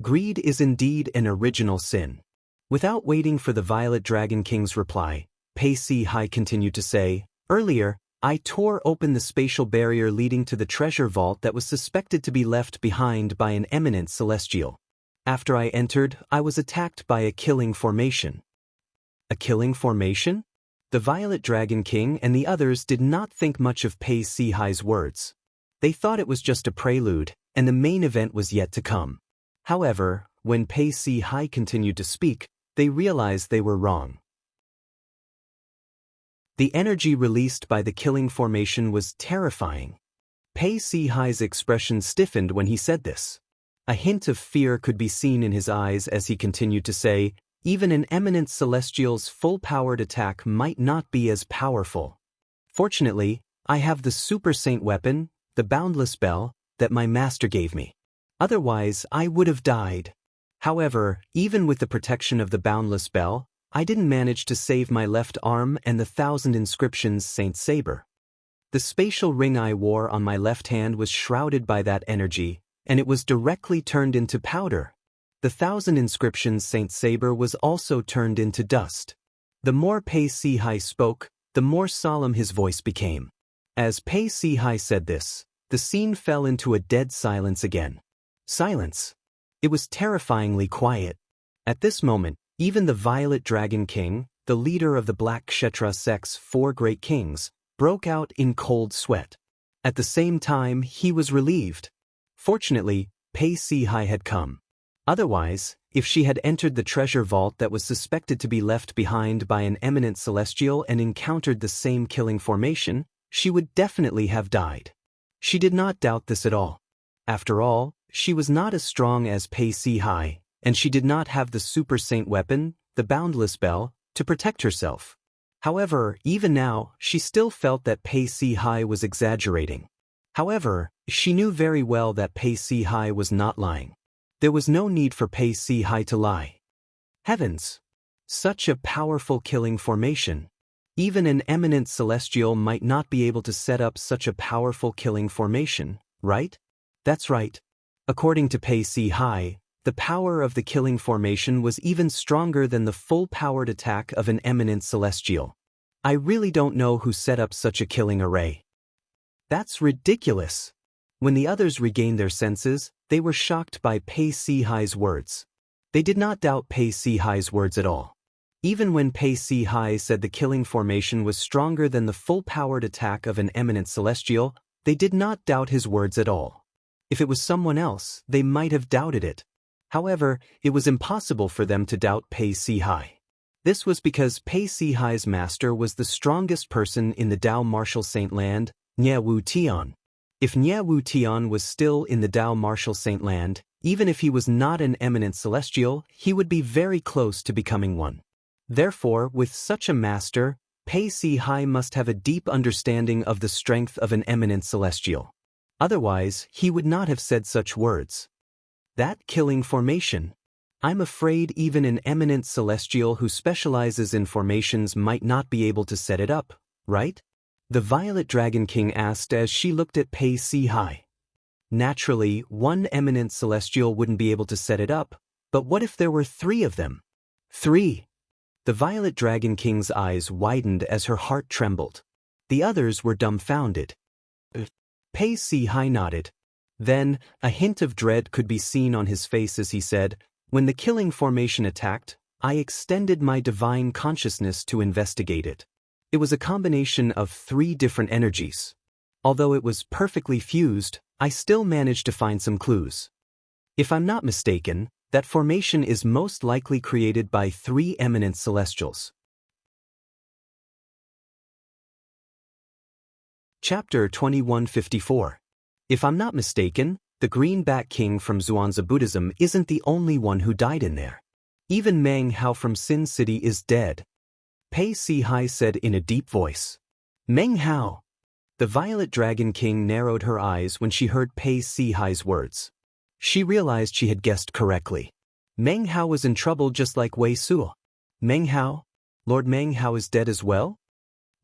Speaker 1: Greed is indeed an original sin. Without waiting for the Violet Dragon King's reply, Pei Si Hai continued to say, "Earlier, I tore open the spatial barrier leading to the treasure vault that was suspected to be left behind by an eminent celestial. After I entered, I was attacked by a killing formation." A killing formation? The Violet Dragon King and the others did not think much of Pei Si Hai's words. They thought it was just a prelude, and the main event was yet to come. However, when Pei Si Hai continued to speak, they realized they were wrong. The energy released by the killing formation was terrifying. Pei Si Hai's expression stiffened when he said this. A hint of fear could be seen in his eyes as he continued to say, "Even an eminent celestial's full-powered attack might not be as powerful. Fortunately, I have the Super Saint weapon, the Boundless Bell, that my master gave me. Otherwise, I would have died. However, even with the protection of the Boundless Bell, I didn't manage to save my left arm and the 1,000 inscriptions Saint Saber. The spatial ring I wore on my left hand was shrouded by that energy, and it was directly turned into powder. The 1,000 inscriptions Saint Saber was also turned into dust." The more Pei Si Hai spoke, the more solemn his voice became. As Pei Si Hai said this, the scene fell into a dead silence again. Silence. It was terrifyingly quiet. At this moment, Even the Violet Dragon King, the leader of the Black Kshetra sect's 4 great kings, broke out in cold sweat. At the same time, he was relieved. Fortunately, Pei Si-hai had come. Otherwise, if she had entered the treasure vault that was suspected to be left behind by an eminent celestial and encountered the same killing formation, she would definitely have died. She did not doubt this at all. After all, she was not as strong as Pei Si-hai, and she did not have the Super Saint weapon, the Boundless Bell, to protect herself. However, even now, she still felt that Pei Si-hai was exaggerating. However, she knew very well that Pei Si-hai was not lying. There was no need for Pei Si-hai to lie. Heavens! Such a powerful killing formation. Even an eminent celestial might not be able to set up such a powerful killing formation, right? That's right. According to Pei Si-hai, the power of the killing formation was even stronger than the full-powered attack of an eminent celestial. I really don't know who set up such a killing array. That's ridiculous. When the others regained their senses, they were shocked by Pei Si-hai's words. They did not doubt Pei Si-hai's words at all. Even when Pei Si-hai said the killing formation was stronger than the full-powered attack of an eminent celestial, they did not doubt his words at all. If it was someone else, they might have doubted it. However, it was impossible for them to doubt Pei Si-hai. This was because Pei Si-hai's master was the strongest person in the Dao Martial Saint Land, Nye Wu Tian. If Nye Wu Tian was still in the Dao Martial Saint Land, even if he was not an eminent celestial, he would be very close to becoming one. Therefore, with such a master, Pei Si-hai must have a deep understanding of the strength of an eminent celestial. Otherwise, he would not have said such words. That killing formation. I'm afraid even an eminent celestial who specializes in formations might not be able to set it up, right? The Violet Dragon King asked as she looked at Pei Si-hai. Naturally, one eminent celestial wouldn't be able to set it up, but what if there were 3 of them? 3! The Violet Dragon King's eyes widened as her heart trembled. The others were dumbfounded. Pei Si-hai nodded. Then, a hint of dread could be seen on his face as he said, "When the killing formation attacked, I extended my divine consciousness to investigate it. It was a combination of 3 different energies. Although it was perfectly fused, I still managed to find some clues. If I'm not mistaken, that formation is most likely created by 3 eminent celestials." Chapter 2154. If I'm not mistaken, the Green Bat King from Zhuangzi Buddhism isn't the only one who died in there. Even Meng Hao from Sin City is dead. Pei Si-hai said in a deep voice. Meng Hao. The Violet Dragon King narrowed her eyes when she heard Pei Si-hai's words. She realized she had guessed correctly. Meng Hao was in trouble just like Wei Suo. Meng Hao? Lord Meng Hao is dead as well?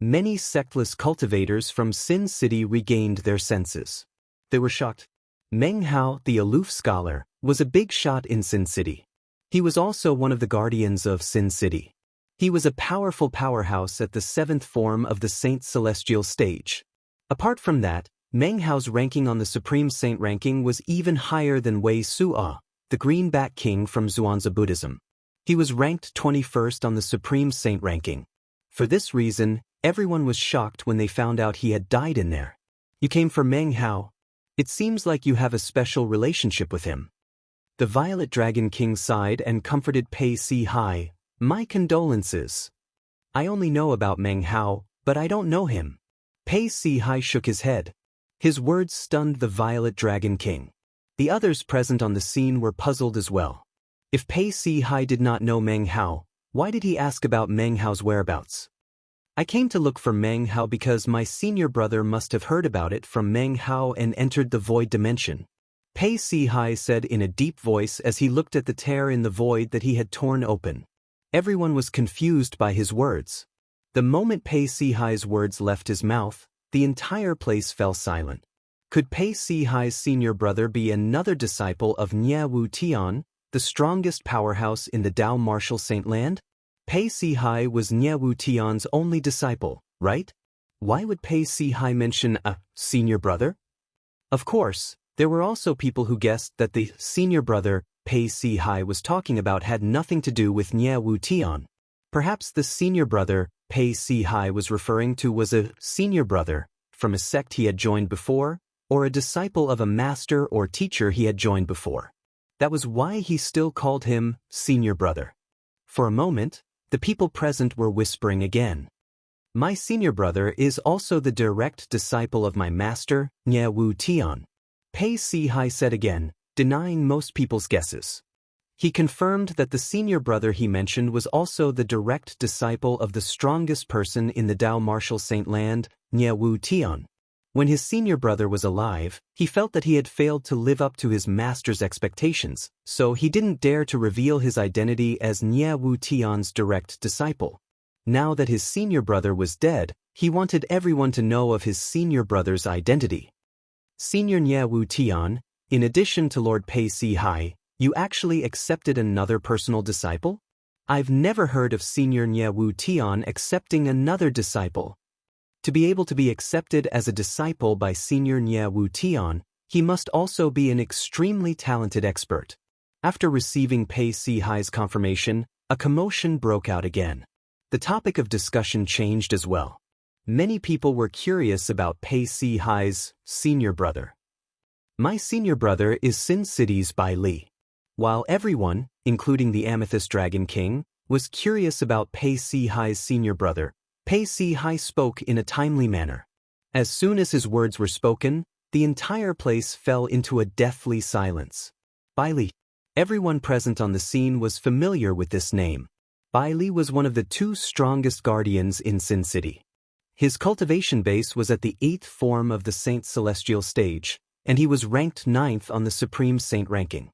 Speaker 1: Many sectless cultivators from Sin City regained their senses. They were shocked. Meng Hao, the aloof scholar, was a big shot in Sin City. He was also one of the guardians of Sin City. He was a powerful powerhouse at the 7th form of the Saint Celestial stage. Apart from that, Meng Hao's ranking on the Supreme Saint ranking was even higher than Wei Suo, the Green Bat King from Zhuangzi Buddhism. He was ranked 21st on the Supreme Saint ranking. For this reason, everyone was shocked when they found out he had died in there. You came for Meng Hao. It seems like you have a special relationship with him. The Violet Dragon King sighed and comforted Pei Si-hai. My condolences. I only know about Meng Hao, but I don't know him. Pei Si-hai shook his head. His words stunned the Violet Dragon King. The others present on the scene were puzzled as well. If Pei Si-hai did not know Meng Hao, why did he ask about Meng Hao's whereabouts? I came to look for Meng Hao because my senior brother must have heard about it from Meng Hao and entered the void dimension. Pei Si-hai said in a deep voice as he looked at the tear in the void that he had torn open. Everyone was confused by his words. The moment Pei Si-hai's words left his mouth, the entire place fell silent. Could Pei Si-hai's senior brother be another disciple of Nye Wu Tian, the strongest powerhouse in the Dao Martial Saint Land? Pei Si-hai was Nye Wu Tian's only disciple, right? Why would Pei Si-hai mention a senior brother? Of course, there were also people who guessed that the senior brother Pei Si Hai was talking about had nothing to do with Nye Wu Tian. Perhaps the senior brother Pei Si Hai was referring to was a senior brother from a sect he had joined before, or a disciple of a master or teacher he had joined before. That was why he still called him senior brother. For a moment, the people present were whispering again. My senior brother is also the direct disciple of my master, Nye Wu Tian. Pei Si Hai said again, denying most people's guesses. He confirmed that the senior brother he mentioned was also the direct disciple of the strongest person in the Dao Martial Saint Land, Nye Wu Tian. When his senior brother was alive, he felt that he had failed to live up to his master's expectations, so he didn't dare to reveal his identity as Nye Wu Tian's direct disciple. Now that his senior brother was dead, he wanted everyone to know of his senior brother's identity. Senior Nye Wu Tian, in addition to Lord Pei Si Hai, you actually accepted another personal disciple? I've never heard of Senior Nye Wu Tian accepting another disciple. To be able to be accepted as a disciple by Senior Nye Wu Tian, he must also be an extremely talented expert. After receiving Pei Si Hai's confirmation, a commotion broke out again. The topic of discussion changed as well. Many people were curious about Pei Si Hai's senior brother. My senior brother is Sin City's Bai Li. While everyone, including the Amethyst Dragon King, was curious about Pei Si Hai's senior brother, Pei Si Hai spoke in a timely manner. As soon as his words were spoken, the entire place fell into a deathly silence. Bai Li. Everyone present on the scene was familiar with this name. Bai Li was one of the 2 strongest guardians in Sin City. His cultivation base was at the 8th form of the Saint Celestial stage, and he was ranked 9th on the Supreme Saint ranking.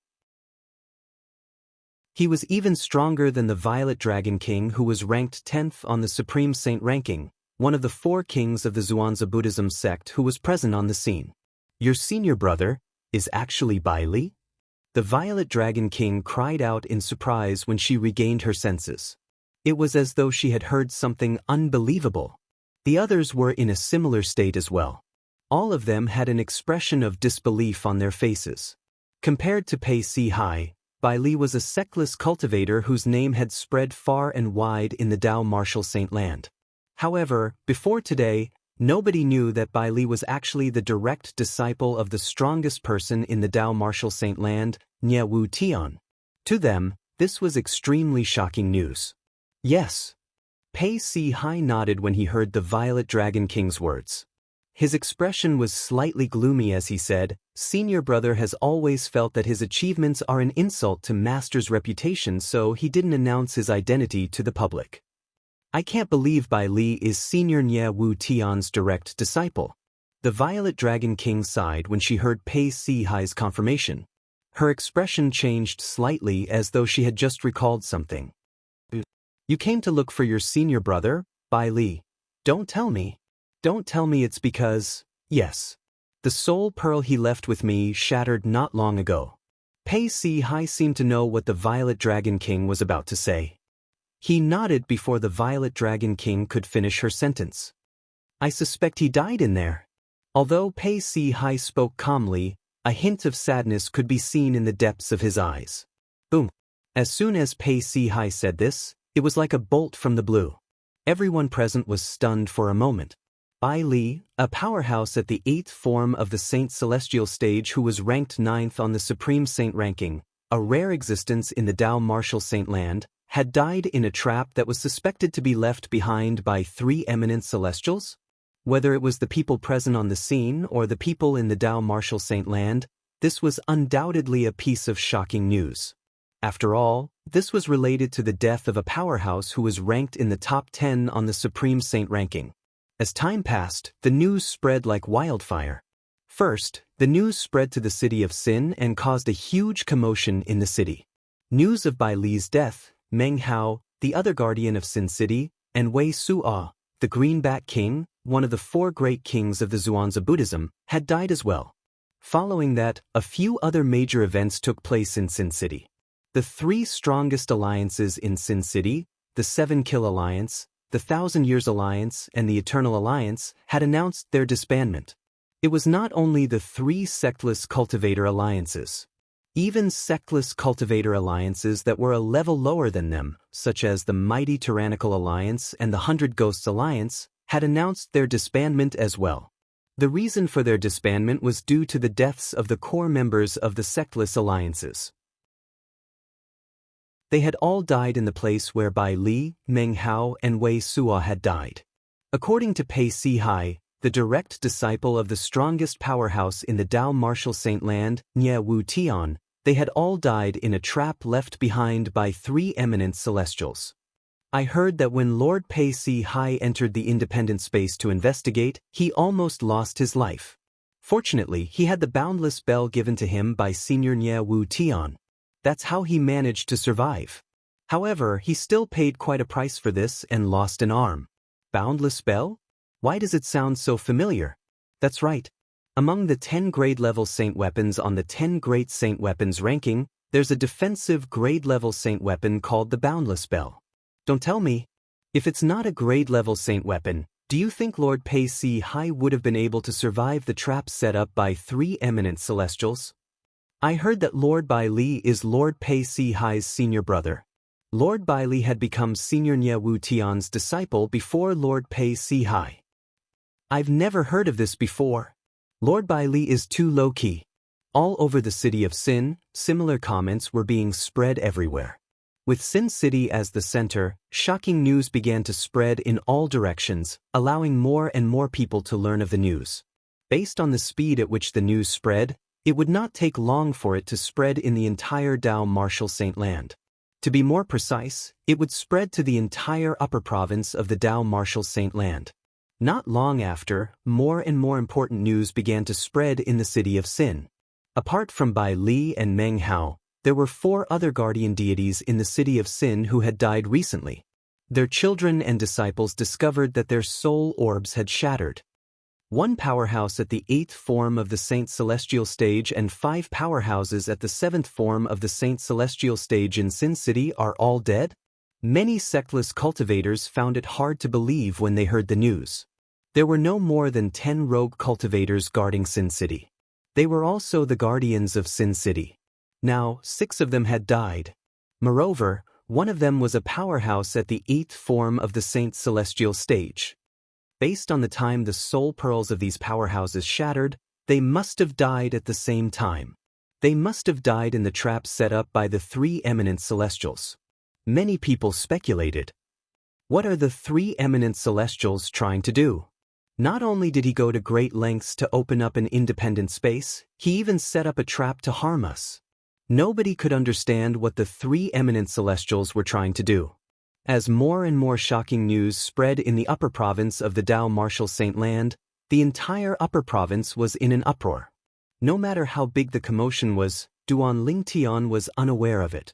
Speaker 1: He was even stronger than the Violet Dragon King, who was ranked 10th on the Supreme Saint ranking, one of the 4 kings of the Zhuangzi Buddhism sect who was present on the scene. Your senior brother is actually Bai Li? The Violet Dragon King cried out in surprise when she regained her senses. It was as though she had heard something unbelievable. The others were in a similar state as well. All of them had an expression of disbelief on their faces. Compared to Pei Si Hai, Bai Li was a sectless cultivator whose name had spread far and wide in the Dao Martial Saint Land. However, before today, nobody knew that Bai Li was actually the direct disciple of the strongest person in the Dao Martial Saint Land, Nye Wu Tian. To them, this was extremely shocking news. Yes. Pei Si Hai nodded when he heard the Violet Dragon King's words. His expression was slightly gloomy as he said, Senior brother has always felt that his achievements are an insult to Master's reputation, so he didn't announce his identity to the public. I can't believe Bai Li is Senior Nye Wu Tian's direct disciple. The Violet Dragon King sighed when she heard Pei Si Hai's confirmation. Her expression changed slightly as though she had just recalled something. You came to look for your senior brother, Bai Li. Don't tell me. Don't tell me it's because, yes. The soul pearl he left with me shattered not long ago. Pei Si Hai seemed to know what the Violet Dragon King was about to say. He nodded before the Violet Dragon King could finish her sentence. I suspect he died in there. Although Pei Si Hai spoke calmly, a hint of sadness could be seen in the depths of his eyes. Boom. As soon as Pei Si Hai said this, it was like a bolt from the blue. Everyone present was stunned for a moment. Bai Li, a powerhouse at the 8th form of the Saint Celestial stage who was ranked 9th on the Supreme Saint ranking, a rare existence in the Dao Martial Saint Land, had died in a trap that was suspected to be left behind by 3 eminent celestials? Whether it was the people present on the scene or the people in the Dao Martial Saint Land, this was undoubtedly a piece of shocking news. After all, this was related to the death of a powerhouse who was ranked in the top 10 on the Supreme Saint ranking. As time passed, the news spread like wildfire. First, the news spread to the city of Sin and caused a huge commotion in the city. News of Bai Li's death, Meng Hao, the other guardian of Sin City, and Wei Su'a, the Greenback King, one of the 4 great kings of the Zhuangzi Buddhism, had died as well. Following that, a few other major events took place in Sin City. The 3 strongest alliances in Sin City, the 7 Kill Alliance, the 1,000 Years Alliance, and the Eternal Alliance, had announced their disbandment. It was not only the 3 sectless cultivator alliances. Even sectless cultivator alliances that were a level lower than them, such as the Mighty Tyrannical Alliance and the 100 Ghosts Alliance, had announced their disbandment as well. The reason for their disbandment was due to the deaths of the core members of the sectless alliances. They had all died in the place where Bai Li, Meng Hao, and Wei Suo had died. According to Pei Si Hai, the direct disciple of the strongest powerhouse in the Dao Martial Saint Land, Nye Wu Tian, they had all died in a trap left behind by 3 eminent celestials. I heard that when Lord Pei Si Hai entered the independent space to investigate, he almost lost his life. Fortunately, he had the boundless bell given to him by Senior Nye Wu Tian. That's how he managed to survive. However, he still paid quite a price for this and lost an arm. Boundless bell? Why does it sound so familiar? That's right. Among the 10 grade-level saint weapons on the 10 great saint weapons ranking, there's a defensive grade-level saint weapon called the Boundless Bell. Don't tell me. If it's not a grade-level saint weapon, do you think Lord Pei Si Hai would have been able to survive the trap set up by 3 eminent celestials? I heard that Lord Bai Li is Lord Pei Si Hai's senior brother. Lord Bai Li had become Senior Nye Wu Tian's disciple before Lord Pei Si Hai. I've never heard of this before. Lord Bai Li is too low-key. All over the city of Sin, similar comments were being spread everywhere. With Sin City as the center, shocking news began to spread in all directions, allowing more and more people to learn of the news. Based on the speed at which the news spread, it would not take long for it to spread in the entire Dao Martial Saint Land. To be more precise, it would spread to the entire upper province of the Dao Martial Saint Land. Not long after, more and more important news began to spread in the city of Sin. Apart from Bai Li and Meng Hao, there were 4 other guardian deities in the city of Sin who had died recently. Their children and disciples discovered that their soul orbs had shattered. 1 powerhouse at the 8th form of the Saint Celestial stage and 5 powerhouses at the 7th form of the Saint Celestial stage in Sin City are all dead? Many sectless cultivators found it hard to believe when they heard the news. There were no more than 10 rogue cultivators guarding Sin City. They were also the guardians of Sin City. Now, 6 of them had died. Moreover, one of them was a powerhouse at the 8th form of the Saint Celestial stage. Based on the time the soul pearls of these powerhouses shattered, they must have died at the same time. They must have died in the trap set up by the 3 eminent celestials. Many people speculated. What are the 3 eminent celestials trying to do? Not only did he go to great lengths to open up an independent space, he even set up a trap to harm us. Nobody could understand what the 3 eminent celestials were trying to do. As more and more shocking news spread in the upper province of the Dao Martial Saint Land, the entire upper province was in an uproar. No matter how big the commotion was, Duan Lingtian was unaware of it.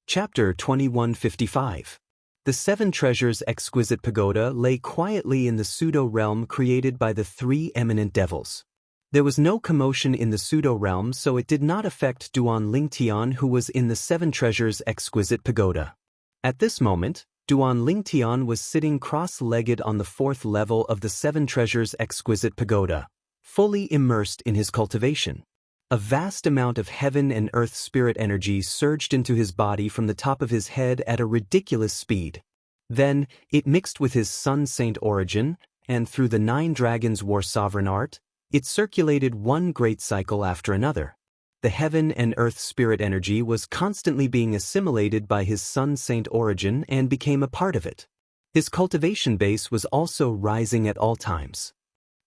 Speaker 1: Chapter 2155. The 7 Treasures Exquisite Pagoda lay quietly in the pseudo-realm created by the 3 eminent devils. There was no commotion in the pseudo-realm, so it did not affect Duan Lingtian, who was in the 7 Treasures Exquisite Pagoda. At this moment, Duan Lingtian was sitting cross-legged on the 4th level of the 7 Treasures Exquisite Pagoda, fully immersed in his cultivation. A vast amount of heaven and earth spirit energy surged into his body from the top of his head at a ridiculous speed. Then, it mixed with his Sun Saint origin, and through the 9 Dragons War Sovereign art, it circulated one great cycle after another. The heaven and earth spirit energy was constantly being assimilated by his Sun Saint origin and became a part of it. His cultivation base was also rising at all times.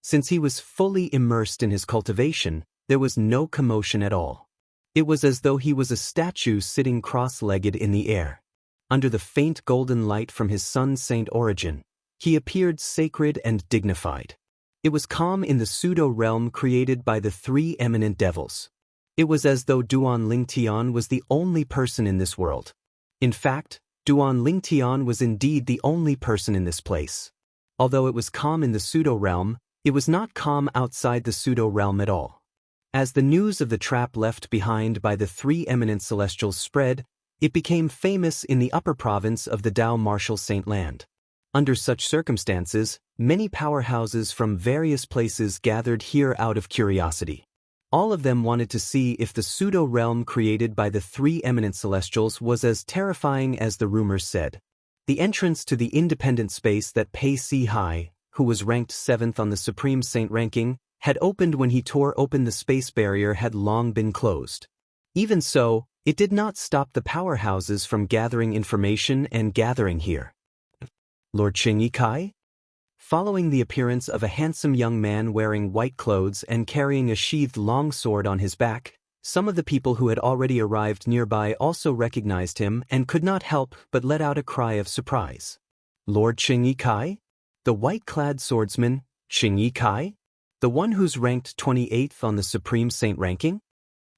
Speaker 1: Since he was fully immersed in his cultivation, there was no commotion at all. It was as though he was a statue sitting cross-legged in the air. Under the faint golden light from his Sun Saint origin, he appeared sacred and dignified. It was calm in the pseudo-realm created by the 3 eminent devils. It was as though Duan Lingtian was the only person in this world. In fact, Duan Lingtian was indeed the only person in this place. Although it was calm in the pseudo-realm, it was not calm outside the pseudo-realm at all. As the news of the trap left behind by the 3 eminent celestials spread, it became famous in the upper province of the Dao Martial Saint Land. Under such circumstances, Many powerhouses from various places gathered here out of curiosity. All of them wanted to see if the pseudo-realm created by the three eminent celestials was as terrifying as the rumors said. The entrance to the independent space that Pei Si Hai, who was ranked 7th on the Supreme Saint ranking, had opened when he tore open the space barrier had long been closed. Even so, it did not stop the powerhouses from gathering information and gathering here. Lord Qing Kai? Following the appearance of a handsome young man wearing white clothes and carrying a sheathed longsword on his back, some of the people who had already arrived nearby also recognized him and could not help but let out a cry of surprise. Lord Qing Kai? The white-clad swordsman, Qing Kai? The one who's ranked 28th on the Supreme Saint ranking?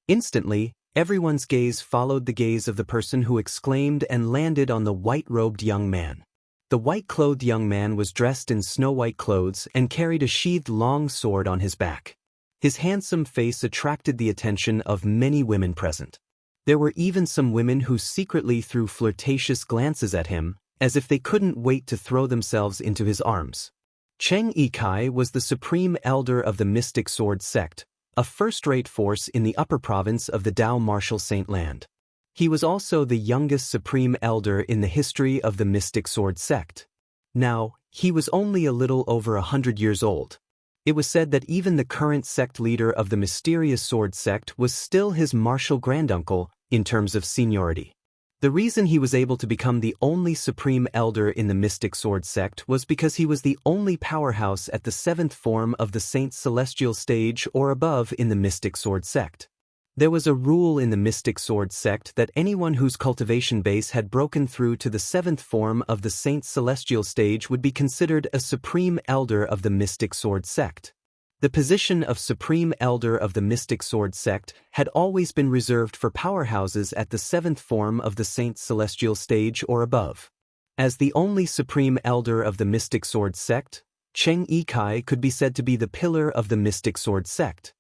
Speaker 1: Instantly, everyone's gaze followed the gaze of the person who exclaimed and landed on the white-robed young man. The white-clothed young man was dressed in snow-white clothes and carried a sheathed long sword on his back. His handsome face attracted the attention of many women present. There were even some women who secretly threw flirtatious glances at him, as if they couldn't wait to throw themselves into his arms. Cheng Yikai was the supreme elder of the Mystic Sword sect, a first-rate force in the upper province of the Dao Martial Saint Land. He was also the youngest supreme elder in the history of the Mystic Sword sect. Now, he was only a little over 100 years old. It was said that even the current sect leader of the mysterious sword sect was still his martial granduncle in terms of seniority. The reason he was able to become the only supreme elder in the Mystic Sword sect was because he was the only powerhouse at the 7th form of the Saint Celestial stage or above in the Mystic Sword sect. There was a rule in the Mystic Sword sect that anyone whose cultivation base had broken through to the 7th form of the Saint Celestial stage would be considered a supreme elder of the Mystic Sword sect. The position of Supreme Elder of the Mystic Sword sect had always been reserved for powerhouses at the 7th form of the Saint Celestial stage or above. As the only Supreme Elder of the Mystic Sword sect, Cheng Yikai could be said to be the pillar of the Mystic Sword sect.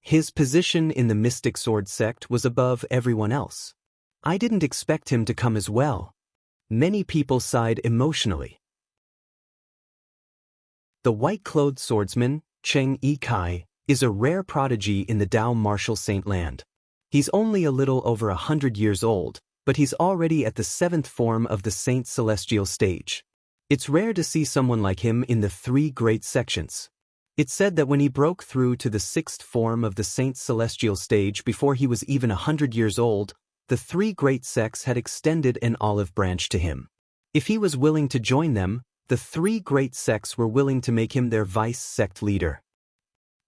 Speaker 1: His position in the Mystic Sword sect was above everyone else. I didn't expect him to come as well. Many people sighed emotionally. The white-clothed swordsman, Cheng Yikai, is a rare prodigy in the Dao Martial Saint Land. He's only a little over 100 years old, but he's already at the 7th form of the Saint Celestial stage. It's rare to see someone like him in the three great sections. It's said that when he broke through to the 6th form of the Saint Celestial stage before he was even 100 years old, the three great sects had extended an olive branch to him. If he was willing to join them, the three great sects were willing to make him their vice-sect leader.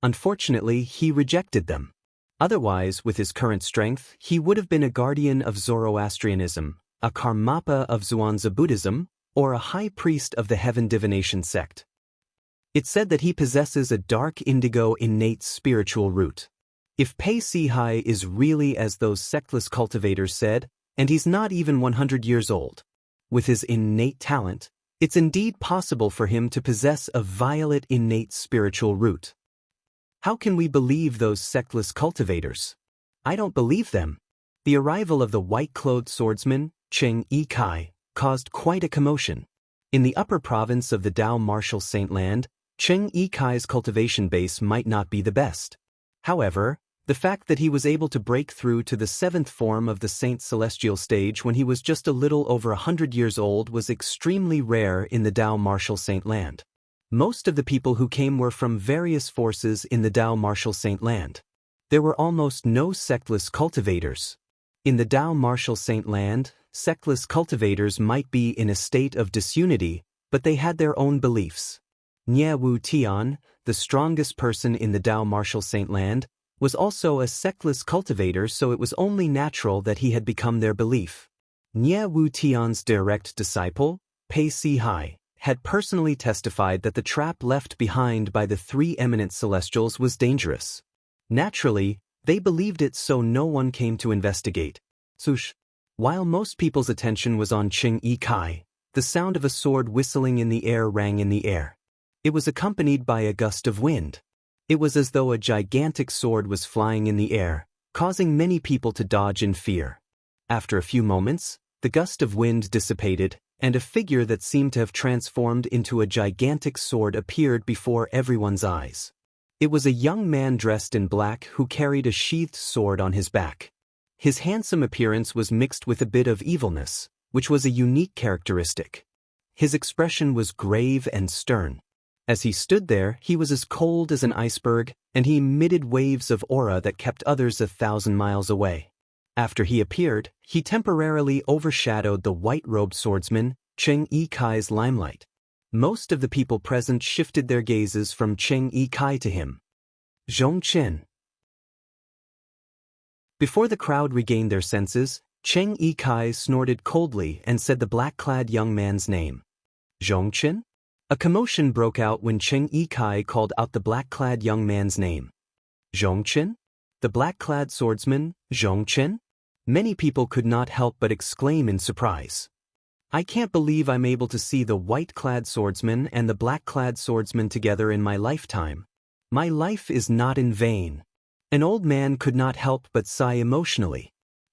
Speaker 1: Unfortunately, he rejected them. Otherwise, with his current strength, he would have been a guardian of Zoroastrianism, a Karmapa of Zhuangzi Buddhism, or a high priest of the Heaven Divination sect. It's said that he possesses a dark indigo innate spiritual root. If Pei Si Hai is really as those sectless cultivators said, and he's not even 100 years old, with his innate talent, it's indeed possible for him to possess a violet innate spiritual root. How can we believe those sectless cultivators? I don't believe them. The arrival of the white-clothed swordsman, Cheng Yikai, caused quite a commotion. In the upper province of the Dao Martial Saint Land, Cheng Yikai's cultivation base might not be the best. However, the fact that he was able to break through to the 7th form of the Saint Celestial stage when he was just a little over 100 years old was extremely rare in the Dao Martial Saint Land. Most of the people who came were from various forces in the Dao Martial Saint Land. There were almost no sectless cultivators. In the Dao Martial Saint Land, sectless cultivators might be in a state of disunity, but they had their own beliefs. Nie Wu Tian, the strongest person in the Dao Martial Saint Land, was also a sectless cultivator, so it was only natural that he had become their belief. Nie Wu Tian's direct disciple, Pei Si Hai, had personally testified that the trap left behind by the three eminent celestials was dangerous. Naturally, they believed it, so no one came to investigate. Sush. While most people's attention was on Cheng Yikai, the sound of a sword whistling in the air rang in the air. It was accompanied by a gust of wind. It was as though a gigantic sword was flying in the air, causing many people to dodge in fear. After a few moments, the gust of wind dissipated, and a figure that seemed to have transformed into a gigantic sword appeared before everyone's eyes. It was a young man dressed in black who carried a sheathed sword on his back. His handsome appearance was mixed with a bit of evilness, which was a unique characteristic. His expression was grave and stern. As he stood there, he was as cold as an iceberg, and he emitted waves of aura that kept others 1,000 miles away. After he appeared, he temporarily overshadowed the white-robed swordsman, Cheng Yi-Kai's limelight. Most of the people present shifted their gazes from Cheng Yi-Kai to him. Zhong Chen. Before the crowd regained their senses, Cheng Yi-Kai snorted coldly and said the black-clad young man's name. Zhong Chen? A commotion broke out when Cheng Yi-Kai called out the black-clad young man's name. Zhong Chen? The black-clad swordsman, Zhong Chen? Many people could not help but exclaim in surprise. I can't believe I'm able to see the white-clad swordsman and the black-clad swordsman together in my lifetime. My life is not in vain. An old man could not help but sigh emotionally.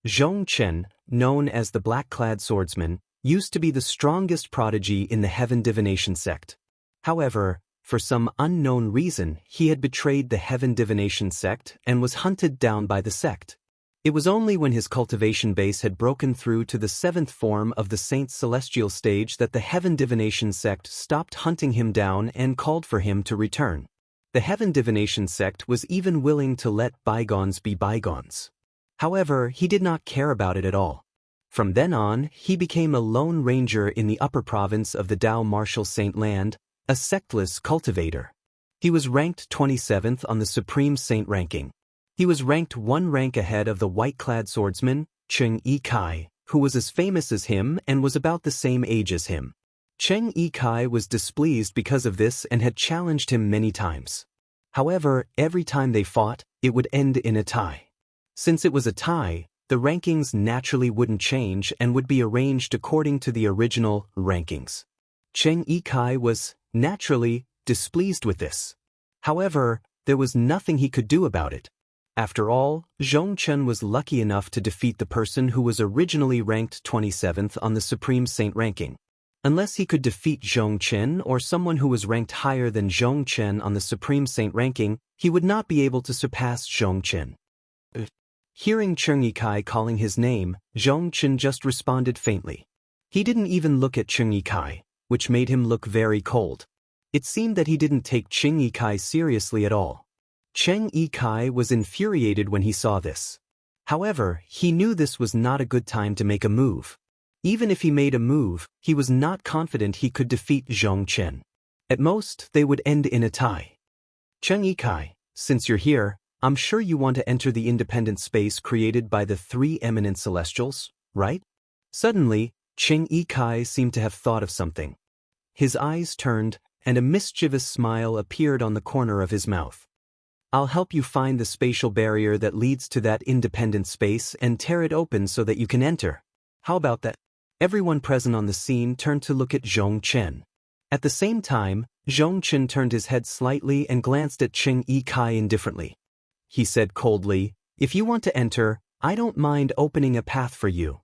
Speaker 1: Zhong Chen, known as the black-clad swordsman, used to be the strongest prodigy in the Heaven Divination sect. However, for some unknown reason, he had betrayed the Heaven Divination sect and was hunted down by the sect. It was only when his cultivation base had broken through to the 7th form of the Saint's celestial stage that the Heaven Divination sect stopped hunting him down and called for him to return. The Heaven Divination sect was even willing to let bygones be bygones. However, he did not care about it at all. From then on, he became a lone ranger in the upper province of the Dao Martial Saint Land, a sectless cultivator. He was ranked 27th on the Supreme Saint ranking. He was ranked one rank ahead of the white-clad swordsman, Cheng Yi-Kai, who was as famous as him and was about the same age as him. Cheng Yi-Kai was displeased because of this and had challenged him many times. However, every time they fought, it would end in a tie. Since it was a tie, the rankings naturally wouldn't change and would be arranged according to the original rankings. Cheng Yi-Kai was, naturally, displeased with this. However, there was nothing he could do about it. After all, Zhong Chen was lucky enough to defeat the person who was originally ranked 27th on the Supreme Saint ranking. Unless he could defeat Zhong Chen or someone who was ranked higher than Zhong Chen on the Supreme Saint ranking, he would not be able to surpass Zhong Chen. Hearing Cheng Yi-Kai calling his name, Zhong Chen just responded faintly. He didn't even look at Cheng Yi-Kai, which made him look very cold. It seemed that he didn't take Cheng Yi-Kai seriously at all. Cheng Yi-Kai was infuriated when he saw this. However, he knew this was not a good time to make a move. Even if he made a move, he was not confident he could defeat Zhong Chen. At most, they would end in a tie. Cheng Yi-Kai, since you're here, I'm sure you want to enter the independent space created by the 3 eminent celestials, right? Suddenly, Cheng Yi-Kai seemed to have thought of something. His eyes turned, and a mischievous smile appeared on the corner of his mouth. I'll help you find the spatial barrier that leads to that independent space and tear it open so that you can enter. How about that? Everyone present on the scene turned to look at Zhong Chen. At the same time, Zhong Chen turned his head slightly and glanced at Cheng Yi-Kai indifferently. He said coldly, "If you want to enter, I don't mind opening a path for you."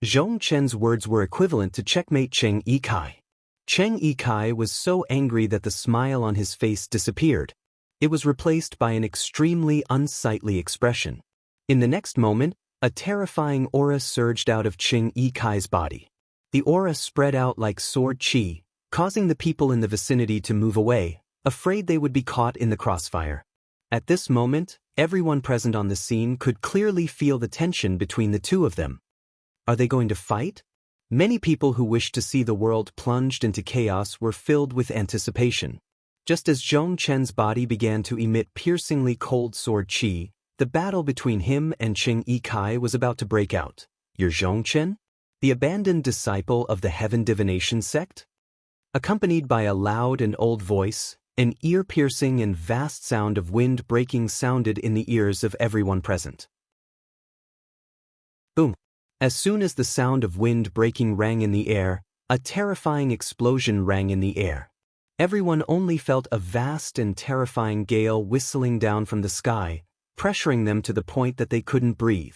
Speaker 1: Zhong Chen's words were equivalent to checkmate Cheng Yi-Kai. Cheng Yi-Kai was so angry that the smile on his face disappeared. It was replaced by an extremely unsightly expression. In the next moment, a terrifying aura surged out of Cheng Yi-Kai's body. The aura spread out like sword chi, causing the people in the vicinity to move away, afraid they would be caught in the crossfire. At this moment, everyone present on the scene could clearly feel the tension between the two of them. Are they going to fight? Many people who wished to see the world plunged into chaos were filled with anticipation. Just as Zhong Chen's body began to emit piercingly cold sword chi, the battle between him and Cheng Yi-Kai was about to break out. You're Zhong Chen? The abandoned disciple of the Heaven Divination sect? Accompanied by a loud and old voice, an ear-piercing and vast sound of wind breaking sounded in the ears of everyone present. Boom! As soon as the sound of wind breaking rang in the air, a terrifying explosion rang in the air. Everyone only felt a vast and terrifying gale whistling down from the sky, pressuring them to the point that they couldn't breathe.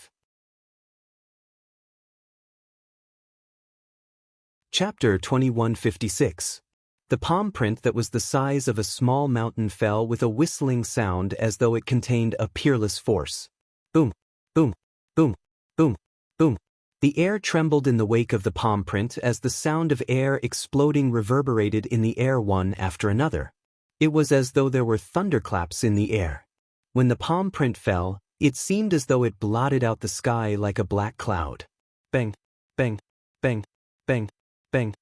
Speaker 1: Chapter 2156. The palm print that was the size of a small mountain fell with a whistling sound as though it contained a peerless force. Boom, boom, boom, boom, boom. The air trembled in the wake of the palm print as the sound of air exploding reverberated in the air one after another. It was as though there were thunderclaps in the air. When the palm print fell, it seemed as though it blotted out the sky like a black cloud. Bang, bang, bang, bang, bang.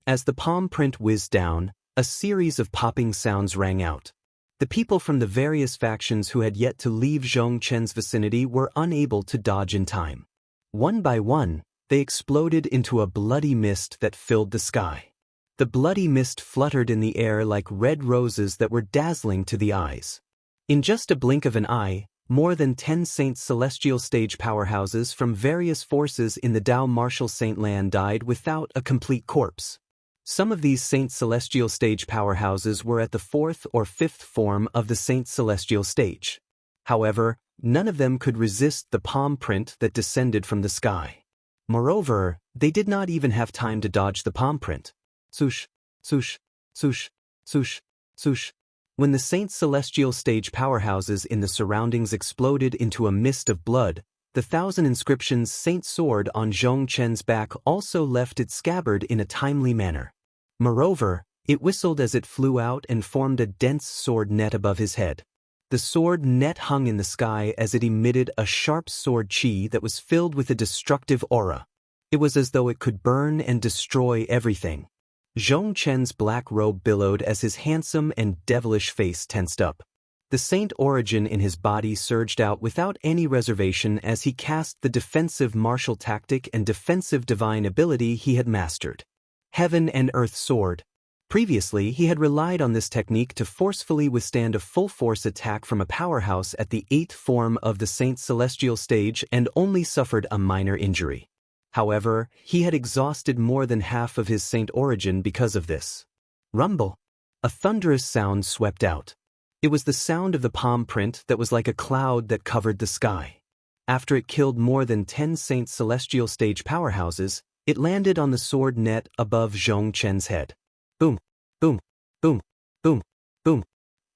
Speaker 1: As the palm print whizzed down, a series of popping sounds rang out. The people from the various factions who had yet to leave Zhong Chen's vicinity were unable to dodge in time. One by one, they exploded into a bloody mist that filled the sky. The bloody mist fluttered in the air like red roses that were dazzling to the eyes. In just a blink of an eye, more than 10 Saint Celestial stage powerhouses from various forces in the Dao Martial Saint Land died without a complete corpse. Some of these Saint Celestial stage powerhouses were at the 4th or 5th form of the Saint Celestial stage. However, none of them could resist the palm print that descended from the sky. Moreover, they did not even have time to dodge the palm print. Swoosh, swoosh, swoosh, swoosh, swoosh. When the Saint Celestial stage powerhouses in the surroundings exploded into a mist of blood, the 1,000 inscriptions Saint Sword on Zhong Chen's back also left its scabbard in a timely manner. Moreover, it whistled as it flew out and formed a dense sword net above his head. The sword net hung in the sky as it emitted a sharp sword chi that was filled with a destructive aura. It was as though it could burn and destroy everything. Zhong Chen's black robe billowed as his handsome and devilish face tensed up. The saint origin in his body surged out without any reservation as he cast the defensive martial tactic and defensive divine ability he had mastered. Heaven and Earth Sword. Previously, he had relied on this technique to forcefully withstand a full-force attack from a powerhouse at the 8th form of the Saint Celestial stage and only suffered a minor injury. However, he had exhausted more than half of his saint origin because of this. Rumble. A thunderous sound swept out. It was the sound of the palm print that was like a cloud that covered the sky. After it killed more than 10 Saint Celestial stage powerhouses, it landed on the sword net above Zhong Chen's head. Boom, boom, boom, boom, boom.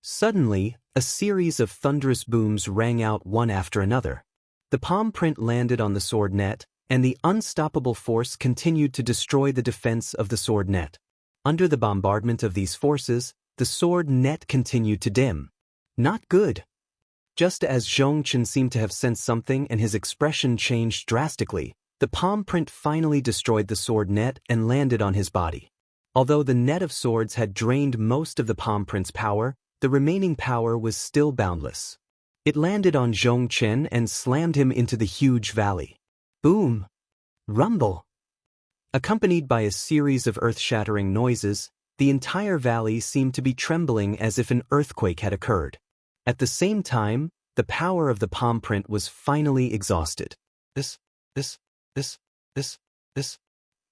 Speaker 1: Suddenly, a series of thunderous booms rang out one after another. The palm print landed on the sword net, and the unstoppable force continued to destroy the defense of the sword net. Under the bombardment of these forces, the sword net continued to dim. Not good. Just as Zhong Chen seemed to have sensed something and his expression changed drastically, the palm print finally destroyed the sword net and landed on his body. Although the net of swords had drained most of the palm print's power, the remaining power was still boundless. It landed on Zhong Chen and slammed him into the huge valley. Boom! Rumble! Accompanied by a series of earth-shattering noises, the entire valley seemed to be trembling as if an earthquake had occurred. At the same time, the power of the palm print was finally exhausted. This.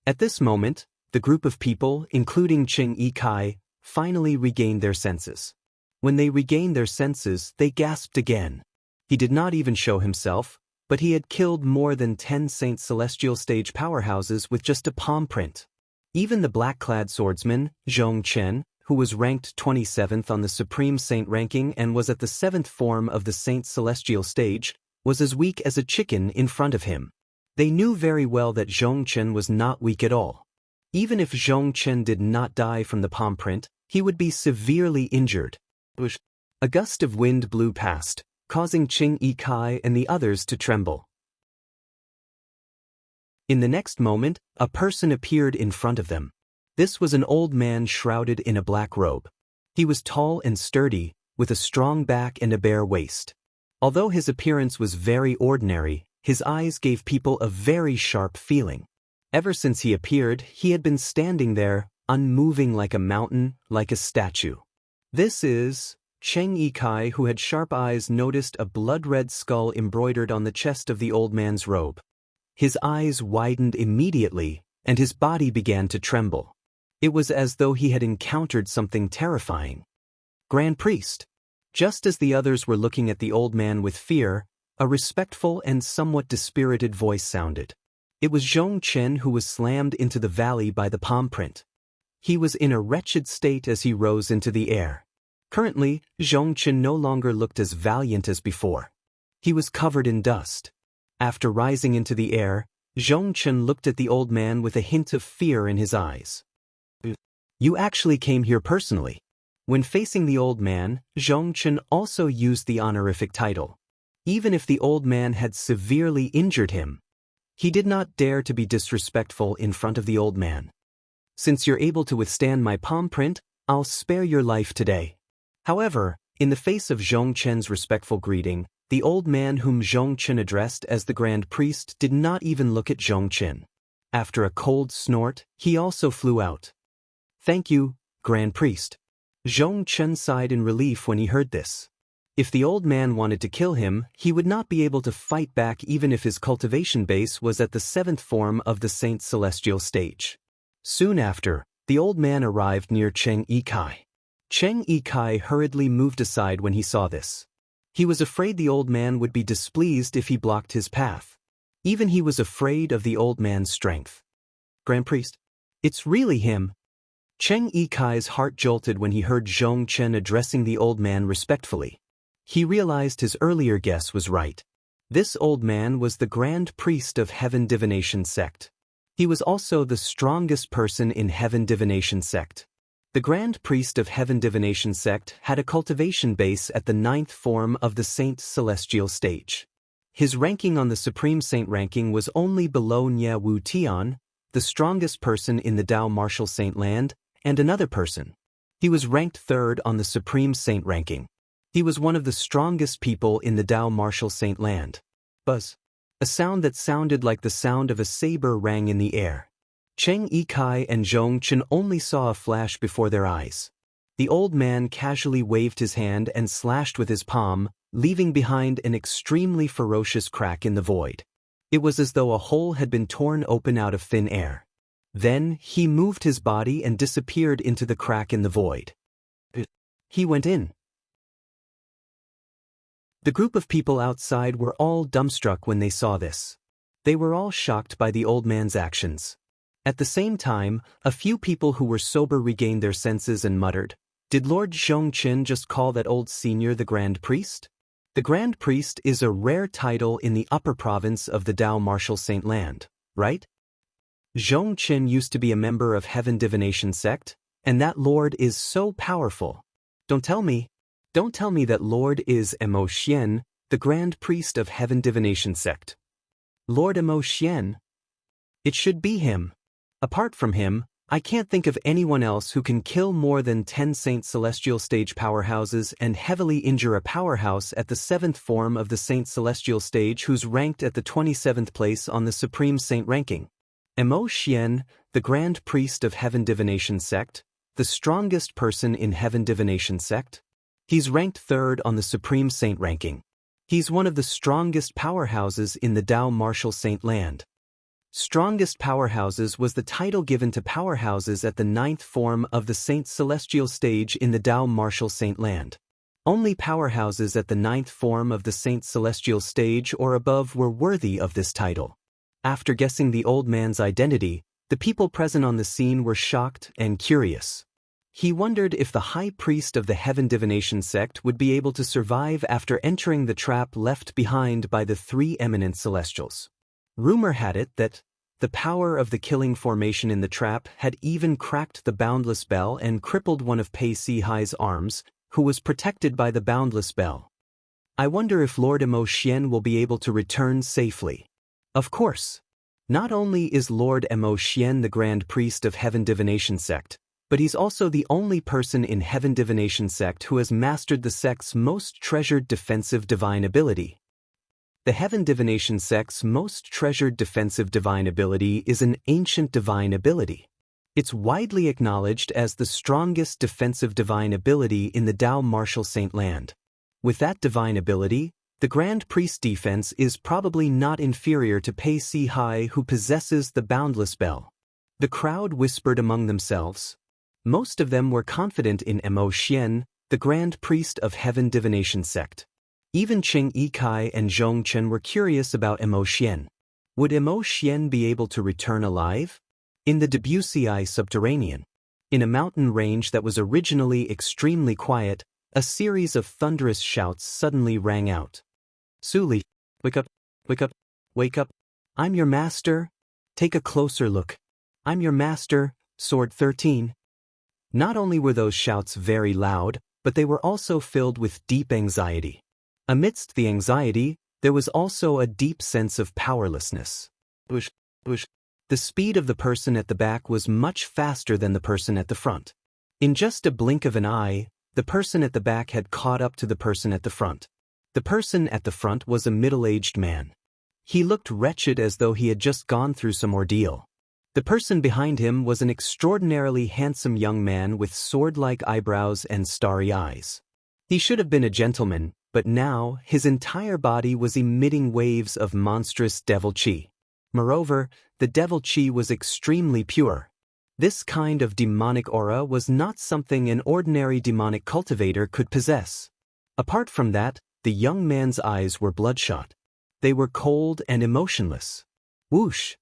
Speaker 1: At this moment, the group of people, including Qing Yikai, finally regained their senses. When they regained their senses, they gasped again. He did not even show himself, but he had killed more than 10 Saint Celestial stage powerhouses with just a palm print. Even the black-clad swordsman, Zhong Chen, who was ranked 27th on the Supreme Saint ranking and was at the 7th form of the Saint Celestial stage, was as weak as a chicken in front of him. They knew very well that Zhong Chen was not weak at all. Even if Zhong Chen did not die from the palm print, he would be severely injured. A gust of wind blew past, causing Qing Yikai and the others to tremble. In the next moment, a person appeared in front of them. This was an old man shrouded in a black robe. He was tall and sturdy, with a strong back and a bare waist. Although his appearance was very ordinary, his eyes gave people a very sharp feeling. Ever since he appeared, he had been standing there, unmoving like a mountain, like a statue. This is Qing Yikai, who had sharp eyes, noticed a blood-red skull embroidered on the chest of the old man's robe. His eyes widened immediately, and his body began to tremble. It was as though he had encountered something terrifying. Grand Priest. Just as the others were looking at the old man with fear, a respectful and somewhat dispirited voice sounded. It was Zhong Chen who was slammed into the valley by the palm print. He was in a wretched state as he rose into the air. Currently, Zhong Chen no longer looked as valiant as before. He was covered in dust. After rising into the air, Zhong Chen looked at the old man with a hint of fear in his eyes. You actually came here personally. When facing the old man, Zhong Chen also used the honorific title. Even if the old man had severely injured him, he did not dare to be disrespectful in front of the old man. Since you're able to withstand my palm print, I'll spare your life today. However, in the face of Zhong Chen's respectful greeting, the old man whom Zhong Chen addressed as the Grand Priest did not even look at Zhong Chen. After a cold snort, he also flew out. Thank you, Grand Priest. Zhong Chen sighed in relief when he heard this. If the old man wanted to kill him, he would not be able to fight back even if his cultivation base was at the 7th form of the Saint Celestial stage. Soon after, the old man arrived near Cheng Yikai. Cheng Yikai hurriedly moved aside when he saw this. He was afraid the old man would be displeased if he blocked his path. Even he was afraid of the old man's strength. Grand Priest, it's really him. Cheng Yikai's heart jolted when he heard Zhong Chen addressing the old man respectfully. He realized his earlier guess was right. This old man was the Grand Priest of Heaven Divination Sect. He was also the strongest person in Heaven Divination Sect. The Grand Priest of Heaven Divination Sect had a cultivation base at the 9th form of the Saint Celestial stage. His ranking on the Supreme Saint ranking was only below Nye Wu Tian, the strongest person in the Dao Martial Saint land, and another person. He was ranked 3rd on the Supreme Saint ranking. He was one of the strongest people in the Dao Martial Saint land. Buzz. A sound that sounded like the sound of a saber rang in the air. Cheng Yikai and Zhong Chen only saw a flash before their eyes. The old man casually waved his hand and slashed with his palm, leaving behind an extremely ferocious crack in the void. It was as though a hole had been torn open out of thin air. Then, he moved his body and disappeared into the crack in the void. He went in. The group of people outside were all dumbstruck when they saw this. They were all shocked by the old man's actions. At the same time, a few people who were sober regained their senses and muttered, "Did Lord Zhong Chen just call that old senior the Grand Priest?" The Grand Priest is a rare title in the upper province of the Dao Martial Saint land, right? Zhong Chen used to be a member of Heaven Divination Sect, and that Lord is so powerful. Don't tell me that Lord is Emo Xian, the Grand Priest of Heaven Divination Sect. Lord Emo Xian? It should be him. Apart from him, I can't think of anyone else who can kill more than 10 Saint Celestial stage powerhouses and heavily injure a powerhouse at the 7th form of the Saint Celestial stage who's ranked at the 27th place on the Supreme Saint ranking. Emo Xian, the Grand Priest of Heaven Divination Sect, the strongest person in Heaven Divination Sect. He's ranked 3rd on the Supreme Saint ranking. He's one of the strongest powerhouses in the Dao Martial Saint land. Strongest Powerhouses was the title given to powerhouses at the 9th form of the Saint Celestial stage in the Dao Martial Saint land. Only powerhouses at the 9th form of the Saint Celestial stage or above were worthy of this title. After guessing the old man's identity, the people present on the scene were shocked and curious. He wondered if the High Priest of the Heaven Divination Sect would be able to survive after entering the trap left behind by the 3 eminent Celestials. Rumor had it that the power of the killing formation in the trap had even cracked the Boundless Bell and crippled one of Pei Si Hai's arms, who was protected by the Boundless Bell. I wonder if Lord Emo Xian will be able to return safely. Of course. Not only is Lord Emo Xian the Grand Priest of Heaven Divination Sect, but he's also the only person in Heaven Divination Sect who has mastered the sect's most treasured defensive divine ability. The Heaven Divination Sect's most treasured defensive divine ability is an ancient divine ability. It's widely acknowledged as the strongest defensive divine ability in the Dao Martial Saint land. With that divine ability, the Grand Priest defense is probably not inferior to Pei Si Hai, who possesses the Boundless Bell. The crowd whispered among themselves. Most of them were confident in Emo Xian, the Grand Priest of Heaven Divination Sect. Even Cheng Yikai and Zhong Chen were curious about Emo Xian. Would Emo Xian be able to return alive? In the Debussy subterranean, in a mountain range that was originally extremely quiet, a series of thunderous shouts suddenly rang out. Su Li, wake up, wake up, wake up. I'm your master. Take a closer look. I'm your master, Sword 13. Not only were those shouts very loud, but they were also filled with deep anxiety. Amidst the anxiety, there was also a deep sense of powerlessness. Bush. The speed of the person at the back was much faster than the person at the front. In just a blink of an eye, the person at the back had caught up to the person at the front. The person at the front was a middle-aged man. He looked wretched as though he had just gone through some ordeal. The person behind him was an extraordinarily handsome young man with sword-like eyebrows and starry eyes. He should have been a gentleman, but now his entire body was emitting waves of monstrous devil chi. Moreover, the devil chi was extremely pure. This kind of demonic aura was not something an ordinary demonic cultivator could possess. Apart from that, the young man's eyes were bloodshot. They were cold and emotionless. Whoosh!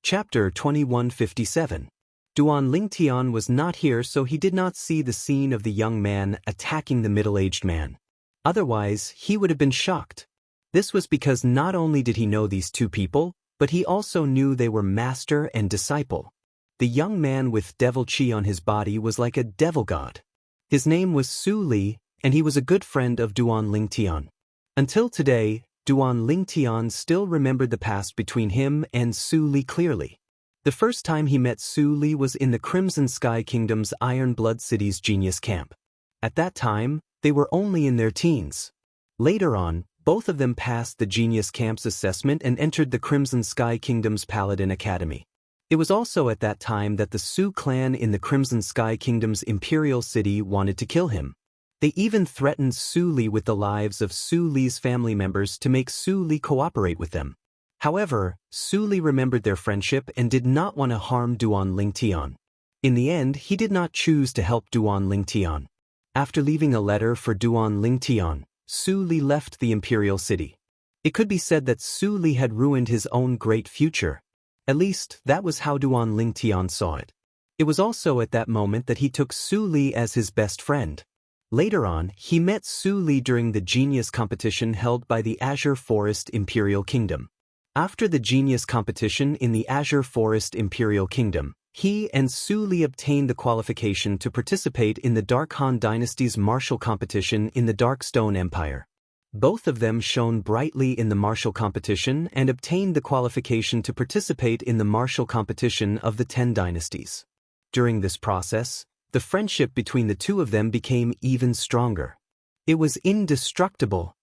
Speaker 1: Chapter 2157. Duan Lingtian was not here, so he did not see the scene of the young man attacking the middle-aged man. Otherwise, he would have been shocked. This was because not only did he know these two people, but he also knew they were master and disciple. The young man with devil chi on his body was like a devil god. His name was Su Li, and he was a good friend of Duan Lingtian. Until today, Duan Lingtian still remembered the past between him and Su Li clearly. The first time he met Su Li was in the Crimson Sky Kingdom's Iron Blood City's genius camp. At that time, they were only in their teens. Later on, both of them passed the Genius Camp's assessment and entered the Crimson Sky Kingdom's Paladin Academy. It was also at that time that the Su clan in the Crimson Sky Kingdom's Imperial City wanted to kill him. They even threatened Su Li with the lives of Su Li's family members to make Su Li cooperate with them. However, Su Li remembered their friendship and did not want to harm Duan Lingtian. In the end, he did not choose to help Duan Lingtian. After leaving a letter for Duan Lingtian, Su Li left the Imperial City. It could be said that Su Li had ruined his own great future. At least, that was how Duan Lingtian saw it. It was also at that moment that he took Su Li as his best friend. Later on, he met Su Li during the genius competition held by the Azure Forest Imperial Kingdom. After the genius competition in the Azure Forest Imperial Kingdom, he and Su Li obtained the qualification to participate in the Dark Han Dynasty's martial competition in the Dark Stone Empire. Both of them shone brightly in the martial competition and obtained the qualification to participate in the martial competition of the 10 dynasties. During this process, the friendship between the two of them became even stronger. It was indestructible.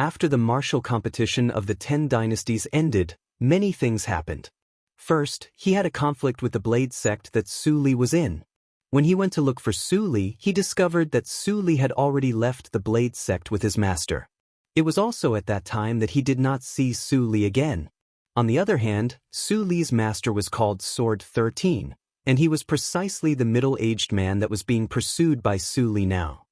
Speaker 1: After the martial competition of the 10 dynasties ended, many things happened. First, he had a conflict with the Blade sect that Su Li was in. When he went to look for Su Li, he discovered that Su Li had already left the Blade sect with his master. It was also at that time that he did not see Su Li again. On the other hand, Su Li's master was called Sword 13, and he was precisely the middle-aged man that was being pursued by Su Li now.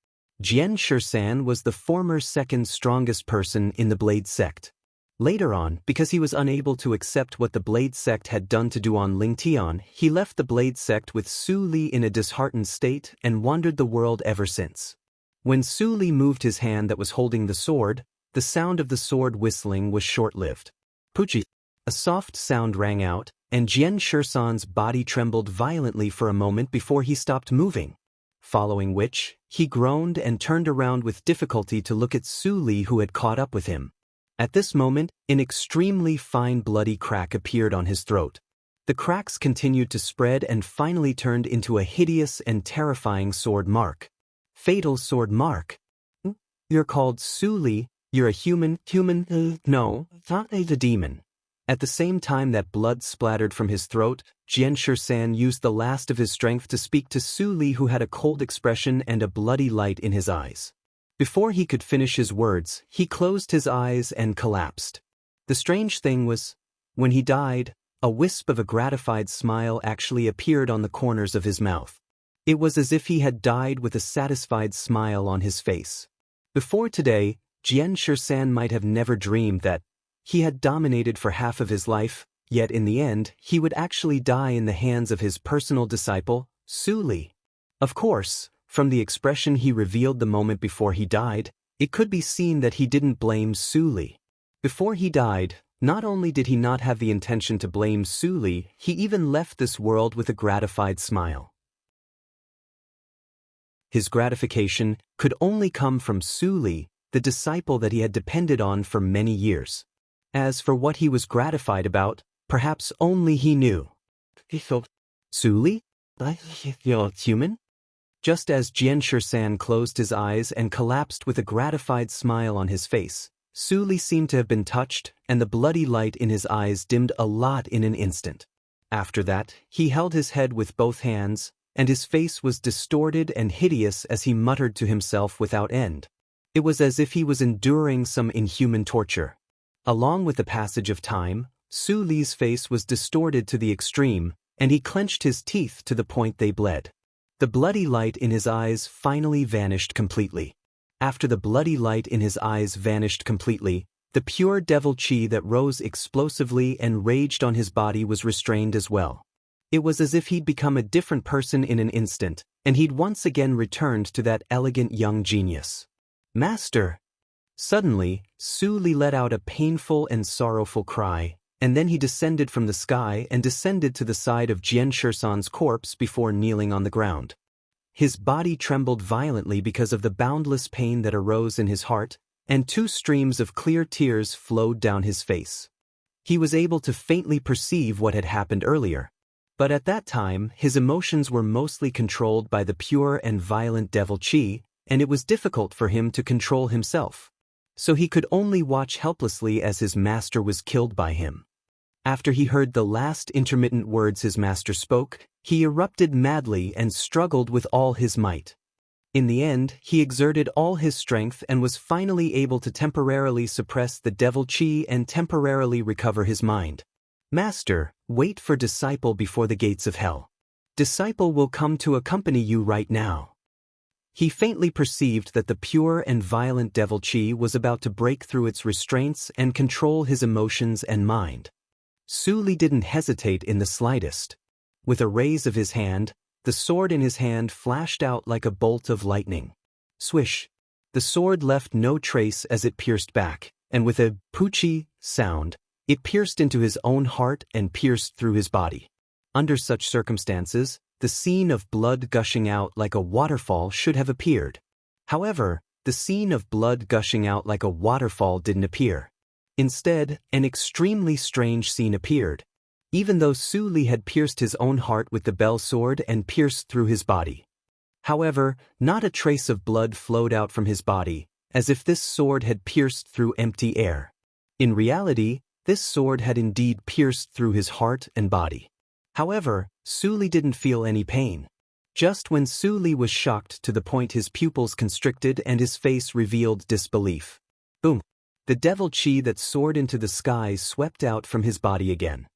Speaker 1: Jian Shisan was the former second strongest person in the Blade sect. Later on, because he was unable to accept what the Blade sect had done to Duan Lingtian, he left the Blade sect with Su Li in a disheartened state and wandered the world ever since. When Su Li moved his hand that was holding the sword, the sound of the sword whistling was short-lived. Puchi! A soft sound rang out, and Jian Shisan's body trembled violently for a moment before he stopped moving. Following which, he groaned and turned around with difficulty to look at Su Li, who had caught up with him. At this moment, an extremely fine bloody crack appeared on his throat. The cracks continued to spread and finally turned into a hideous and terrifying sword mark. Fatal sword mark. You're called Su Li, you're a human, no, not a demon. At the same time that blood splattered from his throat, Jian Shisan used the last of his strength to speak to Su Li, who had a cold expression and a bloody light in his eyes. Before he could finish his words, he closed his eyes and collapsed. The strange thing was, when he died, a wisp of a gratified smile actually appeared on the corners of his mouth. It was as if he had died with a satisfied smile on his face. Before today, Jian Shisan might have never dreamed that he had dominated for half of his life, yet in the end he would actually die in the hands of his personal disciple, Su Li. Of course, from the expression he revealed the moment before he died, it could be seen that he didn't blame Su Li. Before he died, not only did he not have the intention to blame Su Li, he even left this world with a gratified smile. His gratification could only come from Su Li, the disciple that he had depended on for many years. As for what he was gratified about, perhaps only he knew. Su Li? You're human? Just as Jian Shisan closed his eyes and collapsed with a gratified smile on his face, Su Li seemed to have been touched, and the bloody light in his eyes dimmed a lot in an instant. After that, he held his head with both hands, and his face was distorted and hideous as he muttered to himself without end. It was as if he was enduring some inhuman torture. Along with the passage of time, Su Li's face was distorted to the extreme, and he clenched his teeth to the point they bled. The bloody light in his eyes finally vanished completely. After the bloody light in his eyes vanished completely, the pure devil chi that rose explosively and raged on his body was restrained as well. It was as if he'd become a different person in an instant, and he'd once again returned to that elegant young genius. Master! Suddenly, Su Li let out a painful and sorrowful cry, and then he descended from the sky and descended to the side of Jian Shisan's corpse before kneeling on the ground. His body trembled violently because of the boundless pain that arose in his heart, and 2 streams of clear tears flowed down his face. He was able to faintly perceive what had happened earlier. But at that time, his emotions were mostly controlled by the pure and violent devil chi, and it was difficult for him to control himself. So he could only watch helplessly as his master was killed by him. After he heard the last intermittent words his master spoke, he erupted madly and struggled with all his might. In the end, he exerted all his strength and was finally able to temporarily suppress the devil chi and temporarily recover his mind. Master, wait for disciple before the gates of hell. Disciple will come to accompany you right now. He faintly perceived that the pure and violent devil chi was about to break through its restraints and control his emotions and mind. Su Li didn't hesitate in the slightest. With a raise of his hand, the sword in his hand flashed out like a bolt of lightning. Swish! The sword left no trace as it pierced back, and with a poochie sound, it pierced into his own heart and pierced through his body. Under such circumstances, the scene of blood gushing out like a waterfall should have appeared. However, the scene of blood gushing out like a waterfall didn't appear. Instead, an extremely strange scene appeared. Even though Su Li had pierced his own heart with the bell sword and pierced through his body. However, not a trace of blood flowed out from his body, as if this sword had pierced through empty air. In reality, this sword had indeed pierced through his heart and body. However, Su Li didn't feel any pain. Just when Su Li was shocked to the point his pupils constricted and his face revealed disbelief. Boom! The devil chi that soared into the sky swept out from his body again.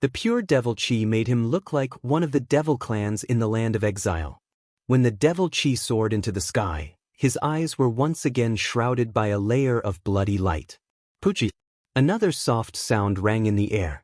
Speaker 1: The pure devil chi made him look like one of the devil clans in the land of exile. When the devil chi soared into the sky, his eyes were once again shrouded by a layer of bloody light. Poochie! Another soft sound rang in the air.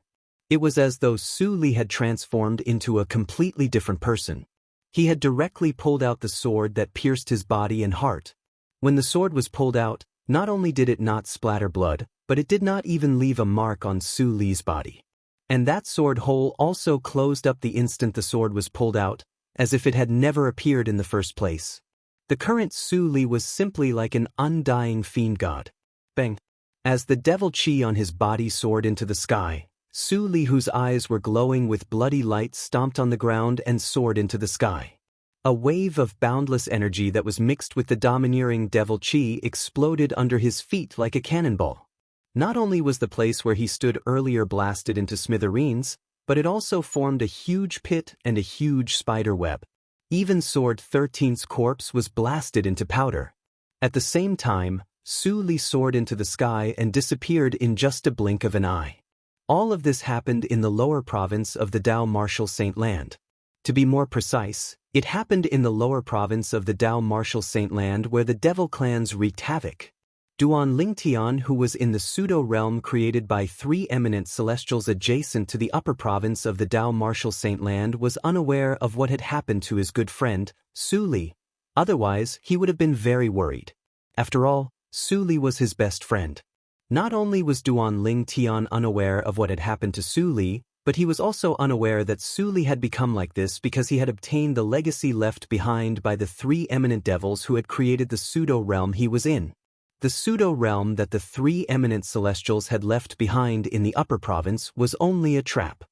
Speaker 1: It was as though Su Li had transformed into a completely different person. He had directly pulled out the sword that pierced his body and heart. When the sword was pulled out, not only did it not splatter blood, but it did not even leave a mark on Su Li's body. And that sword hole also closed up the instant the sword was pulled out, as if it had never appeared in the first place. The current Su Li was simply like an undying fiend god. Bang! As the devil chi on his body soared into the sky, Su Li, whose eyes were glowing with bloody light, stomped on the ground and soared into the sky. A wave of boundless energy that was mixed with the domineering devil chi exploded under his feet like a cannonball. Not only was the place where he stood earlier blasted into smithereens, but it also formed a huge pit and a huge spider web. Even Sword 13's corpse was blasted into powder. At the same time, Su Li soared into the sky and disappeared in just a blink of an eye. All of this happened in the lower province of the Dao Martial Saint Land. To be more precise, it happened in the lower province of the Dao Martial Saint Land where the devil clans wreaked havoc. Duan Lingtian, who was in the pseudo-realm created by 3 eminent celestials adjacent to the upper province of the Dao Martial Saint Land, was unaware of what had happened to his good friend, Su Li. Otherwise, he would have been very worried. After all, Su Li was his best friend. Not only was Duan Lingtian unaware of what had happened to Su Li, but he was also unaware that Su Li had become like this because he had obtained the legacy left behind by the 3 eminent devils who had created the pseudo-realm he was in. The pseudo-realm that the 3 eminent celestials had left behind in the upper province was only a trap.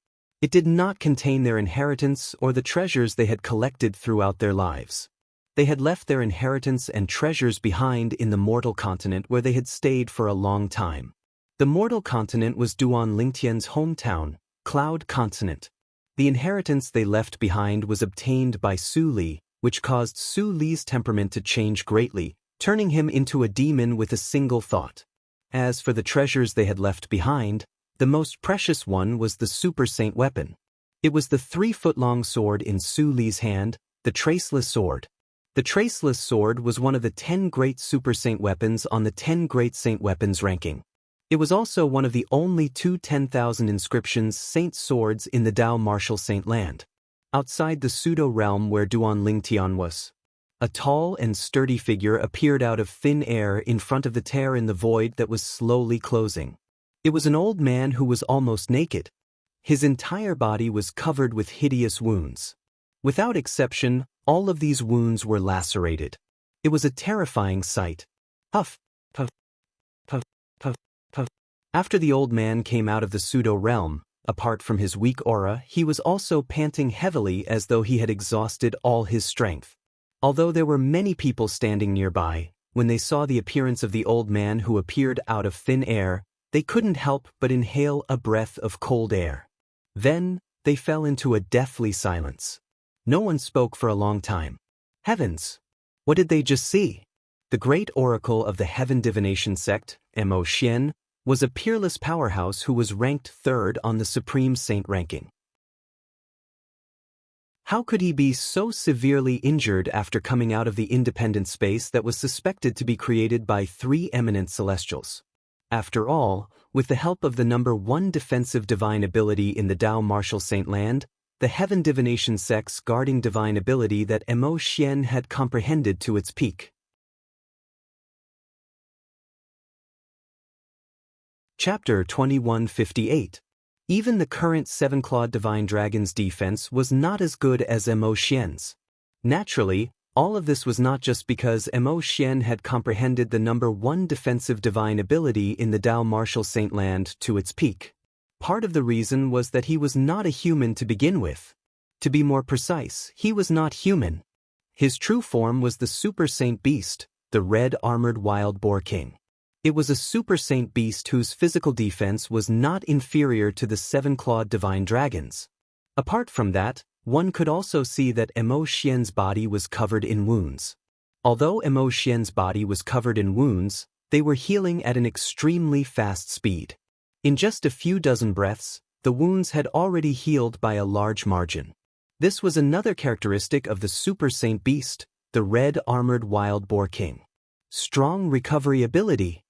Speaker 1: It did not contain their inheritance or the treasures they had collected throughout their lives. They had left their inheritance and treasures behind in the mortal continent where they had stayed for a long time. The mortal continent was Duan Lingtian's hometown, Cloud Continent. The inheritance they left behind was obtained by Su Li, which caused Su Li's temperament to change greatly, turning him into a demon with a single thought. As for the treasures they had left behind, the most precious one was the Super Saint weapon. It was the 3-foot-long sword in Su Li's hand, the Traceless Sword. The Traceless Sword was one of the 10 great Super Saint weapons on the 10 great Saint weapons ranking. It was also one of the only 2 10,000 inscriptions Saint swords in the Dao Martial Saint Land. Outside the pseudo-realm where Duan Lingtian was, a tall and sturdy figure appeared out of thin air in front of the tear in the void that was slowly closing. It was an old man who was almost naked. His entire body was covered with hideous wounds. Without exception, all of these wounds were lacerated. It was a terrifying sight. Puff, puff, puff, puff, puff. After the old man came out of the pseudo-realm, apart from his weak aura, he was also panting heavily as though he had exhausted all his strength. Although there were many people standing nearby, when they saw the appearance of the old man who appeared out of thin air, they couldn't help but inhale a breath of cold air. Then, they fell into a deathly silence. No one spoke for a long time. Heavens! What did they just see? The great oracle of the Heaven Divination sect, Mo Xian, was a peerless powerhouse who was ranked 3rd on the Supreme Saint ranking. How could he be so severely injured after coming out of the independent space that was suspected to be created by 3 eminent celestials? After all, with the help of the number 1 defensive divine ability in the Dao Martial Saint Land, the Heaven Divination sect's guarding divine ability that Mo Xian had comprehended to its peak. Chapter 2158. Even the current 7-clawed divine dragon's defense was not as good as Mo Xian's. Naturally, all of this was not just because Mo Xian had comprehended the number 1 defensive divine ability in the Dao Martial Saint Land to its peak. Part of the reason was that he was not a human to begin with. To be more precise, he was not human. His true form was the Super Saint Beast, the red armored wild boar king. It was a Super Saint Beast whose physical defense was not inferior to the 7-clawed divine dragons. Apart from that, one could also see that Mo Xian's body was covered in wounds. Although Mo Xian's body was covered in wounds, they were healing at an extremely fast speed. In just a few dozen breaths, the wounds had already healed by a large margin. This was another characteristic of the Super Saint Beast, the red armored wild boar king. Strong recovery ability.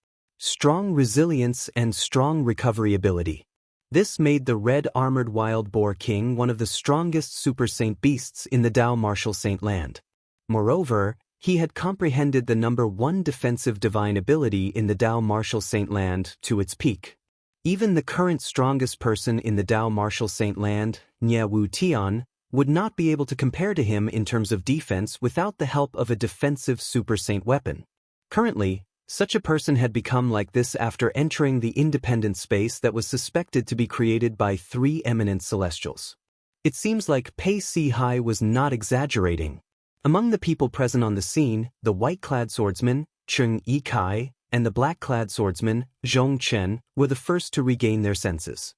Speaker 1: Strong resilience and strong recovery ability. This made the red armored wild boar king one of the strongest Super Saint Beasts in the Dao Martial Saint Land. Moreover, he had comprehended the number 1 defensive divine ability in the Dao Martial Saint Land to its peak. Even the current strongest person in the Dao Martial Saint Land, Nye Wu Tian, would not be able to compare to him in terms of defense without the help of a defensive Super Saint weapon. Currently, such a person had become like this after entering the independent space that was suspected to be created by 3 eminent celestials. It seems like Pei Si-hai was not exaggerating. Among the people present on the scene, the white-clad swordsman, Cheng Yi-kai, and the black-clad swordsman, Zhong Chen, were the first to regain their senses.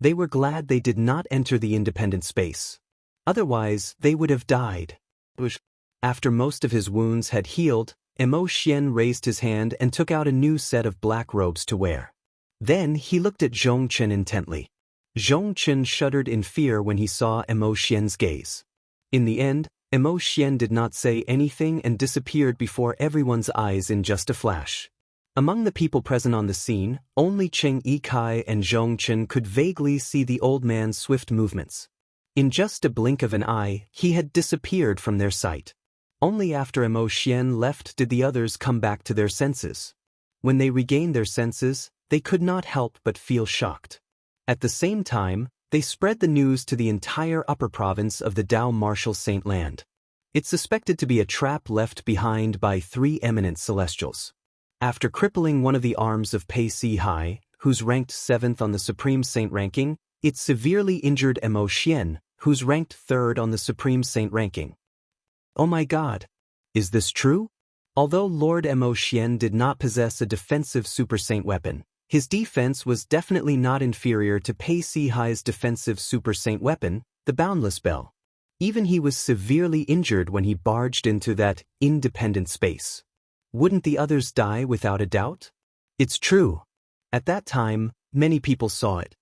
Speaker 1: They were glad they did not enter the independent space. Otherwise, they would have died. After most of his wounds had healed, Mo Xian raised his hand and took out a new set of black robes to wear. Then he looked at Zhong Chen intently. Zhong Chen shuddered in fear when he saw Mo Xian's gaze. In the end, Emo Xian did not say anything and disappeared before everyone's eyes in just a flash. Among the people present on the scene, only Cheng Yikai and Zhong Chen could vaguely see the old man's swift movements. In just a blink of an eye, he had disappeared from their sight. Only after Emo Xian left did the others come back to their senses. When they regained their senses, they could not help but feel shocked. At the same time, they spread the news to the entire upper province of the Dao Martial Saint Land. It's suspected to be a trap left behind by 3 eminent celestials. After crippling one of the arms of Pei Si Hai, who's ranked 7th on the Supreme Saint ranking, it severely injured Emo Xian, who's ranked 3rd on the Supreme Saint ranking. Oh my god! Is this true? Although Lord Emo Xian did not possess a defensive Super Saint weapon, his defense was definitely not inferior to Pei Si Hai's defensive Super Saint weapon, the Boundless Bell. Even he was severely injured when he barged into that independent space. Wouldn't the others die without a doubt? It's true. At that time, many people saw it.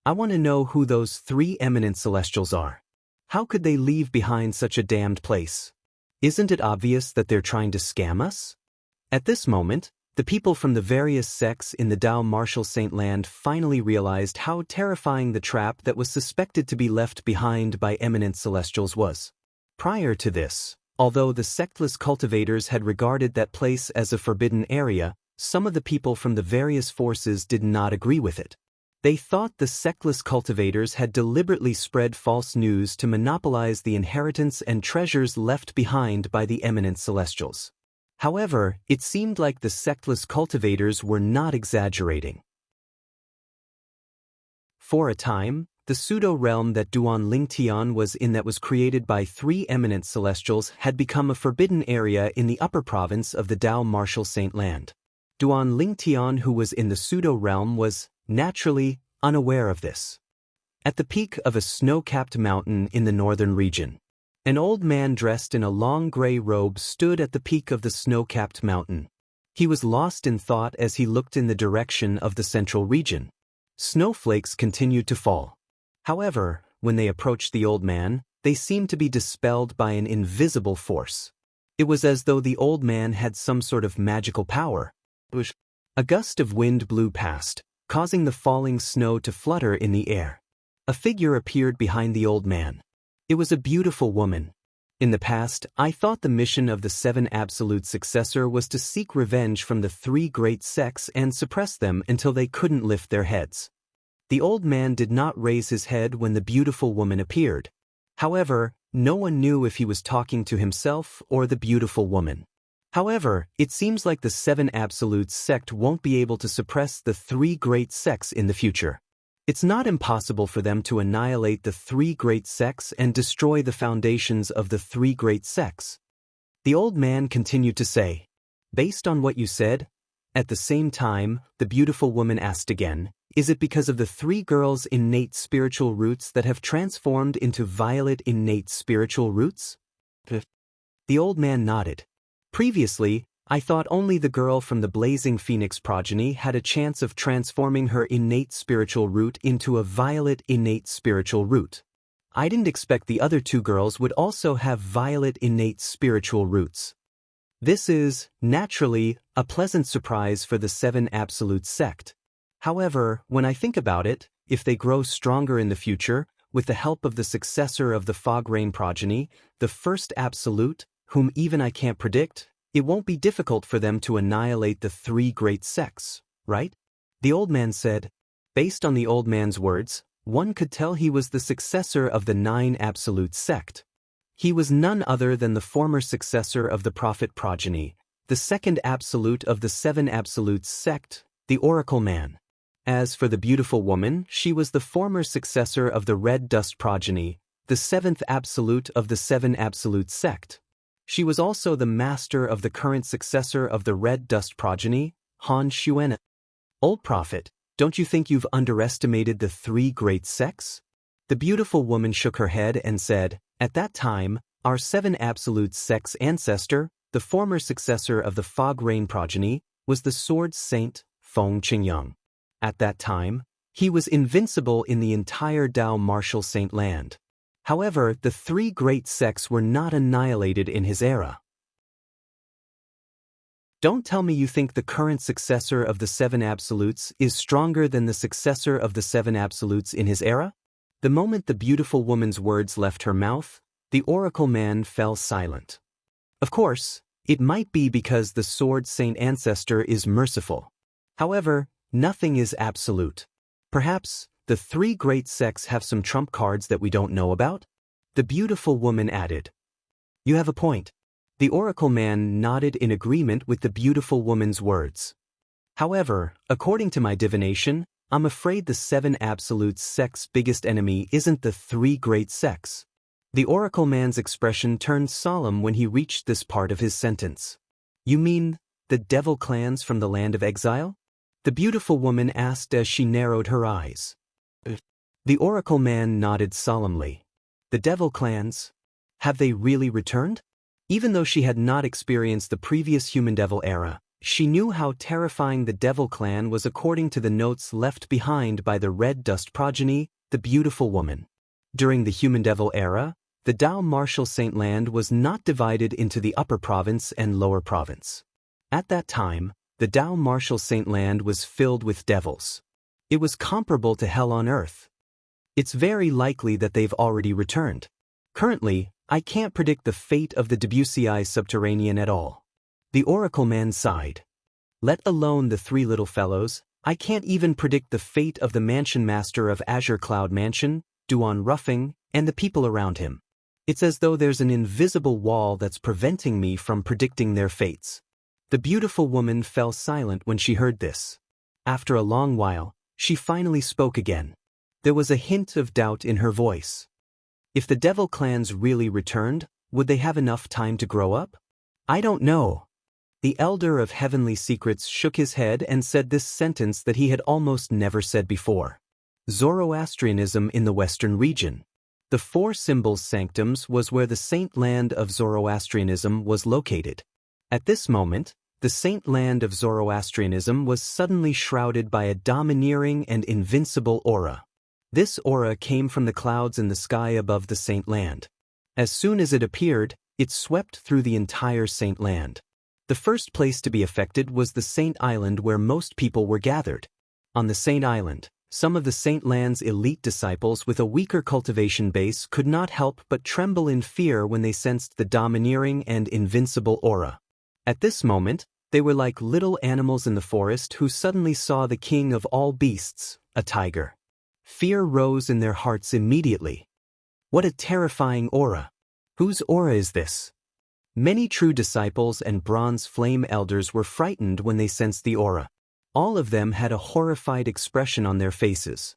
Speaker 1: I want to know who those 3 eminent celestials are. How could they leave behind such a damned place? Isn't it obvious that they're trying to scam us? At this moment, the people from the various sects in the Dao Martial Saint Land finally realized how terrifying the trap that was suspected to be left behind by eminent celestials was. Prior to this, although the sectless cultivators had regarded that place as a forbidden area, some of the people from the various forces did not agree with it. They thought the sectless cultivators had deliberately spread false news to monopolize the inheritance and treasures left behind by the eminent celestials. However, it seemed like the sectless cultivators were not exaggerating. For a time, the pseudo-realm that Duan Lingtian was in that was created by 3 eminent celestials had become a forbidden area in the upper province of the Dao Martial Saint Land. Duan Lingtian, who was in the pseudo-realm, was, naturally, unaware of this. At the peak of a snow-capped mountain in the northern region, an old man dressed in a long gray robe stood at the peak of the snow-capped mountain. He was lost in thought as he looked in the direction of the central region. Snowflakes continued to fall. However, when they approached the old man, they seemed to be dispelled by an invisible force. It was as though the old man had some sort of magical power. A gust of wind blew past, causing the falling snow to flutter in the air. A figure appeared behind the old man. It was a beautiful woman. In the past, I thought the mission of the 7 Absolute Successor was to seek revenge from the 3 great sects and suppress them until they couldn't lift their heads. The old man did not raise his head when the beautiful woman appeared. However, no one knew if he was talking to himself or the beautiful woman. However, it seems like the 7 Absolutes sect won't be able to suppress the 3 great sects in the future. It's not impossible for them to annihilate the 3 great sects and destroy the foundations of the 3 great sects. The old man continued to say, "Based on what you said?" At the same time, the beautiful woman asked again, "Is it because of the 3 girls' innate spiritual roots that have transformed into violet innate spiritual roots?" The old man nodded. "Previously, I thought only the girl from the Blazing Phoenix progeny had a chance of transforming her innate spiritual root into a violet innate spiritual root. I didn't expect the other 2 girls would also have violet innate spiritual roots. This is, naturally, a pleasant surprise for the 7 Absolute sect. However, when I think about it, if they grow stronger in the future, with the help of the successor of the Fog Rain progeny, the first Absolute, whom even I can't predict, it won't be difficult for them to annihilate the 3 great sects, right?" The old man said. Based on the old man's words, one could tell he was the successor of the 9 Absolute sect. He was none other than the former successor of the Prophet progeny, the 2nd Absolute of the 7 Absolute sect, the Oracle Man. As for the beautiful woman, she was the former successor of the Red Dust progeny, the 7th Absolute of the 7 Absolute sect. She was also the master of the current successor of the Red Dust progeny, Han Xuan. "Old Prophet, don't you think you've underestimated the 3 great sects?" The beautiful woman shook her head and said, "At that time, our 7 Absolute sects' ancestor, the former successor of the Fog Rain progeny, was the Sword Saint, Feng Qingyang. At that time, he was invincible in the entire Dao Martial Saint Land. However, the three great sects were not annihilated in his era. Don't tell me you think the current successor of the Seven Absolutes is stronger than the successor of the Seven Absolutes in his era? The moment the beautiful woman's words left her mouth, the oracle man fell silent. Of course, it might be because the sword saint ancestor is merciful. However, nothing is absolute. Perhaps, the three great sects have some trump cards that we don't know about? The beautiful woman added. You have a point. The oracle man nodded in agreement with the beautiful woman's words. However, according to my divination, I'm afraid the Seven Absolute sect's biggest enemy isn't the three great sects. The oracle man's expression turned solemn when he reached this part of his sentence. You mean, the devil clans from the land of exile? The beautiful woman asked as she narrowed her eyes. The oracle man nodded solemnly. The devil clans? Have they really returned? Even though she had not experienced the previous human-devil era, she knew how terrifying the devil clan was according to the notes left behind by the red dust progeny, the beautiful woman. During the human-devil era, the Dao Martial Saint land was not divided into the upper province and lower province. At that time, the Dao Martial Saint land was filled with devils. It was comparable to hell on earth. It's very likely that they've already returned. Currently, I can't predict the fate of the Debussyi subterranean at all. The oracle man sighed. Let alone the three little fellows, I can't even predict the fate of the mansion master of Azure Cloud Mansion, Duan Ruffing, and the people around him. It's as though there's an invisible wall that's preventing me from predicting their fates. The beautiful woman fell silent when she heard this. After a long while, she finally spoke again. There was a hint of doubt in her voice. If the devil clans really returned, would they have enough time to grow up? I don't know. The elder of heavenly secrets shook his head and said this sentence that he had almost never said before. Zoroastrianism in the western region. The Four Symbols Sanctums was where the saint land of Zoroastrianism was located. At this moment, the saint land of Zoroastrianism was suddenly shrouded by a domineering and invincible aura. This aura came from the clouds in the sky above the saint land. As soon as it appeared, it swept through the entire saint land. The first place to be affected was the Saint Island where most people were gathered. On the Saint Island, some of the Saint Land's elite disciples with a weaker cultivation base could not help but tremble in fear when they sensed the domineering and invincible aura. At this moment, they were like little animals in the forest who suddenly saw the king of all beasts, a tiger. Fear rose in their hearts immediately. What a terrifying aura! Whose aura is this? Many true disciples and bronze flame elders were frightened when they sensed the aura. All of them had a horrified expression on their faces.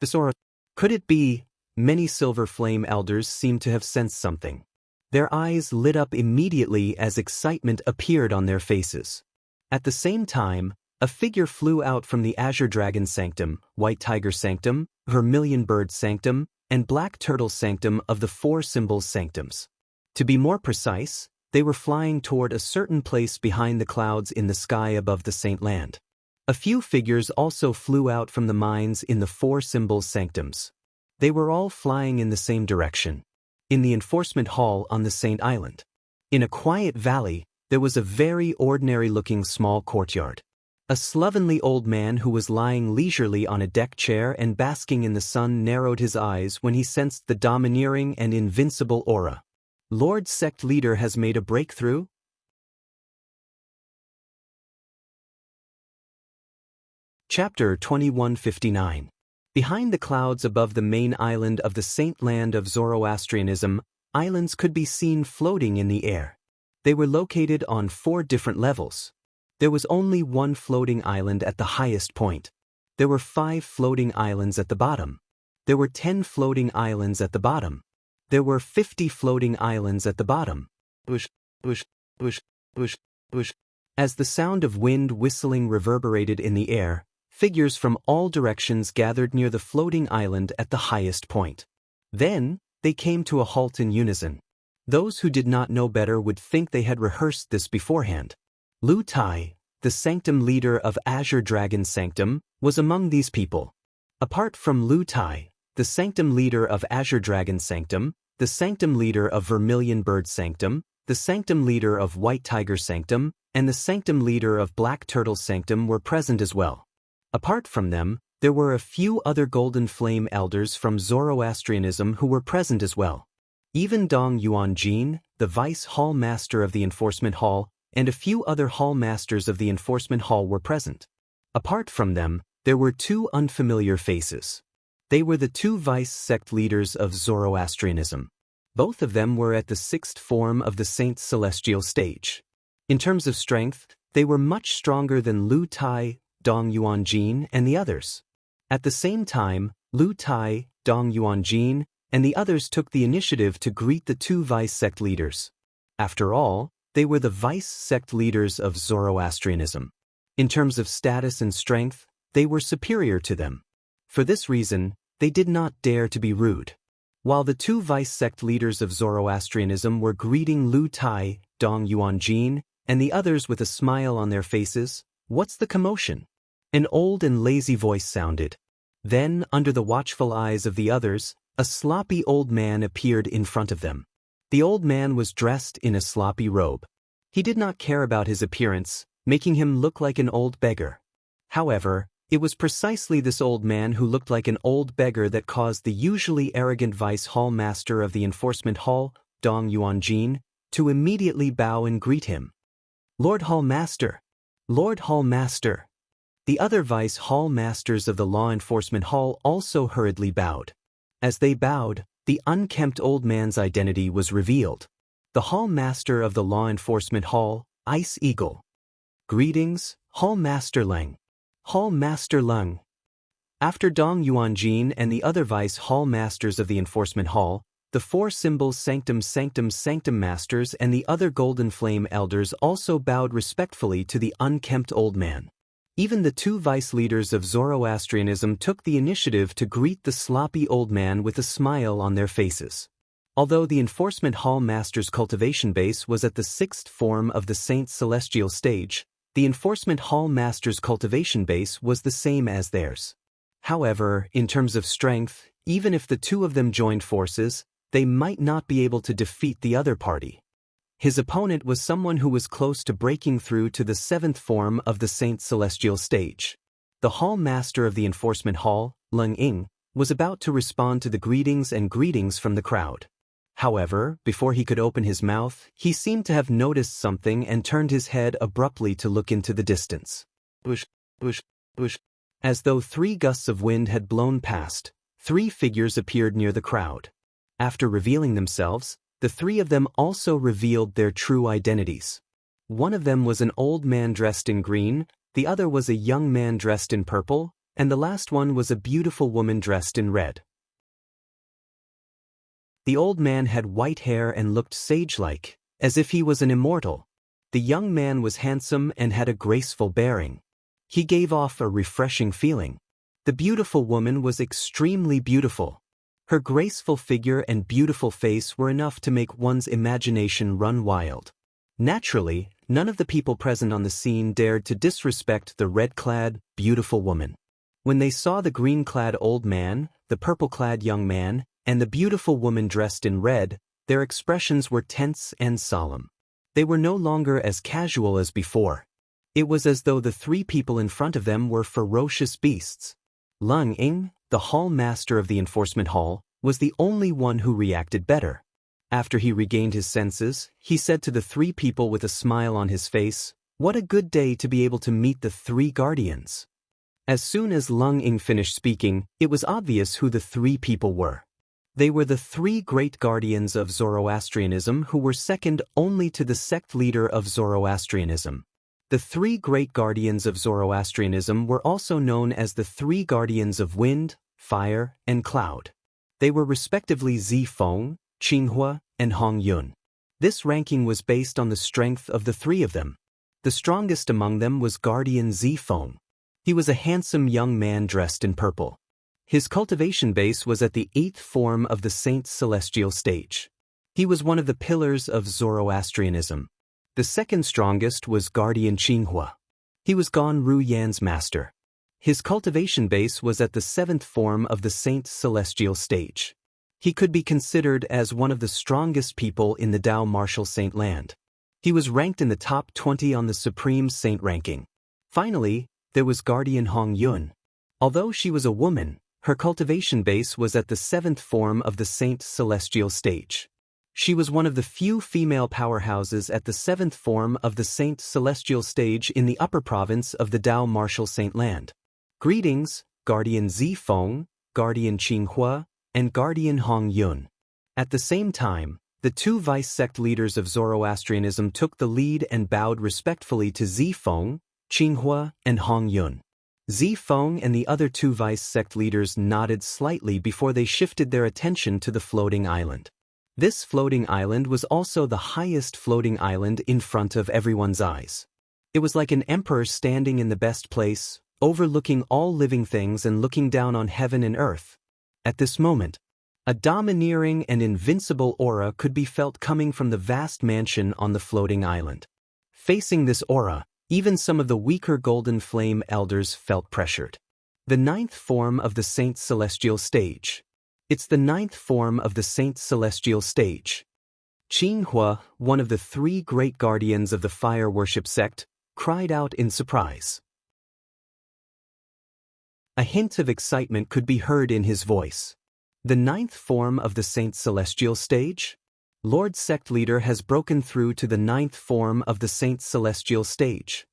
Speaker 1: This aura, could it be? Many silver flame elders seemed to have sensed something. Their eyes lit up immediately as excitement appeared on their faces. At the same time, a figure flew out from the Azure Dragon Sanctum, White Tiger Sanctum, Vermilion Bird Sanctum, and Black Turtle Sanctum of the Four Symbols Sanctums. To be more precise, they were flying toward a certain place behind the clouds in the sky above the Saint Land. A few figures also flew out from the mines in the Four Symbols Sanctums. They were all flying in the same direction. In the enforcement hall on the Saint Island. In a quiet valley, there was a very ordinary-looking small courtyard. A slovenly old man who was lying leisurely on a deck chair and basking in the sun narrowed his eyes when he sensed the domineering and invincible aura. Lord Sect Leader has made a breakthrough? Chapter 2159. Behind the clouds above the main island of the Saint Land of Zoroastrianism, islands could be seen floating in the air. They were located on 4 different levels. There was only one floating island at the highest point. There were 5 floating islands at the bottom. There were 10 floating islands at the bottom. There were 50 floating islands at the bottom. Bush, bush, bush, bush, bush. As the sound of wind whistling reverberated in the air, figures from all directions gathered near the floating island at the highest point. Then, they came to a halt in unison. Those who did not know better would think they had rehearsed this beforehand. Lu Tai, the sanctum leader of Azure Dragon Sanctum, was among these people. Apart from Lu Tai, the Sanctum Leader of Azure Dragon Sanctum, the Sanctum Leader of Vermilion Bird Sanctum, the Sanctum Leader of White Tiger Sanctum, and the Sanctum Leader of Black Turtle Sanctum were present as well. Apart from them, there were a few other Golden Flame Elders from Zoroastrianism who were present as well. Even Dong Yuanjin, the Vice Hall Master of the Enforcement Hall, and a few other Hall Masters of the Enforcement Hall were present. Apart from them, there were two unfamiliar faces. They were the two vice sect leaders of Zoroastrianism. Both of them were at the sixth form of the Saint's Celestial stage. In terms of strength, they were much stronger than Lu Tai, Dong Yuanjin, and the others. At the same time, Lu Tai, Dong Yuanjin, and the others took the initiative to greet the two vice sect leaders. After all, they were the vice sect leaders of Zoroastrianism. In terms of status and strength, they were superior to them. For this reason, they did not dare to be rude. While the two vice sect leaders of Zoroastrianism were greeting Lu Tai, Dong Yuanjin, and the others with a smile on their faces, "What's the commotion?" An old and lazy voice sounded. Then, under the watchful eyes of the others, a sloppy old man appeared in front of them. The old man was dressed in a sloppy robe. He did not care about his appearance, making him look like an old beggar. However, it was precisely this old man who looked like an old beggar that caused the usually arrogant Vice Hall Master of the Enforcement Hall, Dong Yuanjin, to immediately bow and greet him. "Lord Hall Master! Lord Hall Master!" The other Vice Hall Masters of the Law Enforcement Hall also hurriedly bowed. As they bowed, the unkempt old man's identity was revealed. The Hall Master of the Law Enforcement Hall, Ice Eagle. "Greetings, Hall Master Leng. Hall Master Leng." After Dong Yuanjin and the other Vice Hall Masters of the Enforcement Hall, the four symbols Sanctum Sanctum Sanctum Masters and the other Golden Flame Elders also bowed respectfully to the unkempt old man. Even the two vice leaders of Zoroastrianism took the initiative to greet the sloppy old man with a smile on their faces. Although the Enforcement Hall Master's cultivation base was at the sixth form of the Saint's Celestial stage, the Enforcement Hall Master's cultivation base was the same as theirs. However, in terms of strength, even if the two of them joined forces, they might not be able to defeat the other party. His opponent was someone who was close to breaking through to the seventh form of the Saint's Celestial stage. The Hall Master of the Enforcement Hall, Leng Ying, was about to respond to the greetings from the crowd. However, before he could open his mouth, he seemed to have noticed something and turned his head abruptly to look into the distance. Bush, bush, bush. As though 3 gusts of wind had blown past, 3 figures appeared near the crowd. After revealing themselves, the 3 of them also revealed their true identities. One of them was an old man dressed in green, the other was a young man dressed in purple, and the last one was a beautiful woman dressed in red. The old man had white hair and looked sage-like, as if he was an immortal. The young man was handsome and had a graceful bearing. He gave off a refreshing feeling. The beautiful woman was extremely beautiful. Her graceful figure and beautiful face were enough to make one's imagination run wild. Naturally, none of the people present on the scene dared to disrespect the red-clad, beautiful woman. When they saw the green-clad old man, the purple-clad young man, and the beautiful woman dressed in red, their expressions were tense and solemn. They were no longer as casual as before. It was as though the 3 people in front of them were ferocious beasts. Leng Ying, the Hall Master of the Enforcement Hall, was the only one who reacted better. After he regained his senses, he said to the 3 people with a smile on his face, "What a good day to be able to meet the 3 guardians." As soon as Leng Ying finished speaking, it was obvious who the 3 people were. They were the 3 great guardians of Zoroastrianism who were second only to the sect leader of Zoroastrianism. The 3 great guardians of Zoroastrianism were also known as the 3 guardians of wind, fire, and cloud. They were respectively Zifeng, Qinghua, and Hong Yun. This ranking was based on the strength of the 3 of them. The strongest among them was Guardian Zifeng. He was a handsome young man dressed in purple. His cultivation base was at the 8th form of the Saint's Celestial stage. He was one of the pillars of Zoroastrianism. The second strongest was Guardian Qinghua. He was Gan Ruyan's master. His cultivation base was at the 7th form of the Saint Celestial stage. He could be considered as one of the strongest people in the Tao Martial Saint land. He was ranked in the top 20 on the Supreme Saint ranking. Finally, there was Guardian Hong Yun. Although she was a woman, her cultivation base was at the 7th form of the Saint Celestial stage. She was one of the few female powerhouses at the 7th form of the Saint Celestial stage in the upper province of the Tao Martial Saint land. Greetings, Guardian Zifeng, Guardian Qinghua, and Guardian Hong Yun. At the same time, the two vice-sect leaders of Zoroastrianism took the lead and bowed respectfully to Zifeng, Qinghua, and Hong Yun. Zifeng and the other two vice-sect leaders nodded slightly before they shifted their attention to the floating island. This floating island was also the highest floating island in front of everyone's eyes. It was like an emperor standing in the best place, overlooking all living things and looking down on heaven and earth. At this moment, a domineering and invincible aura could be felt coming from the vast mansion on the floating island. Facing this aura, even some of the weaker golden flame elders felt pressured. The 9th form of the Saint Celestial stage. It's the 9th form of the Saint Celestial stage. Qinghua, one of the 3 great guardians of the fire worship sect, cried out in surprise. A hint of excitement could be heard in his voice. The 9th form of the Saint Celestial stage? Lord Sect Leader has broken through to the 9th form of the Saint Celestial stage.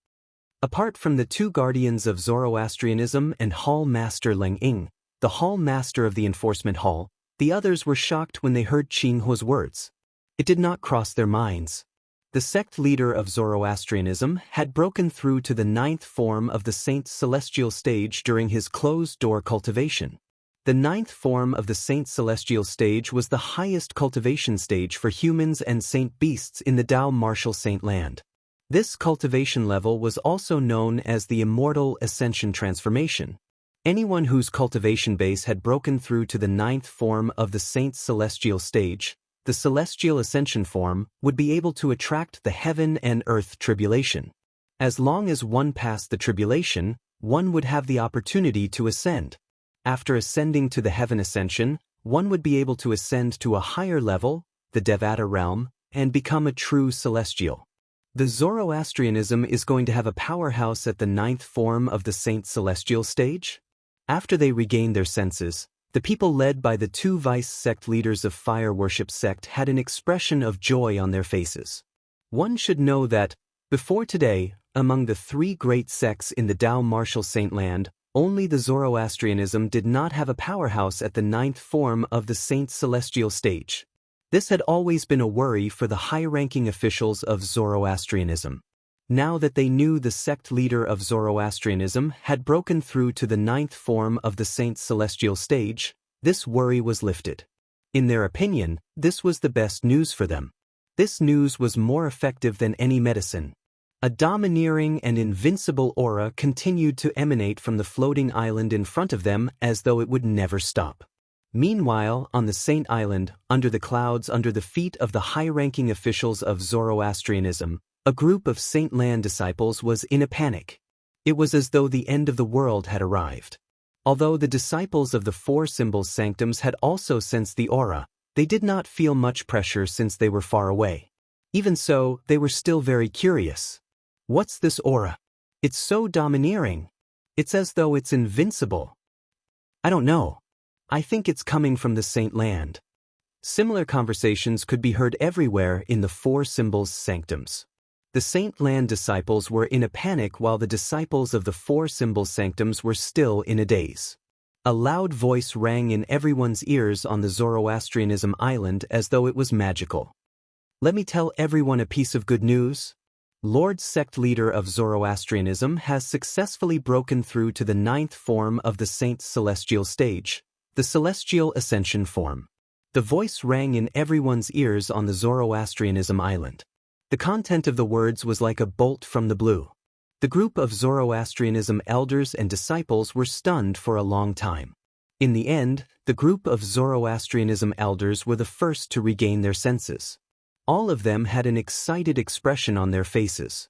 Speaker 1: Apart from the 2 guardians of Zoroastrianism and Hall Master Leng Ying, the Hall Master of the Enforcement Hall, the others were shocked when they heard Qinghua's words. It did not cross their minds. The sect leader of Zoroastrianism had broken through to the 9th form of the Saint Celestial stage during his closed-door cultivation. The 9th form of the Saint Celestial stage was the highest cultivation stage for humans and saint beasts in the Tao Martial Saint land. This cultivation level was also known as the Immortal Ascension Transformation. Anyone whose cultivation base had broken through to the 9th form of the Saint Celestial stage, the Celestial Ascension form, would be able to attract the heaven and earth tribulation. As long as one passed the tribulation, one would have the opportunity to ascend. After ascending to the heaven ascension, one would be able to ascend to a higher level, the Devata realm, and become a true celestial. The Zoroastrianism is going to have a powerhouse at the 9th form of the Saint Celestial stage? After they regained their senses, the people led by the 2 vice-sect leaders of fire worship sect had an expression of joy on their faces. One should know that, before today, among the 3 great sects in the Tao Martial Saint land, only the Zoroastrianism did not have a powerhouse at the 9th form of the Saint Celestial stage. This had always been a worry for the high-ranking officials of Zoroastrianism. Now that they knew the sect leader of Zoroastrianism had broken through to the 9th form of the Saint Celestial stage, this worry was lifted. In their opinion, this was the best news for them. This news was more effective than any medicine. A domineering and invincible aura continued to emanate from the floating island in front of them as though it would never stop. Meanwhile, on the Saint Island, under the clouds under the feet of the high-ranking officials of Zoroastrianism, a group of Saint Land disciples was in a panic. It was as though the end of the world had arrived. Although the disciples of the 4 Symbols Sanctums had also sensed the aura, they did not feel much pressure since they were far away. Even so, they were still very curious. What's this aura? It's so domineering. It's as though it's invincible. I don't know. I think it's coming from the Saint Land. Similar conversations could be heard everywhere in the 4 Symbols Sanctums. The Saint Land disciples were in a panic while the disciples of the 4 Symbols Sanctums were still in a daze. A loud voice rang in everyone's ears on the Zoroastrianism island as though it was magical. Let me tell everyone a piece of good news. Lord Sect Leader of Zoroastrianism has successfully broken through to the 9th form of the Saint Celestial stage, the Celestial Ascension form. The voice rang in everyone's ears on the Zoroastrianism island. The content of the words was like a bolt from the blue. The group of Zoroastrianism elders and disciples were stunned for a long time. In the end, the group of Zoroastrianism elders were the first to regain their senses. All of them had an excited expression on their faces.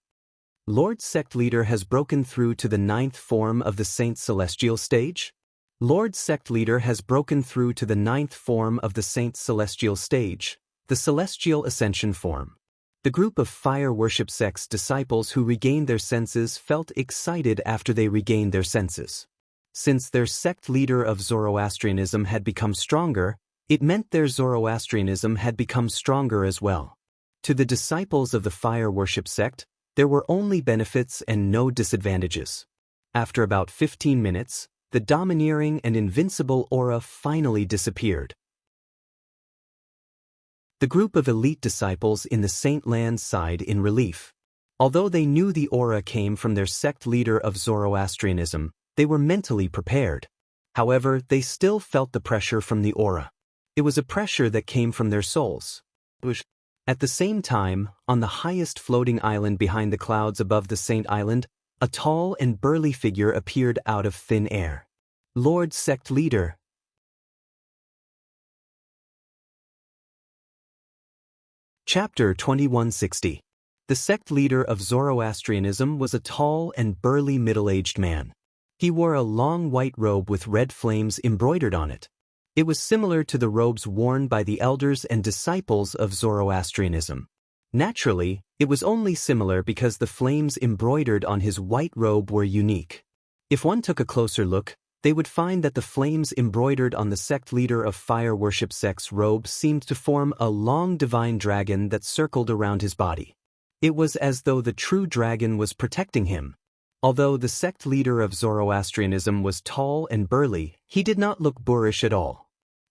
Speaker 1: Lord Sect Leader has broken through to the ninth form of the Saint Celestial stage? Lord Sect Leader has broken through to the ninth form of the Saint Celestial stage, the Celestial Ascension form. The group of fire worship sect's disciples who regained their senses felt excited after they regained their senses. Since their sect leader of Zoroastrianism had become stronger, it meant their Zoroastrianism had become stronger as well. To the disciples of the fire worship sect, there were only benefits and no disadvantages. After about 15 minutes, the domineering and invincible aura finally disappeared. The group of elite disciples in the Saint Land sighed in relief. Although they knew the aura came from their sect leader of Zoroastrianism, they were mentally prepared. However, they still felt the pressure from the aura. It was a pressure that came from their souls. At the same time, on the highest floating island behind the clouds above the Saint Island, a tall and burly figure appeared out of thin air. Lord Sect Leader. Chapter 2160. The sect leader of Zoroastrianism was a tall and burly middle-aged man. He wore a long white robe with red flames embroidered on it. It was similar to the robes worn by the elders and disciples of Zoroastrianism. Naturally, it was only similar because the flames embroidered on his white robe were unique. If one took a closer look, they would find that the flames embroidered on the sect leader of fire worship sect's robe seemed to form a long divine dragon that circled around his body. It was as though the true dragon was protecting him. Although the sect leader of Zoroastrianism was tall and burly, he did not look boorish at all.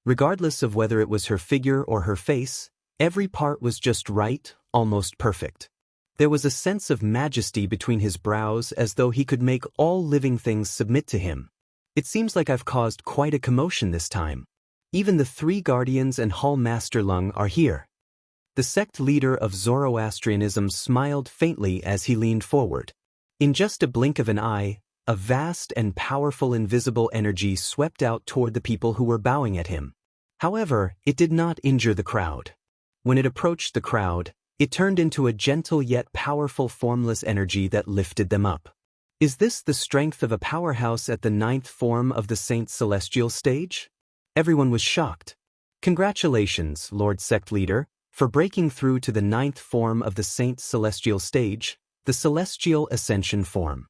Speaker 1: Regardless of whether it was her figure or her face, every part was just right, almost perfect. There was a sense of majesty between his brows as though he could make all living things submit to him. It seems like I've caused quite a commotion this time. Even the three guardians and Hall Master Lung are here. The sect leader of Zoroastrianism smiled faintly as he leaned forward. In just a blink of an eye, a vast and powerful invisible energy swept out toward the people who were bowing at him. However, it did not injure the crowd. When it approached the crowd, it turned into a gentle yet powerful formless energy that lifted them up. Is this the strength of a powerhouse at the ninth form of the Saint Celestial stage? Everyone was shocked. Congratulations, Lord Sect Leader, for breaking through to the ninth form of the Saint Celestial stage, the Celestial Ascension form.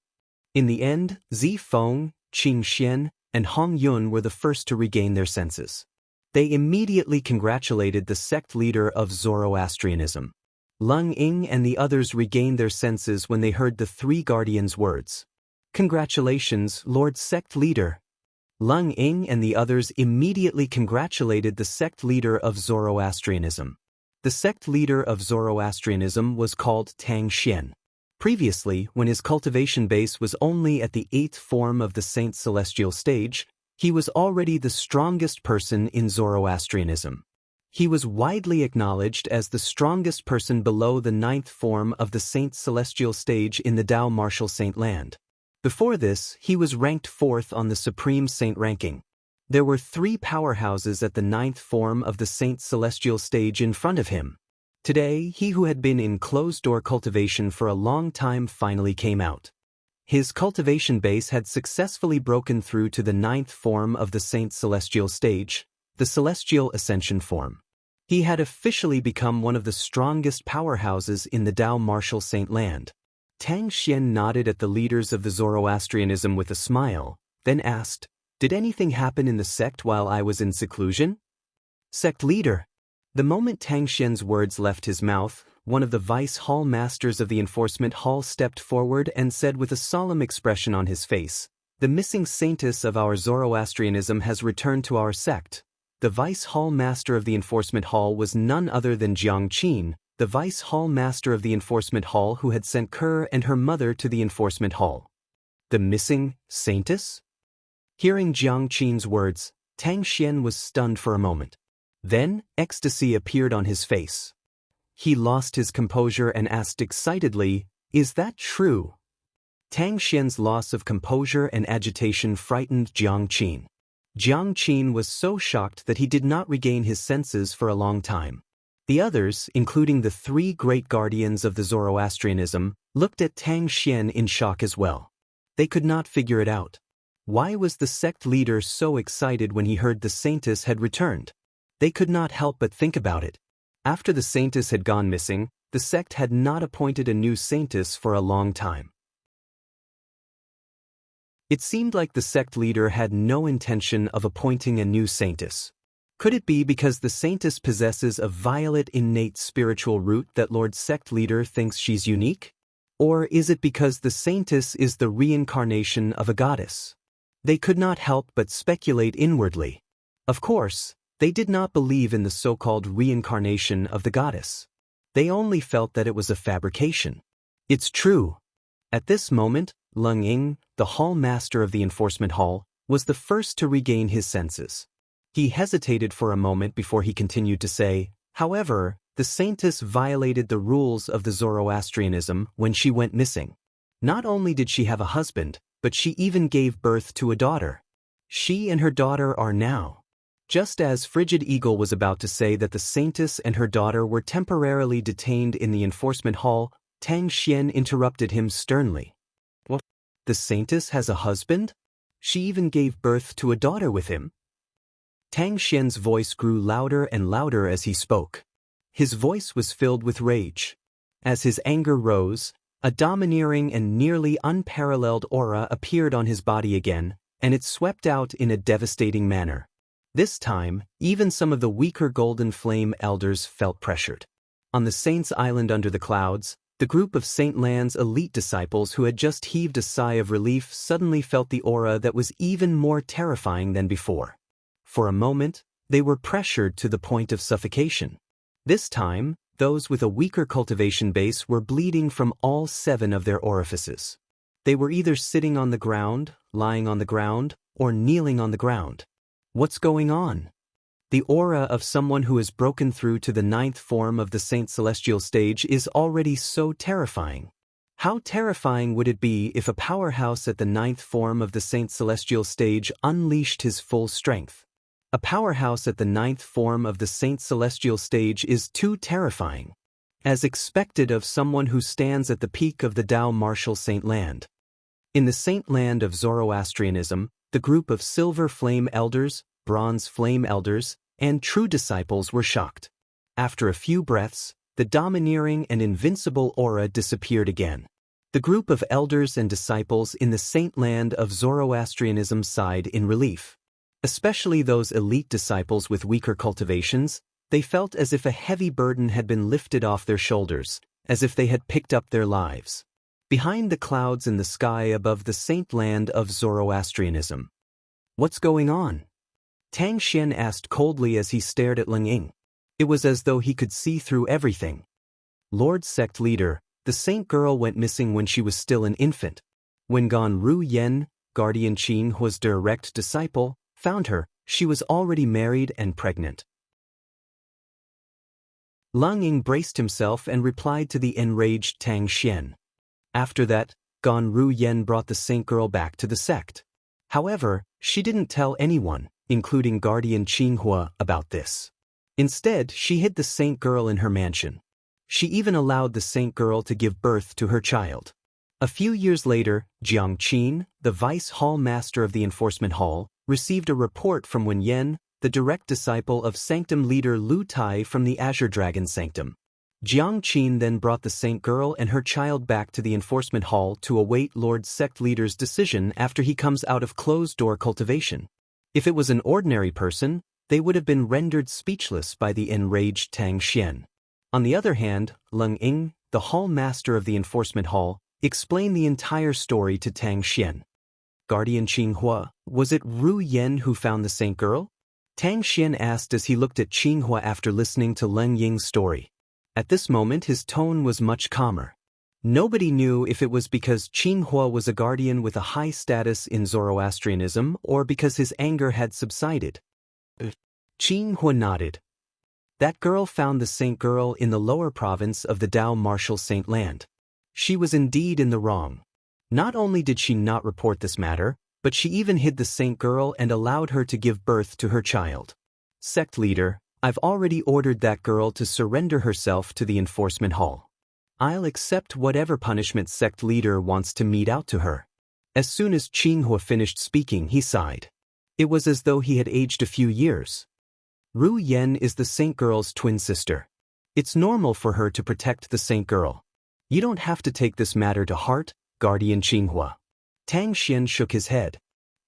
Speaker 1: In the end, Zi Feng, Qing Xian, and Hong Yun were the first to regain their senses. They immediately congratulated the sect leader of Zoroastrianism. Lung Ying and the others regained their senses when they heard the three guardians' words. Congratulations, Lord Sect Leader. Lung Ying and the others immediately congratulated the sect leader of Zoroastrianism. The sect leader of Zoroastrianism was called Tang Xian. Previously, when his cultivation base was only at the 8th form of the Saint Celestial stage, he was already the strongest person in Zoroastrianism. He was widely acknowledged as the strongest person below the 9th form of the Saint Celestial stage in the Tao Martial Saint Land. Before this, he was ranked 4th on the Supreme Saint ranking. There were 3 powerhouses at the 9th form of the Saint Celestial stage in front of him. Today, he who had been in closed-door cultivation for a long time finally came out. His cultivation base had successfully broken through to the 9th form of the Saint Celestial stage, the Celestial Ascension form. He had officially become one of the strongest powerhouses in the Tao Martial Saint Land. Tang Xian nodded at the leaders of the Zoroastrianism with a smile, then asked, "Did anything happen in the sect while I was in seclusion?" Sect leader. The moment Tang Xian's words left his mouth, one of the vice hall masters of the enforcement hall stepped forward and said with a solemn expression on his face, "The missing saintess of our Zoroastrianism has returned to our sect." The vice hall master of the enforcement hall was none other than Jiang Qin, the vice hall master of the enforcement hall who had sent Kerr and her mother to the enforcement hall. The missing saintess? Hearing Jiang Qin's words, Tang Xian was stunned for a moment. Then, ecstasy appeared on his face. He lost his composure and asked excitedly, "Is that true?" Tang Xian's loss of composure and agitation frightened Jiang Qin. Jiang Qin was so shocked that he did not regain his senses for a long time. The others, including the three great guardians of the Zoroastrianism, looked at Tang Xian in shock as well. They could not figure it out. Why was the sect leader so excited when he heard the saintess had returned? They could not help but think about it. After the saintess had gone missing, the sect had not appointed a new saintess for a long time. It seemed like the sect leader had no intention of appointing a new saintess. Could it be because the saintess possesses a violet innate spiritual root that Lord sect leader thinks she's unique? Or is it because the saintess is the reincarnation of a goddess? They could not help but speculate inwardly. Of course, they did not believe in the so-called reincarnation of the goddess. They only felt that it was a fabrication. It's true. At this moment, Leng Ying, the hall master of the enforcement hall, was the first to regain his senses. He hesitated for a moment before he continued to say, however, the saintess violated the rules of the Zoroastrianism when she went missing. Not only did she have a husband, but she even gave birth to a daughter. She and her daughter are now. Just as Frigid Eagle was about to say that the saintess and her daughter were temporarily detained in the enforcement hall, Tang Xian interrupted him sternly. What? The saintess has a husband? She even gave birth to a daughter with him? Tang Xian's voice grew louder and louder as he spoke. His voice was filled with rage. As his anger rose, a domineering and nearly unparalleled aura appeared on his body again, and it swept out in a devastating manner. This time, even some of the weaker Golden Flame elders felt pressured. On the Saints' Island under the clouds, the group of Saint Lan's elite disciples who had just heaved a sigh of relief suddenly felt the aura that was even more terrifying than before. For a moment, they were pressured to the point of suffocation. This time, those with a weaker cultivation base were bleeding from all 7 of their orifices. They were either sitting on the ground, lying on the ground, or kneeling on the ground. What's going on? The aura of someone who has broken through to the 9th form of the Saint Celestial stage is already so terrifying. How terrifying would it be if a powerhouse at the 9th form of the Saint Celestial stage unleashed his full strength? A powerhouse at the 9th form of the Saint Celestial stage is too terrifying, as expected of someone who stands at the peak of the Tao Martial Saint Land. In the Saint Land of Zoroastrianism, the group of Silver Flame Elders, Bronze Flame Elders, and True Disciples were shocked. After a few breaths, the domineering and invincible aura disappeared again. The group of elders and disciples in the Saint Land of Zoroastrianism sighed in relief. Especially those elite disciples with weaker cultivations, they felt as if a heavy burden had been lifted off their shoulders, as if they had picked up their lives. Behind the clouds in the sky above the Saint Land of Zoroastrianism. What's going on? Tang Xian asked coldly as he stared at Leng Ying. It was as though he could see through everything. Lord Sect Leader, the Saint Girl went missing when she was still an infant. When Gan Ru Yen, Guardian Qin Hua's direct disciple, found her, she was already married and pregnant. Leng Ying braced himself and replied to the enraged Tang Xian. After that, Gan Ru Yen brought the Saint Girl back to the sect. However, she didn't tell anyone, including Guardian Qin Hua, about this. Instead, she hid the Saint Girl in her mansion. She even allowed the Saint Girl to give birth to her child. A few years later, Jiang Qin, the Vice Hall Master of the Enforcement Hall, received a report from Wen Yen, the direct disciple of Sanctum leader Lu Tai from the Azure Dragon Sanctum. Jiang Qin then brought the Saint Girl and her child back to the Enforcement Hall to await Lord Sect Leader's decision after he comes out of closed-door cultivation. If it was an ordinary person, they would have been rendered speechless by the enraged Tang Xian. On the other hand, Leng Ying, the Hall Master of the Enforcement Hall, explained the entire story to Tang Xian. Guardian Qin Hua, was it Ru Yen who found the Saint Girl? Tang Xian asked as he looked at Qin Hua after listening to Leng Ying's story. At this moment his tone was much calmer. Nobody knew if it was because Qin Hua was a guardian with a high status in Zoroastrianism or because his anger had subsided. Qin Hua nodded. That girl found the Saint Girl in the lower province of the Tao Martial Saint Land. She was indeed in the wrong. Not only did she not report this matter, but she even hid the Saint Girl and allowed her to give birth to her child. Sect Leader, I've already ordered that girl to surrender herself to the enforcement hall. I'll accept whatever punishment sect leader wants to mete out to her." As soon as Qinghua finished speaking, he sighed. It was as though he had aged a few years. Ru Yen is the saint girl's twin sister. It's normal for her to protect the saint girl. You don't have to take this matter to heart, Guardian Qinghua. Tang Xian shook his head.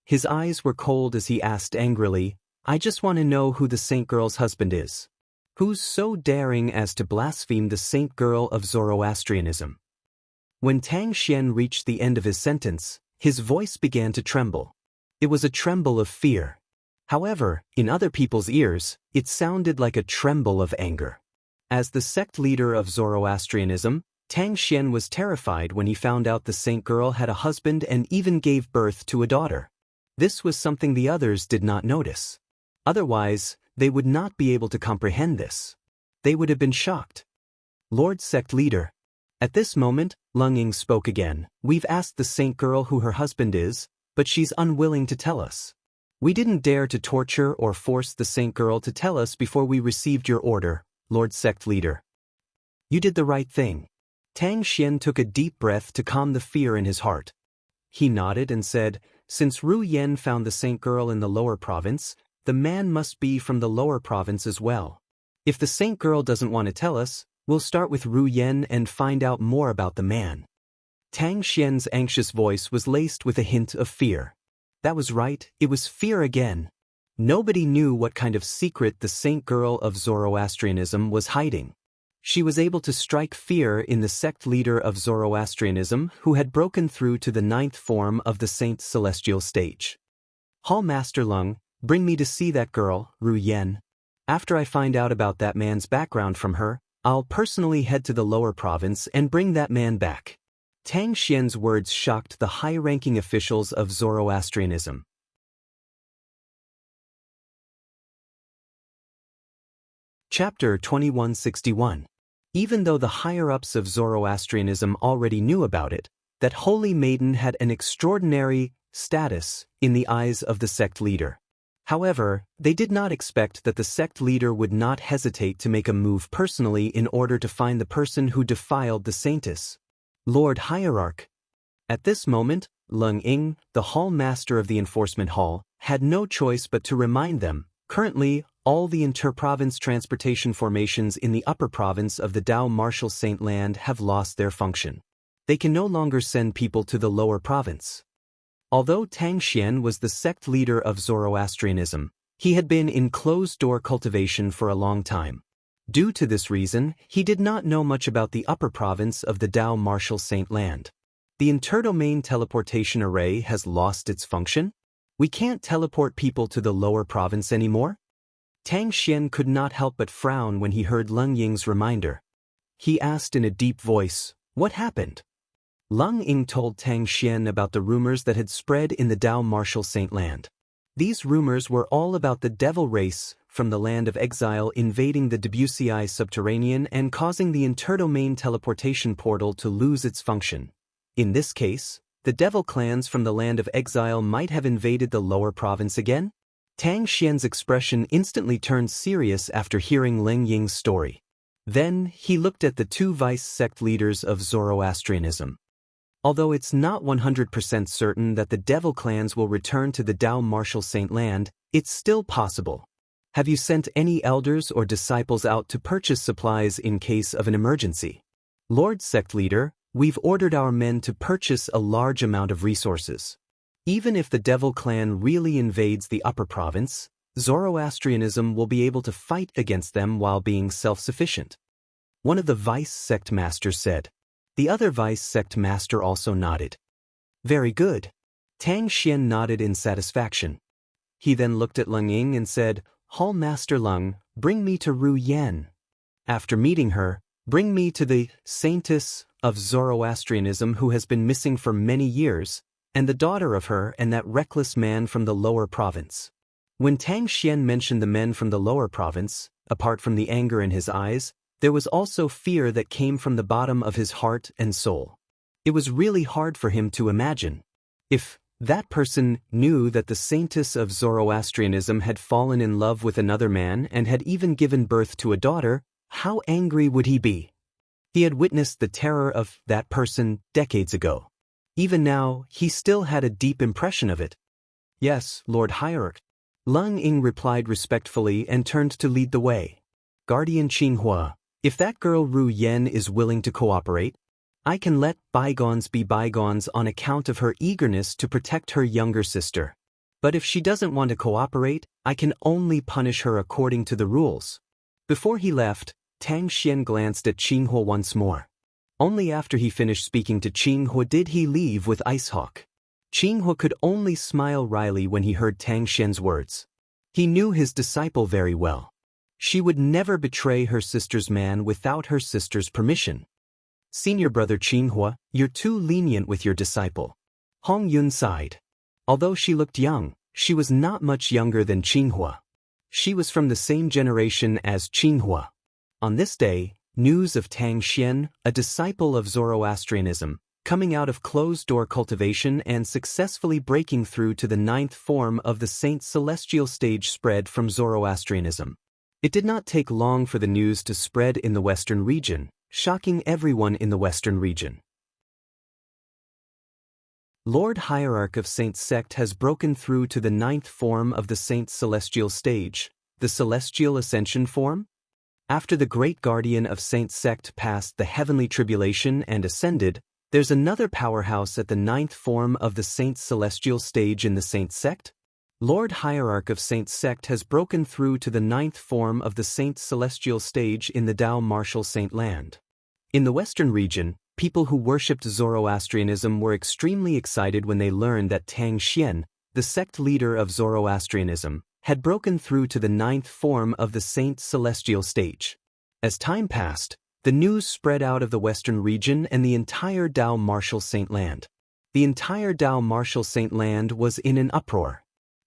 Speaker 1: His eyes were cold as he asked angrily, "I just want to know who the saint girl's husband is. Who's so daring as to blaspheme the saint girl of Zoroastrianism?" When Tang Xian reached the end of his sentence, his voice began to tremble. It was a tremble of fear. However, in other people's ears, it sounded like a tremble of anger. As the sect leader of Zoroastrianism, Tang Xian was terrified when he found out the saint girl had a husband and even gave birth to a daughter. This was something the others did not notice. Otherwise, they would not be able to comprehend this. They would have been shocked. "Lord Sect Leader." At this moment, Lung Ying spoke again. "We've asked the saint girl who her husband is, but she's unwilling to tell us. We didn't dare to torture or force the saint girl to tell us before we received your order, Lord Sect Leader. You did the right thing." Tang Xian took a deep breath to calm the fear in his heart. He nodded and said, "Since Ru Yen found the saint girl in the lower province, the man must be from the lower province as well. If the saint girl doesn't want to tell us, we'll start with Ru Yen and find out more about the man." Tang Xian's anxious voice was laced with a hint of fear. That was right, it was fear again. Nobody knew what kind of secret the saint girl of Zoroastrianism was hiding. She was able to strike fear in the sect leader of Zoroastrianism who had broken through to the 9th form of the Saint Celestial stage. "Hall Master Lung, bring me to see that girl, Ru Yen. After I find out about that man's background from her, I'll personally head to the lower province and bring that man back." Tang Xian's words shocked the high-ranking officials of Zoroastrianism. Chapter 2161. Even though the higher-ups of Zoroastrianism already knew about it, that Holy Maiden had an extraordinary status in the eyes of the sect leader. However, they did not expect that the sect leader would not hesitate to make a move personally in order to find the person who defiled the saintess. Lord Hierarch. At this moment, Lung Ying, the hall master of the enforcement hall, had no choice but to remind them, currently, all the inter-province transportation formations in the upper province of the Dao Martial Saint Land have lost their function. They can no longer send people to the lower province. Although Tang Xian was the sect leader of Zoroastrianism, he had been in closed-door cultivation for a long time. Due to this reason, he did not know much about the upper province of the Dao Martial Saint Land. The interdomain teleportation array has lost its function? We can't teleport people to the lower province anymore? Tang Xian could not help but frown when he heard Lung Ying's reminder. He asked in a deep voice, "What happened?" Lung Ying told Tang Xian about the rumors that had spread in the Dao Martial Saint Land. These rumors were all about the devil race from the land of exile invading the Debussy subterranean and causing the interdomain teleportation portal to lose its function. In this case, the devil clans from the land of exile might have invaded the lower province again? Tang Xian's expression instantly turned serious after hearing Lung Ying's story. Then, he looked at the two vice sect leaders of Zoroastrianism. Although it's not 100% certain that the devil clans will return to the Dao Martial Saint Land, it's still possible. Have you sent any elders or disciples out to purchase supplies in case of an emergency? Lord Sect Leader, we've ordered our men to purchase a large amount of resources. Even if the devil clan really invades the upper province, Zoroastrianism will be able to fight against them while being self-sufficient. One of the vice sect masters said. The other vice sect master also nodded. Very good. Tang Xian nodded in satisfaction. He then looked at Lung Ying and said, Hall Master Lung, bring me to Ru Yen. After meeting her, bring me to the saintess of Zoroastrianism who has been missing for many years, and the daughter of her and that reckless man from the lower province. When Tang Xian mentioned the men from the lower province, apart from the anger in his eyes, there was also fear that came from the bottom of his heart and soul. It was really hard for him to imagine. If That person knew that the saintess of Zoroastrianism had fallen in love with another man and had even given birth to a daughter. How angry would he be? He had witnessed the terror of that person decades ago. Even now, he still had a deep impression of it. Yes, Lord Hierarch. Lung Ying replied respectfully and turned to lead the way. Guardian Qinghua, if that girl Ru Yan is willing to cooperate, I can let bygones be bygones on account of her eagerness to protect her younger sister. But if she doesn't want to cooperate, I can only punish her according to the rules. Before he left, Tang Xian glanced at Qinghua once more. Only after he finished speaking to Qinghua did he leave with Icehawk. Qinghua could only smile wryly when he heard Tang Xian's words. He knew his disciple very well. She would never betray her sister's man without her sister's permission. Senior brother Qinghua, you're too lenient with your disciple. Hong Yun sighed. Although she looked young, she was not much younger than Qinghua. She was from the same generation as Qinghua. On this day, news of Tang Xian, a disciple of Zoroastrianism, coming out of closed-door cultivation and successfully breaking through to the 9th form of the Saint Celestial stage spread from Zoroastrianism. It did not take long for the news to spread in the Western region, shocking everyone in the Western region. Lord Hierarch of Saint Sect has broken through to the 9th form of the Saint Celestial stage, the Celestial Ascension form? After the great guardian of Saint Sect passed the heavenly tribulation and ascended, there's another powerhouse at the 9th form of the Saint Celestial stage in the Saint Sect? Lord Hierarch of Saint Sect has broken through to the 9th form of the Saint Celestial stage in the Tao Martial Saint Land. In the Western region, people who worshipped Zoroastrianism were extremely excited when they learned that Tang Xian, the sect leader of Zoroastrianism, had broken through to the 9th form of the Saint Celestial stage. As time passed, the news spread out of the Western region and the entire Tao Martial Saint Land. The entire Tao Martial Saint Land was in an uproar.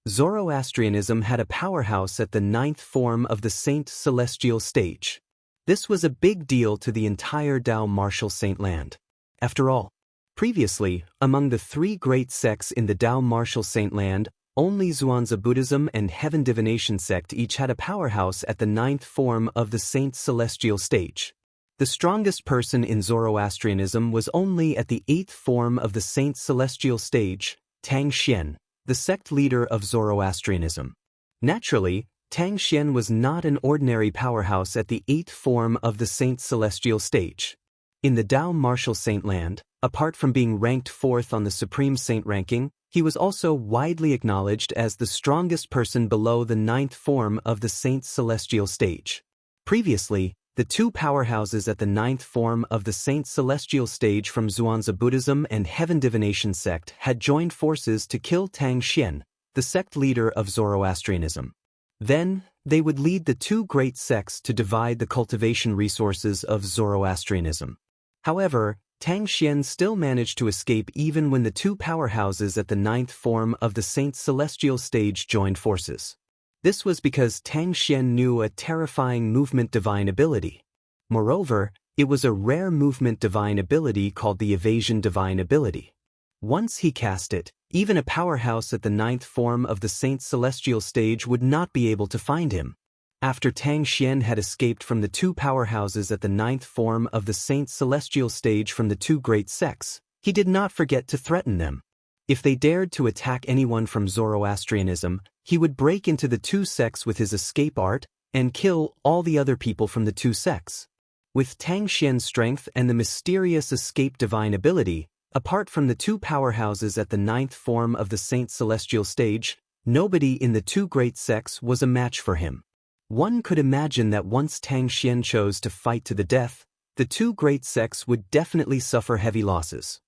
Speaker 1: Zoroastrianism had a powerhouse at the 9th form of the Saint Celestial stage. This was a big deal to the entire Tao Martial Saint Land. After all, previously, among the 3 great sects in the Tao Martial Saint Land, only Zhuangzi Buddhism and Heaven Divination sect each had a powerhouse at the 9th form of the Saint Celestial stage. The strongest person in Zoroastrianism was only at the 8th form of the Saint Celestial stage, Tang Xian, the sect leader of Zoroastrianism. Naturally, Tang Xian was not an ordinary powerhouse at the 8th form of the Saint Celestial stage. In the Tao Martial Saint Land, apart from being ranked 4th on the Supreme Saint ranking, he was also widely acknowledged as the strongest person below the 9th form of the Saint Celestial stage. Previously, the 2 powerhouses at the 9th form of the Saint Celestial stage from Zhuangzi Buddhism and Heaven Divination sect had joined forces to kill Tang Xian, the sect leader of Zoroastrianism. Then, they would lead the 2 great sects to divide the cultivation resources of Zoroastrianism. However, Tang Xian still managed to escape even when the 2 powerhouses at the 9th form of the Saint Celestial stage joined forces. This was because Tang Xian knew a terrifying movement divine ability. Moreover, it was a rare movement divine ability called the evasion divine ability. Once he cast it, even a powerhouse at the 9th form of the Saint Celestial stage would not be able to find him. After Tang Xian had escaped from the 2 powerhouses at the 9th form of the Saint Celestial stage from the 2 great sects, he did not forget to threaten them. If they dared to attack anyone from Zoroastrianism, he would break into the 2 sects with his escape art and kill all the other people from the 2 sects. With Tang Xian's strength and the mysterious escape divine ability, apart from the 2 powerhouses at the 9th form of the Saint Celestial stage, nobody in the 2 great sects was a match for him. One could imagine that once Tang Xian chose to fight to the death, the 2 great sects would definitely suffer heavy losses.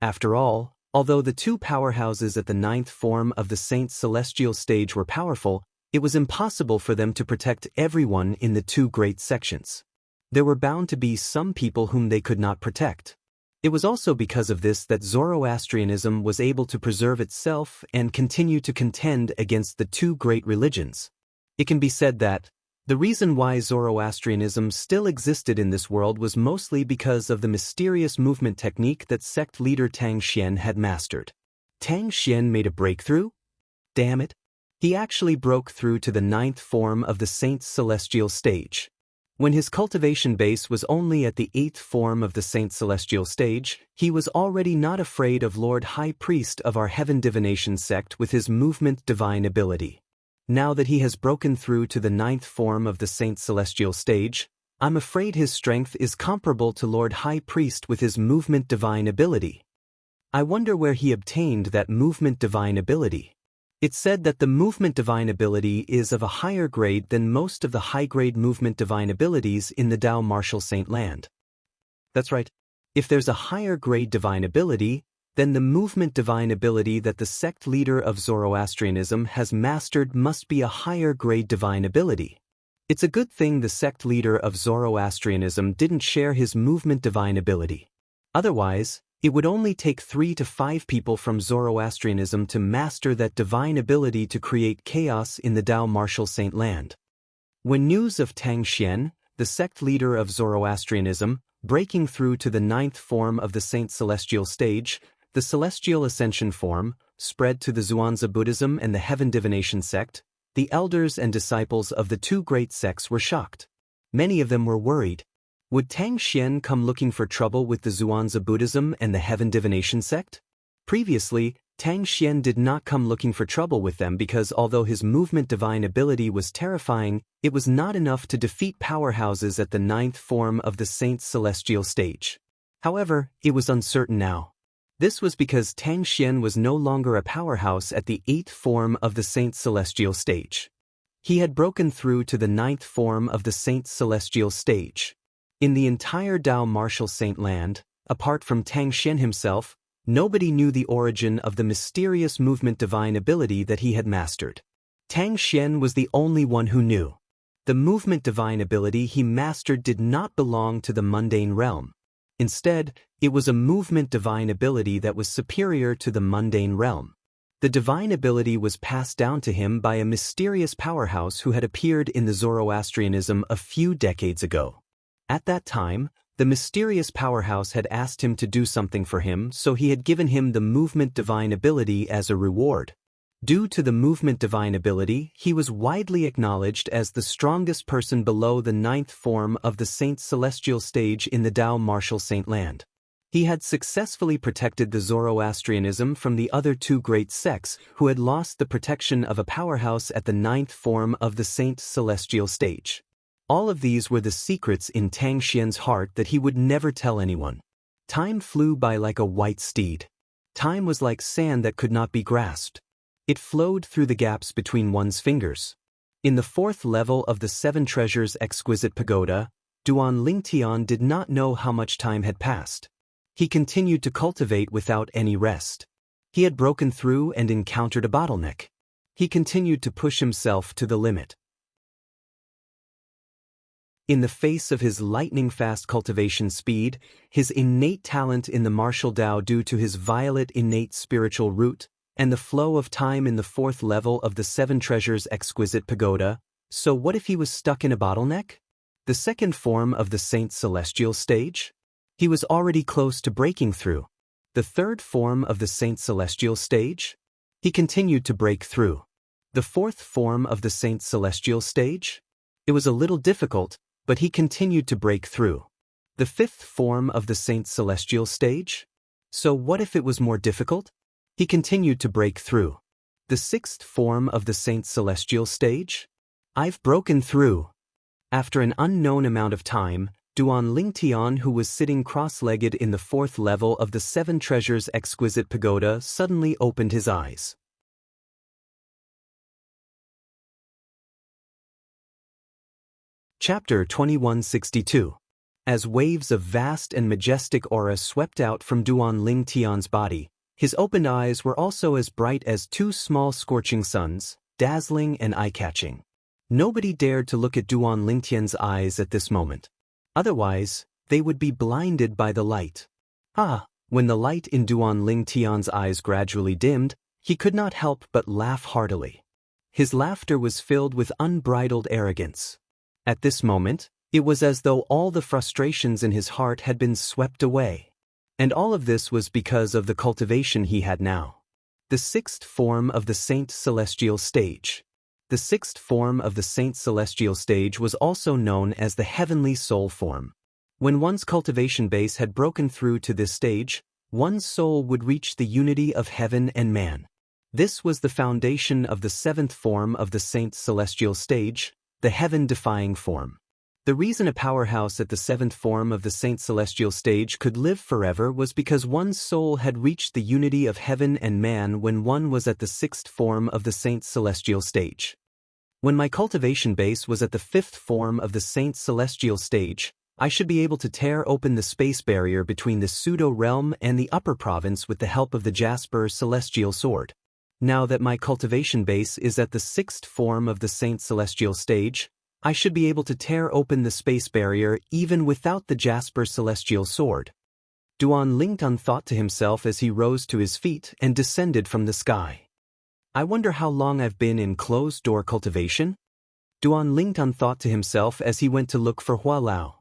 Speaker 1: After all, although the 2 powerhouses at the 9th form of the Saint Celestial stage were powerful, it was impossible for them to protect everyone in the 2 great sections. There were bound to be some people whom they could not protect. It was also because of this that Zoroastrianism was able to preserve itself and continue to contend against the 2 great religions. It can be said that, The reason why Zoroastrianism still existed in this world was mostly because of the mysterious movement technique that sect leader Tang Xian had mastered. Tang Xian made a breakthrough? Damn it. He actually broke through to the 9th form of the Saint's celestial stage. When his cultivation base was only at the 8th form of the Saint's celestial stage, he was already not afraid of Lord High Priest of our Heaven Divination sect with his movement divine ability. Now that he has broken through to the 9th form of the Saint's celestial stage, I'm afraid his strength is comparable to Lord High Priest with his movement divine ability. I wonder where he obtained that movement divine ability. It's said that the movement divine ability is of a higher grade than most of the high-grade movement divine abilities in the Dao Martial Saint land. That's right. If there's a higher grade divine ability, then the movement divine ability that the sect leader of Zoroastrianism has mastered must be a higher grade divine ability. It's a good thing the sect leader of Zoroastrianism didn't share his movement divine ability. Otherwise, it would only take 3 to 5 people from Zoroastrianism to master that divine ability to create chaos in the Dao Martial Saint land. When news of Tang Xian, the sect leader of Zoroastrianism, breaking through to the 9th form of the Saint Celestial stage, the Celestial Ascension form, spread to the Zhuangzi Buddhism and the Heaven Divination sect, the elders and disciples of the two great sects were shocked. Many of them were worried. Would Tang Xian come looking for trouble with the Zhuangzi Buddhism and the Heaven Divination sect? Previously, Tang Xian did not come looking for trouble with them because although his movement divine ability was terrifying, it was not enough to defeat powerhouses at the 9th form of the Saint's celestial stage. However, it was uncertain now. This was because Tang Xian was no longer a powerhouse at the 8th form of the Saint's celestial stage. He had broken through to the 9th form of the Saint's celestial stage. In the entire Dao Martial Saint land, apart from Tang Xian himself, nobody knew the origin of the mysterious movement divine ability that he had mastered. Tang Xian was the only one who knew. The movement divine ability he mastered did not belong to the mundane realm. Instead, it was a movement divine ability that was superior to the mundane realm. The divine ability was passed down to him by a mysterious powerhouse who had appeared in the Zoroastrianism a few decades ago. At that time, the mysterious powerhouse had asked him to do something for him, so he had given him the movement divine ability as a reward. Due to the movement divine ability, he was widely acknowledged as the strongest person below the 9th form of the Saint's celestial stage in the Dao Martial Saint land. He had successfully protected the Zoroastrianism from the other two great sects who had lost the protection of a powerhouse at the 9th form of the Saint's celestial stage. All of these were the secrets in Tang Xian's heart that he would never tell anyone. Time flew by like a white steed. Time was like sand that could not be grasped. It flowed through the gaps between one's fingers. In the 4th level of the Seven Treasures Exquisite Pagoda, Duan Lingtian did not know how much time had passed. He continued to cultivate without any rest. He had broken through and encountered a bottleneck. He continued to push himself to the limit. In the face of his lightning-fast cultivation speed, his innate talent in the martial Dao due to his violet innate spiritual root, and the flow of time in the 4th level of the Seven Treasures Exquisite Pagoda, so what if he was stuck in a bottleneck? The 2nd form of the Saint's celestial stage? He was already close to breaking through. The 3rd form of the Saint's celestial stage? He continued to break through. The 4th form of the Saint's celestial stage? It was a little difficult, but he continued to break through. The 5th form of the Saint's celestial stage? So what if it was more difficult? He continued to break through. The 6th form of the Saint's celestial stage? I've broken through. After an unknown amount of time, Duan Lingtian, who was sitting cross-legged in the 4th level of the Seven Treasures Exquisite Pagoda, suddenly opened his eyes. Chapter 2162. As waves of vast and majestic aura swept out from Duan Lingtian's body, his opened eyes were also as bright as two small scorching suns, dazzling and eye-catching. Nobody dared to look at Duan Lingtian's eyes at this moment. Otherwise, they would be blinded by the light. When the light in Duan Lingtian's eyes gradually dimmed, he could not help but laugh heartily. His laughter was filled with unbridled arrogance. At this moment, it was as though all the frustrations in his heart had been swept away. And all of this was because of the cultivation he had now. The sixth form of the Saint Celestial Stage. The sixth form of the Saint Celestial Stage was also known as the Heavenly Soul form. When one's cultivation base had broken through to this stage, one's soul would reach the unity of heaven and man. This was the foundation of the seventh form of the Saint Celestial Stage, the heaven-defying form. The reason a powerhouse at the seventh form of the Saint Celestial Stage could live forever was because one's soul had reached the unity of heaven and man when one was at the sixth form of the Saint Celestial Stage. When my cultivation base was at the fifth form of the Saint Celestial Stage, I should be able to tear open the space barrier between the pseudo-realm and the upper province with the help of the Jasper Celestial Sword. Now that my cultivation base is at the sixth form of the Saint Celestial Stage, I should be able to tear open the space barrier even without the Jasper Celestial Sword. Duan Lingtan thought to himself as he rose to his feet and descended from the sky. I wonder how long I've been in closed-door cultivation? Duan Lingtan thought to himself as he went to look for Hua Lao.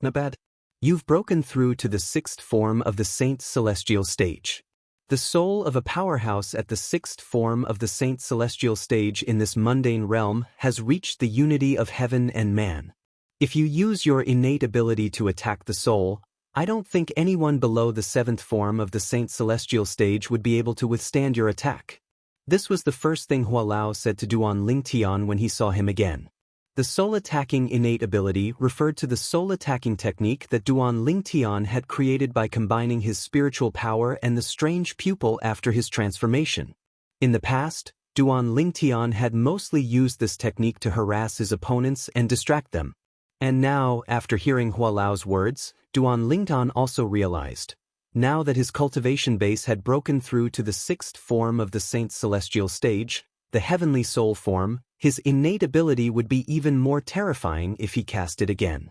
Speaker 1: Not bad. You've broken through to the sixth form of the Saint Celestial Stage. The soul of a powerhouse at the sixth form of the Saint Celestial Stage in this mundane realm has reached the unity of heaven and man. If you use your innate ability to attack the soul, I don't think anyone below the seventh form of the Saint Celestial Stage would be able to withstand your attack. This was the first thing Hua Lao said to Duan Lingtian when he saw him again. The soul-attacking innate ability referred to the soul-attacking technique that Duan Lingtian had created by combining his spiritual power and the strange pupil after his transformation. In the past, Duan Lingtian had mostly used this technique to harass his opponents and distract them. And now, after hearing Hua Lao's words, Duan Lingtan also realized. Now that his cultivation base had broken through to the sixth form of the Saint Celestial Stage, the Heavenly Soul form, his innate ability would be even more terrifying if he cast it again.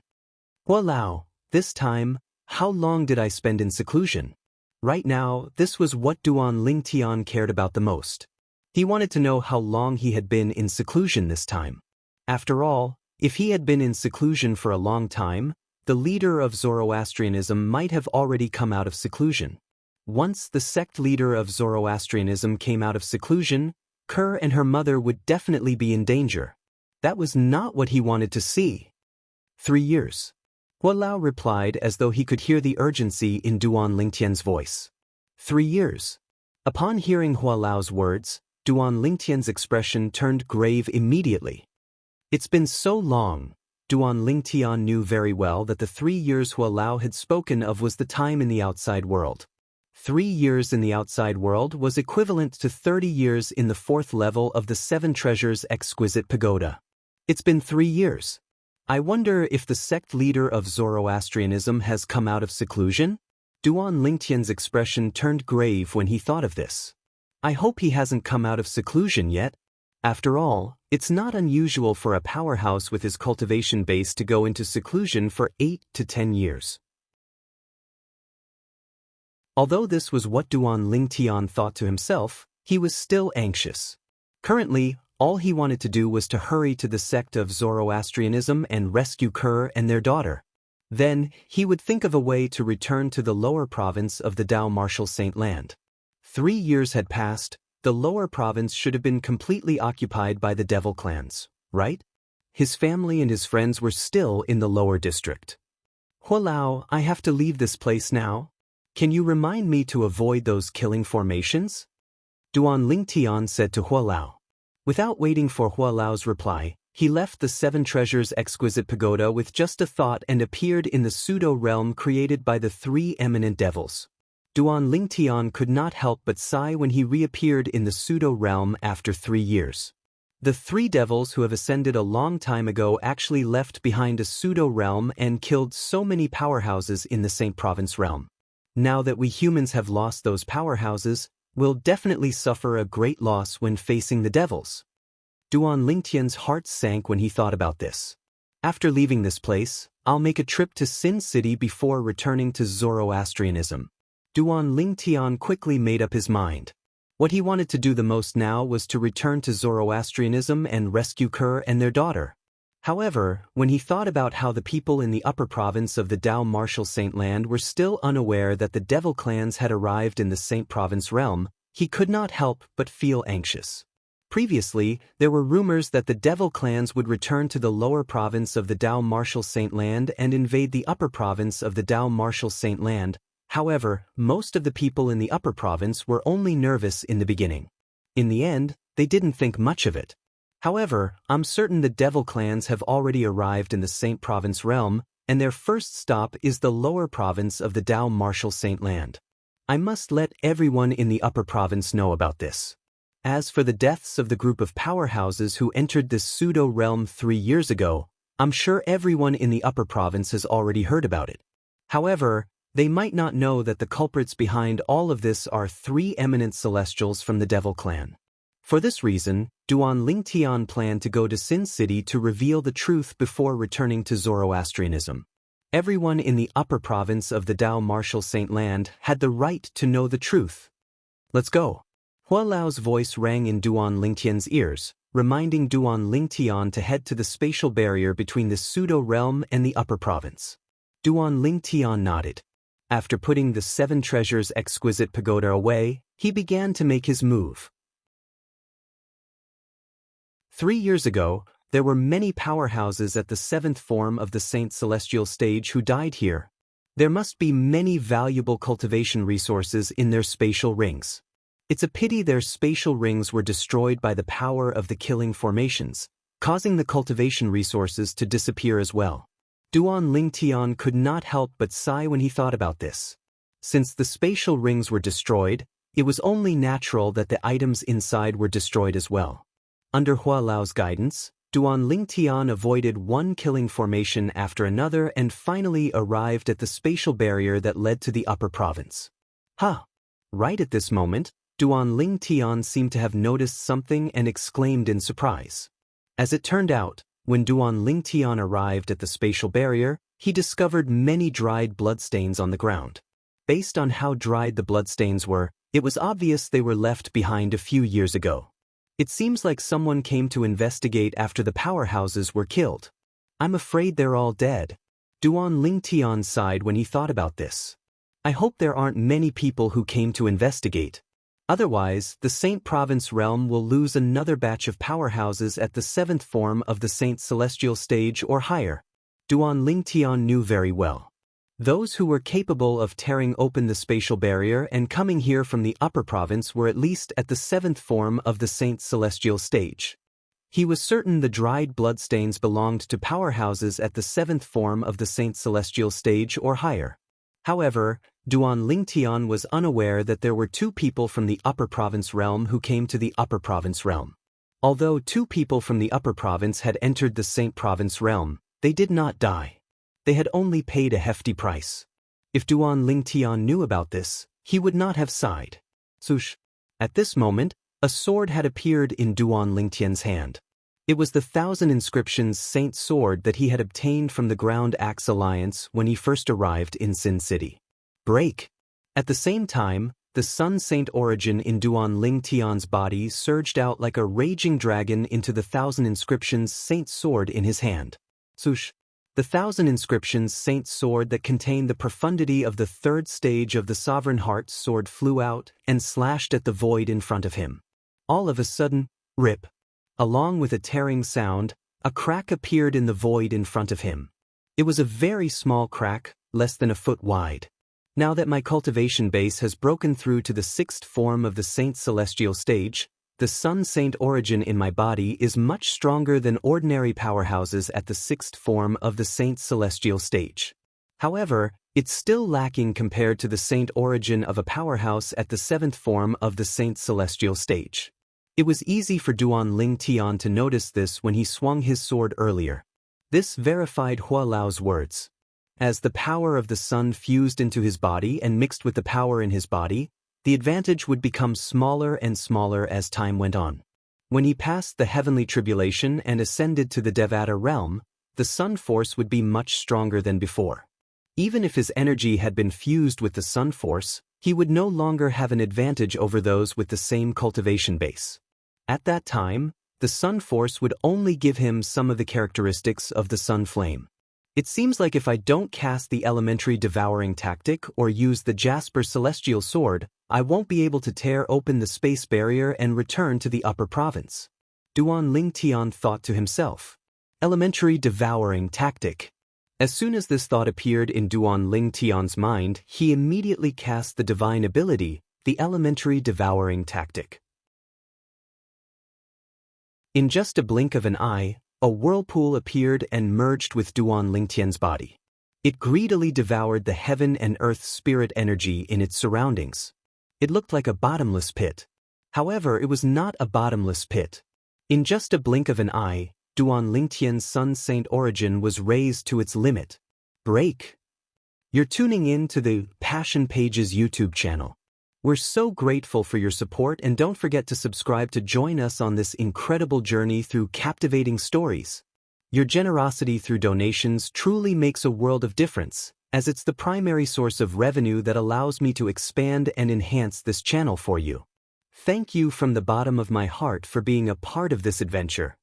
Speaker 1: Hua Lao, this time, how long did I spend in seclusion? Right now, this was what Duan Lingtian cared about the most. He wanted to know how long he had been in seclusion this time. After all, if he had been in seclusion for a long time, the leader of Zoroastrianism might have already come out of seclusion. Once the sect leader of Zoroastrianism came out of seclusion, Kerr and her mother would definitely be in danger. That was not what he wanted to see. 3 years. Hua Lao replied as though he could hear the urgency in Duan Lingtian's voice. 3 years. Upon hearing Hua Lao's words, Duan Lingtian's expression turned grave immediately. It's been so long. Duan Lingtian knew very well that the 3 years Hua Lao had spoken of was the time in the outside world. 3 years in the outside world was equivalent to 30 years in the fourth level of the Seven Treasures Exquisite Pagoda. It's been 3 years. I wonder if the sect leader of Zoroastrianism has come out of seclusion? Duan Lingtian's expression turned grave when he thought of this. I hope he hasn't come out of seclusion yet. After all, it's not unusual for a powerhouse with his cultivation base to go into seclusion for 8 to 10 years. Although this was what Duan Lingtian thought to himself, he was still anxious. Currently, all he wanted to do was to hurry to the sect of Zoroastrianism and rescue Kerr and their daughter. Then, he would think of a way to return to the lower province of the Dao Martial Saint Land. 3 years had passed. The lower province should have been completely occupied by the devil clans, right? His family and his friends were still in the lower district. Hua Lao, I have to leave this place now. Can you remind me to avoid those killing formations? Duan Lingtian said to Hua Lao. Without waiting for Hua Lao's reply, he left the Seven Treasures Exquisite Pagoda with just a thought and appeared in the pseudo-realm created by the 3 eminent devils. Duan Lingtian could not help but sigh when he reappeared in the pseudo-realm after 3 years. The 3 devils who have ascended a long time ago actually left behind a pseudo-realm and killed so many powerhouses in the Saint Province realm. Now that we humans have lost those powerhouses, we'll definitely suffer a great loss when facing the devils. Duan Lingtian's heart sank when he thought about this. After leaving this place, I'll make a trip to Sin City before returning to Zoroastrianism. Duan Lingtian quickly made up his mind. What he wanted to do the most now was to return to Zoroastrianism and rescue Kerr and their daughter. However, when he thought about how the people in the upper province of the Dao Martial Saint Land were still unaware that the devil clans had arrived in the Saint Province realm, he could not help but feel anxious. Previously, there were rumors that the devil clans would return to the lower province of the Dao Martial Saint Land and invade the upper province of the Dao Martial Saint Land. However, most of the people in the upper province were only nervous in the beginning. In the end, they didn't think much of it. However, I'm certain the devil clans have already arrived in the Saint Province realm, and their first stop is the lower province of the Dao Martial Saint Land. I must let everyone in the upper province know about this. As for the deaths of the group of powerhouses who entered this pseudo-realm 3 years ago, I'm sure everyone in the upper province has already heard about it. However, they might not know that the culprits behind all of this are 3 eminent celestials from the devil clan. For this reason, Duan Lingtian planned to go to Sin City to reveal the truth before returning to Zoroastrianism. Everyone in the upper province of the Dao Martial Saint Land had the right to know the truth. Let's go. Hua Lao's voice rang in Duan Lingtian's ears, reminding Duan Lingtian to head to the spatial barrier between the pseudo-realm and the upper province. Duan Lingtian nodded. After putting the 7 treasures exquisite pagoda away, he began to make his move. 3 years ago, there were many powerhouses at the 7th form of the Saint Celestial stage who died here. There must be many valuable cultivation resources in their spatial rings. It's a pity their spatial rings were destroyed by the power of the killing formations, causing the cultivation resources to disappear as well. Duan Lingtian could not help but sigh when he thought about this. Since the spatial rings were destroyed, it was only natural that the items inside were destroyed as well. Under Hua Lao's guidance, Duan Lingtian avoided one killing formation after another and finally arrived at the spatial barrier that led to the upper province. Right at this moment, Duan Lingtian seemed to have noticed something and exclaimed in surprise. As it turned out, when Duan Lingtian arrived at the spatial barrier, he discovered many dried bloodstains on the ground. Based on how dried the bloodstains were, it was obvious they were left behind a few years ago. It seems like someone came to investigate after the powerhouses were killed. I'm afraid they're all dead. Duan Lingtian sighed when he thought about this. I hope there aren't many people who came to investigate. Otherwise, the Saint Province realm will lose another batch of powerhouses at the 7th form of the Saint Celestial stage or higher. Duan Lingtian knew very well. Those who were capable of tearing open the spatial barrier and coming here from the upper province were at least at the 7th form of the Saint Celestial stage. He was certain the dried bloodstains belonged to powerhouses at the 7th form of the Saint Celestial stage or higher. However, Duan Lingtian was unaware that there were 2 people from the upper province realm who came to the upper province realm. Although 2 people from the upper province had entered the Saint Province realm, they did not die. They had only paid a hefty price. If Duan Lingtian knew about this, he would not have sighed. Swoosh! At this moment, a sword had appeared in Duan Lingtian's hand. It was the 1,000 Inscriptions Saint Sword that he had obtained from the Ground Axe Alliance when he first arrived in Sin City. Break! At the same time, the Sun Saint origin in Duan Lingtian's body surged out like a raging dragon into the 1,000 Inscriptions Saint Sword in his hand. Swoosh! The 1,000 Inscriptions Saint Sword that contained the profundity of the 3rd stage of the Sovereign Heart sword flew out and slashed at the void in front of him. All of a sudden, rip! Along with a tearing sound, a crack appeared in the void in front of him. It was a very small crack, less than a foot wide. Now that my cultivation base has broken through to the 6th form of the Saint Celestial stage, the Sun Saint origin in my body is much stronger than ordinary powerhouses at the 6th form of the Saint Celestial stage. However, it's still lacking compared to the Saint origin of a powerhouse at the 7th form of the Saint Celestial stage. It was easy for Duan Lingtian to notice this when he swung his sword earlier. This verified Hua Lao's words. As the power of the sun fused into his body and mixed with the power in his body, the advantage would become smaller and smaller as time went on. When he passed the heavenly tribulation and ascended to the Devata realm, the sun force would be much stronger than before. Even if his energy had been fused with the sun force, he would no longer have an advantage over those with the same cultivation base. At that time, the sun force would only give him some of the characteristics of the sun flame. It seems like if I don't cast the elementary devouring tactic or use the Jasper celestial sword, I won't be able to tear open the space barrier and return to the upper province. Duan Lingtian thought to himself. Elementary devouring tactic. As soon as this thought appeared in Duan Lingtian's mind, he immediately cast the divine ability, the elementary devouring tactic. In just a blink of an eye, a whirlpool appeared and merged with Duan Lingtian's body. It greedily devoured the heaven and earth spirit energy in its surroundings. It looked like a bottomless pit. However, it was not a bottomless pit. In just a blink of an eye, Duan Lingtian's Sun Saint origin was raised to its limit. Break. You're tuning in to the Passion Pages YouTube channel. We're so grateful for your support, and don't forget to subscribe to join us on this incredible journey through captivating stories. Your generosity through donations truly makes a world of difference, as it's the primary source of revenue that allows me to expand and enhance this channel for you. Thank you from the bottom of my heart for being a part of this adventure.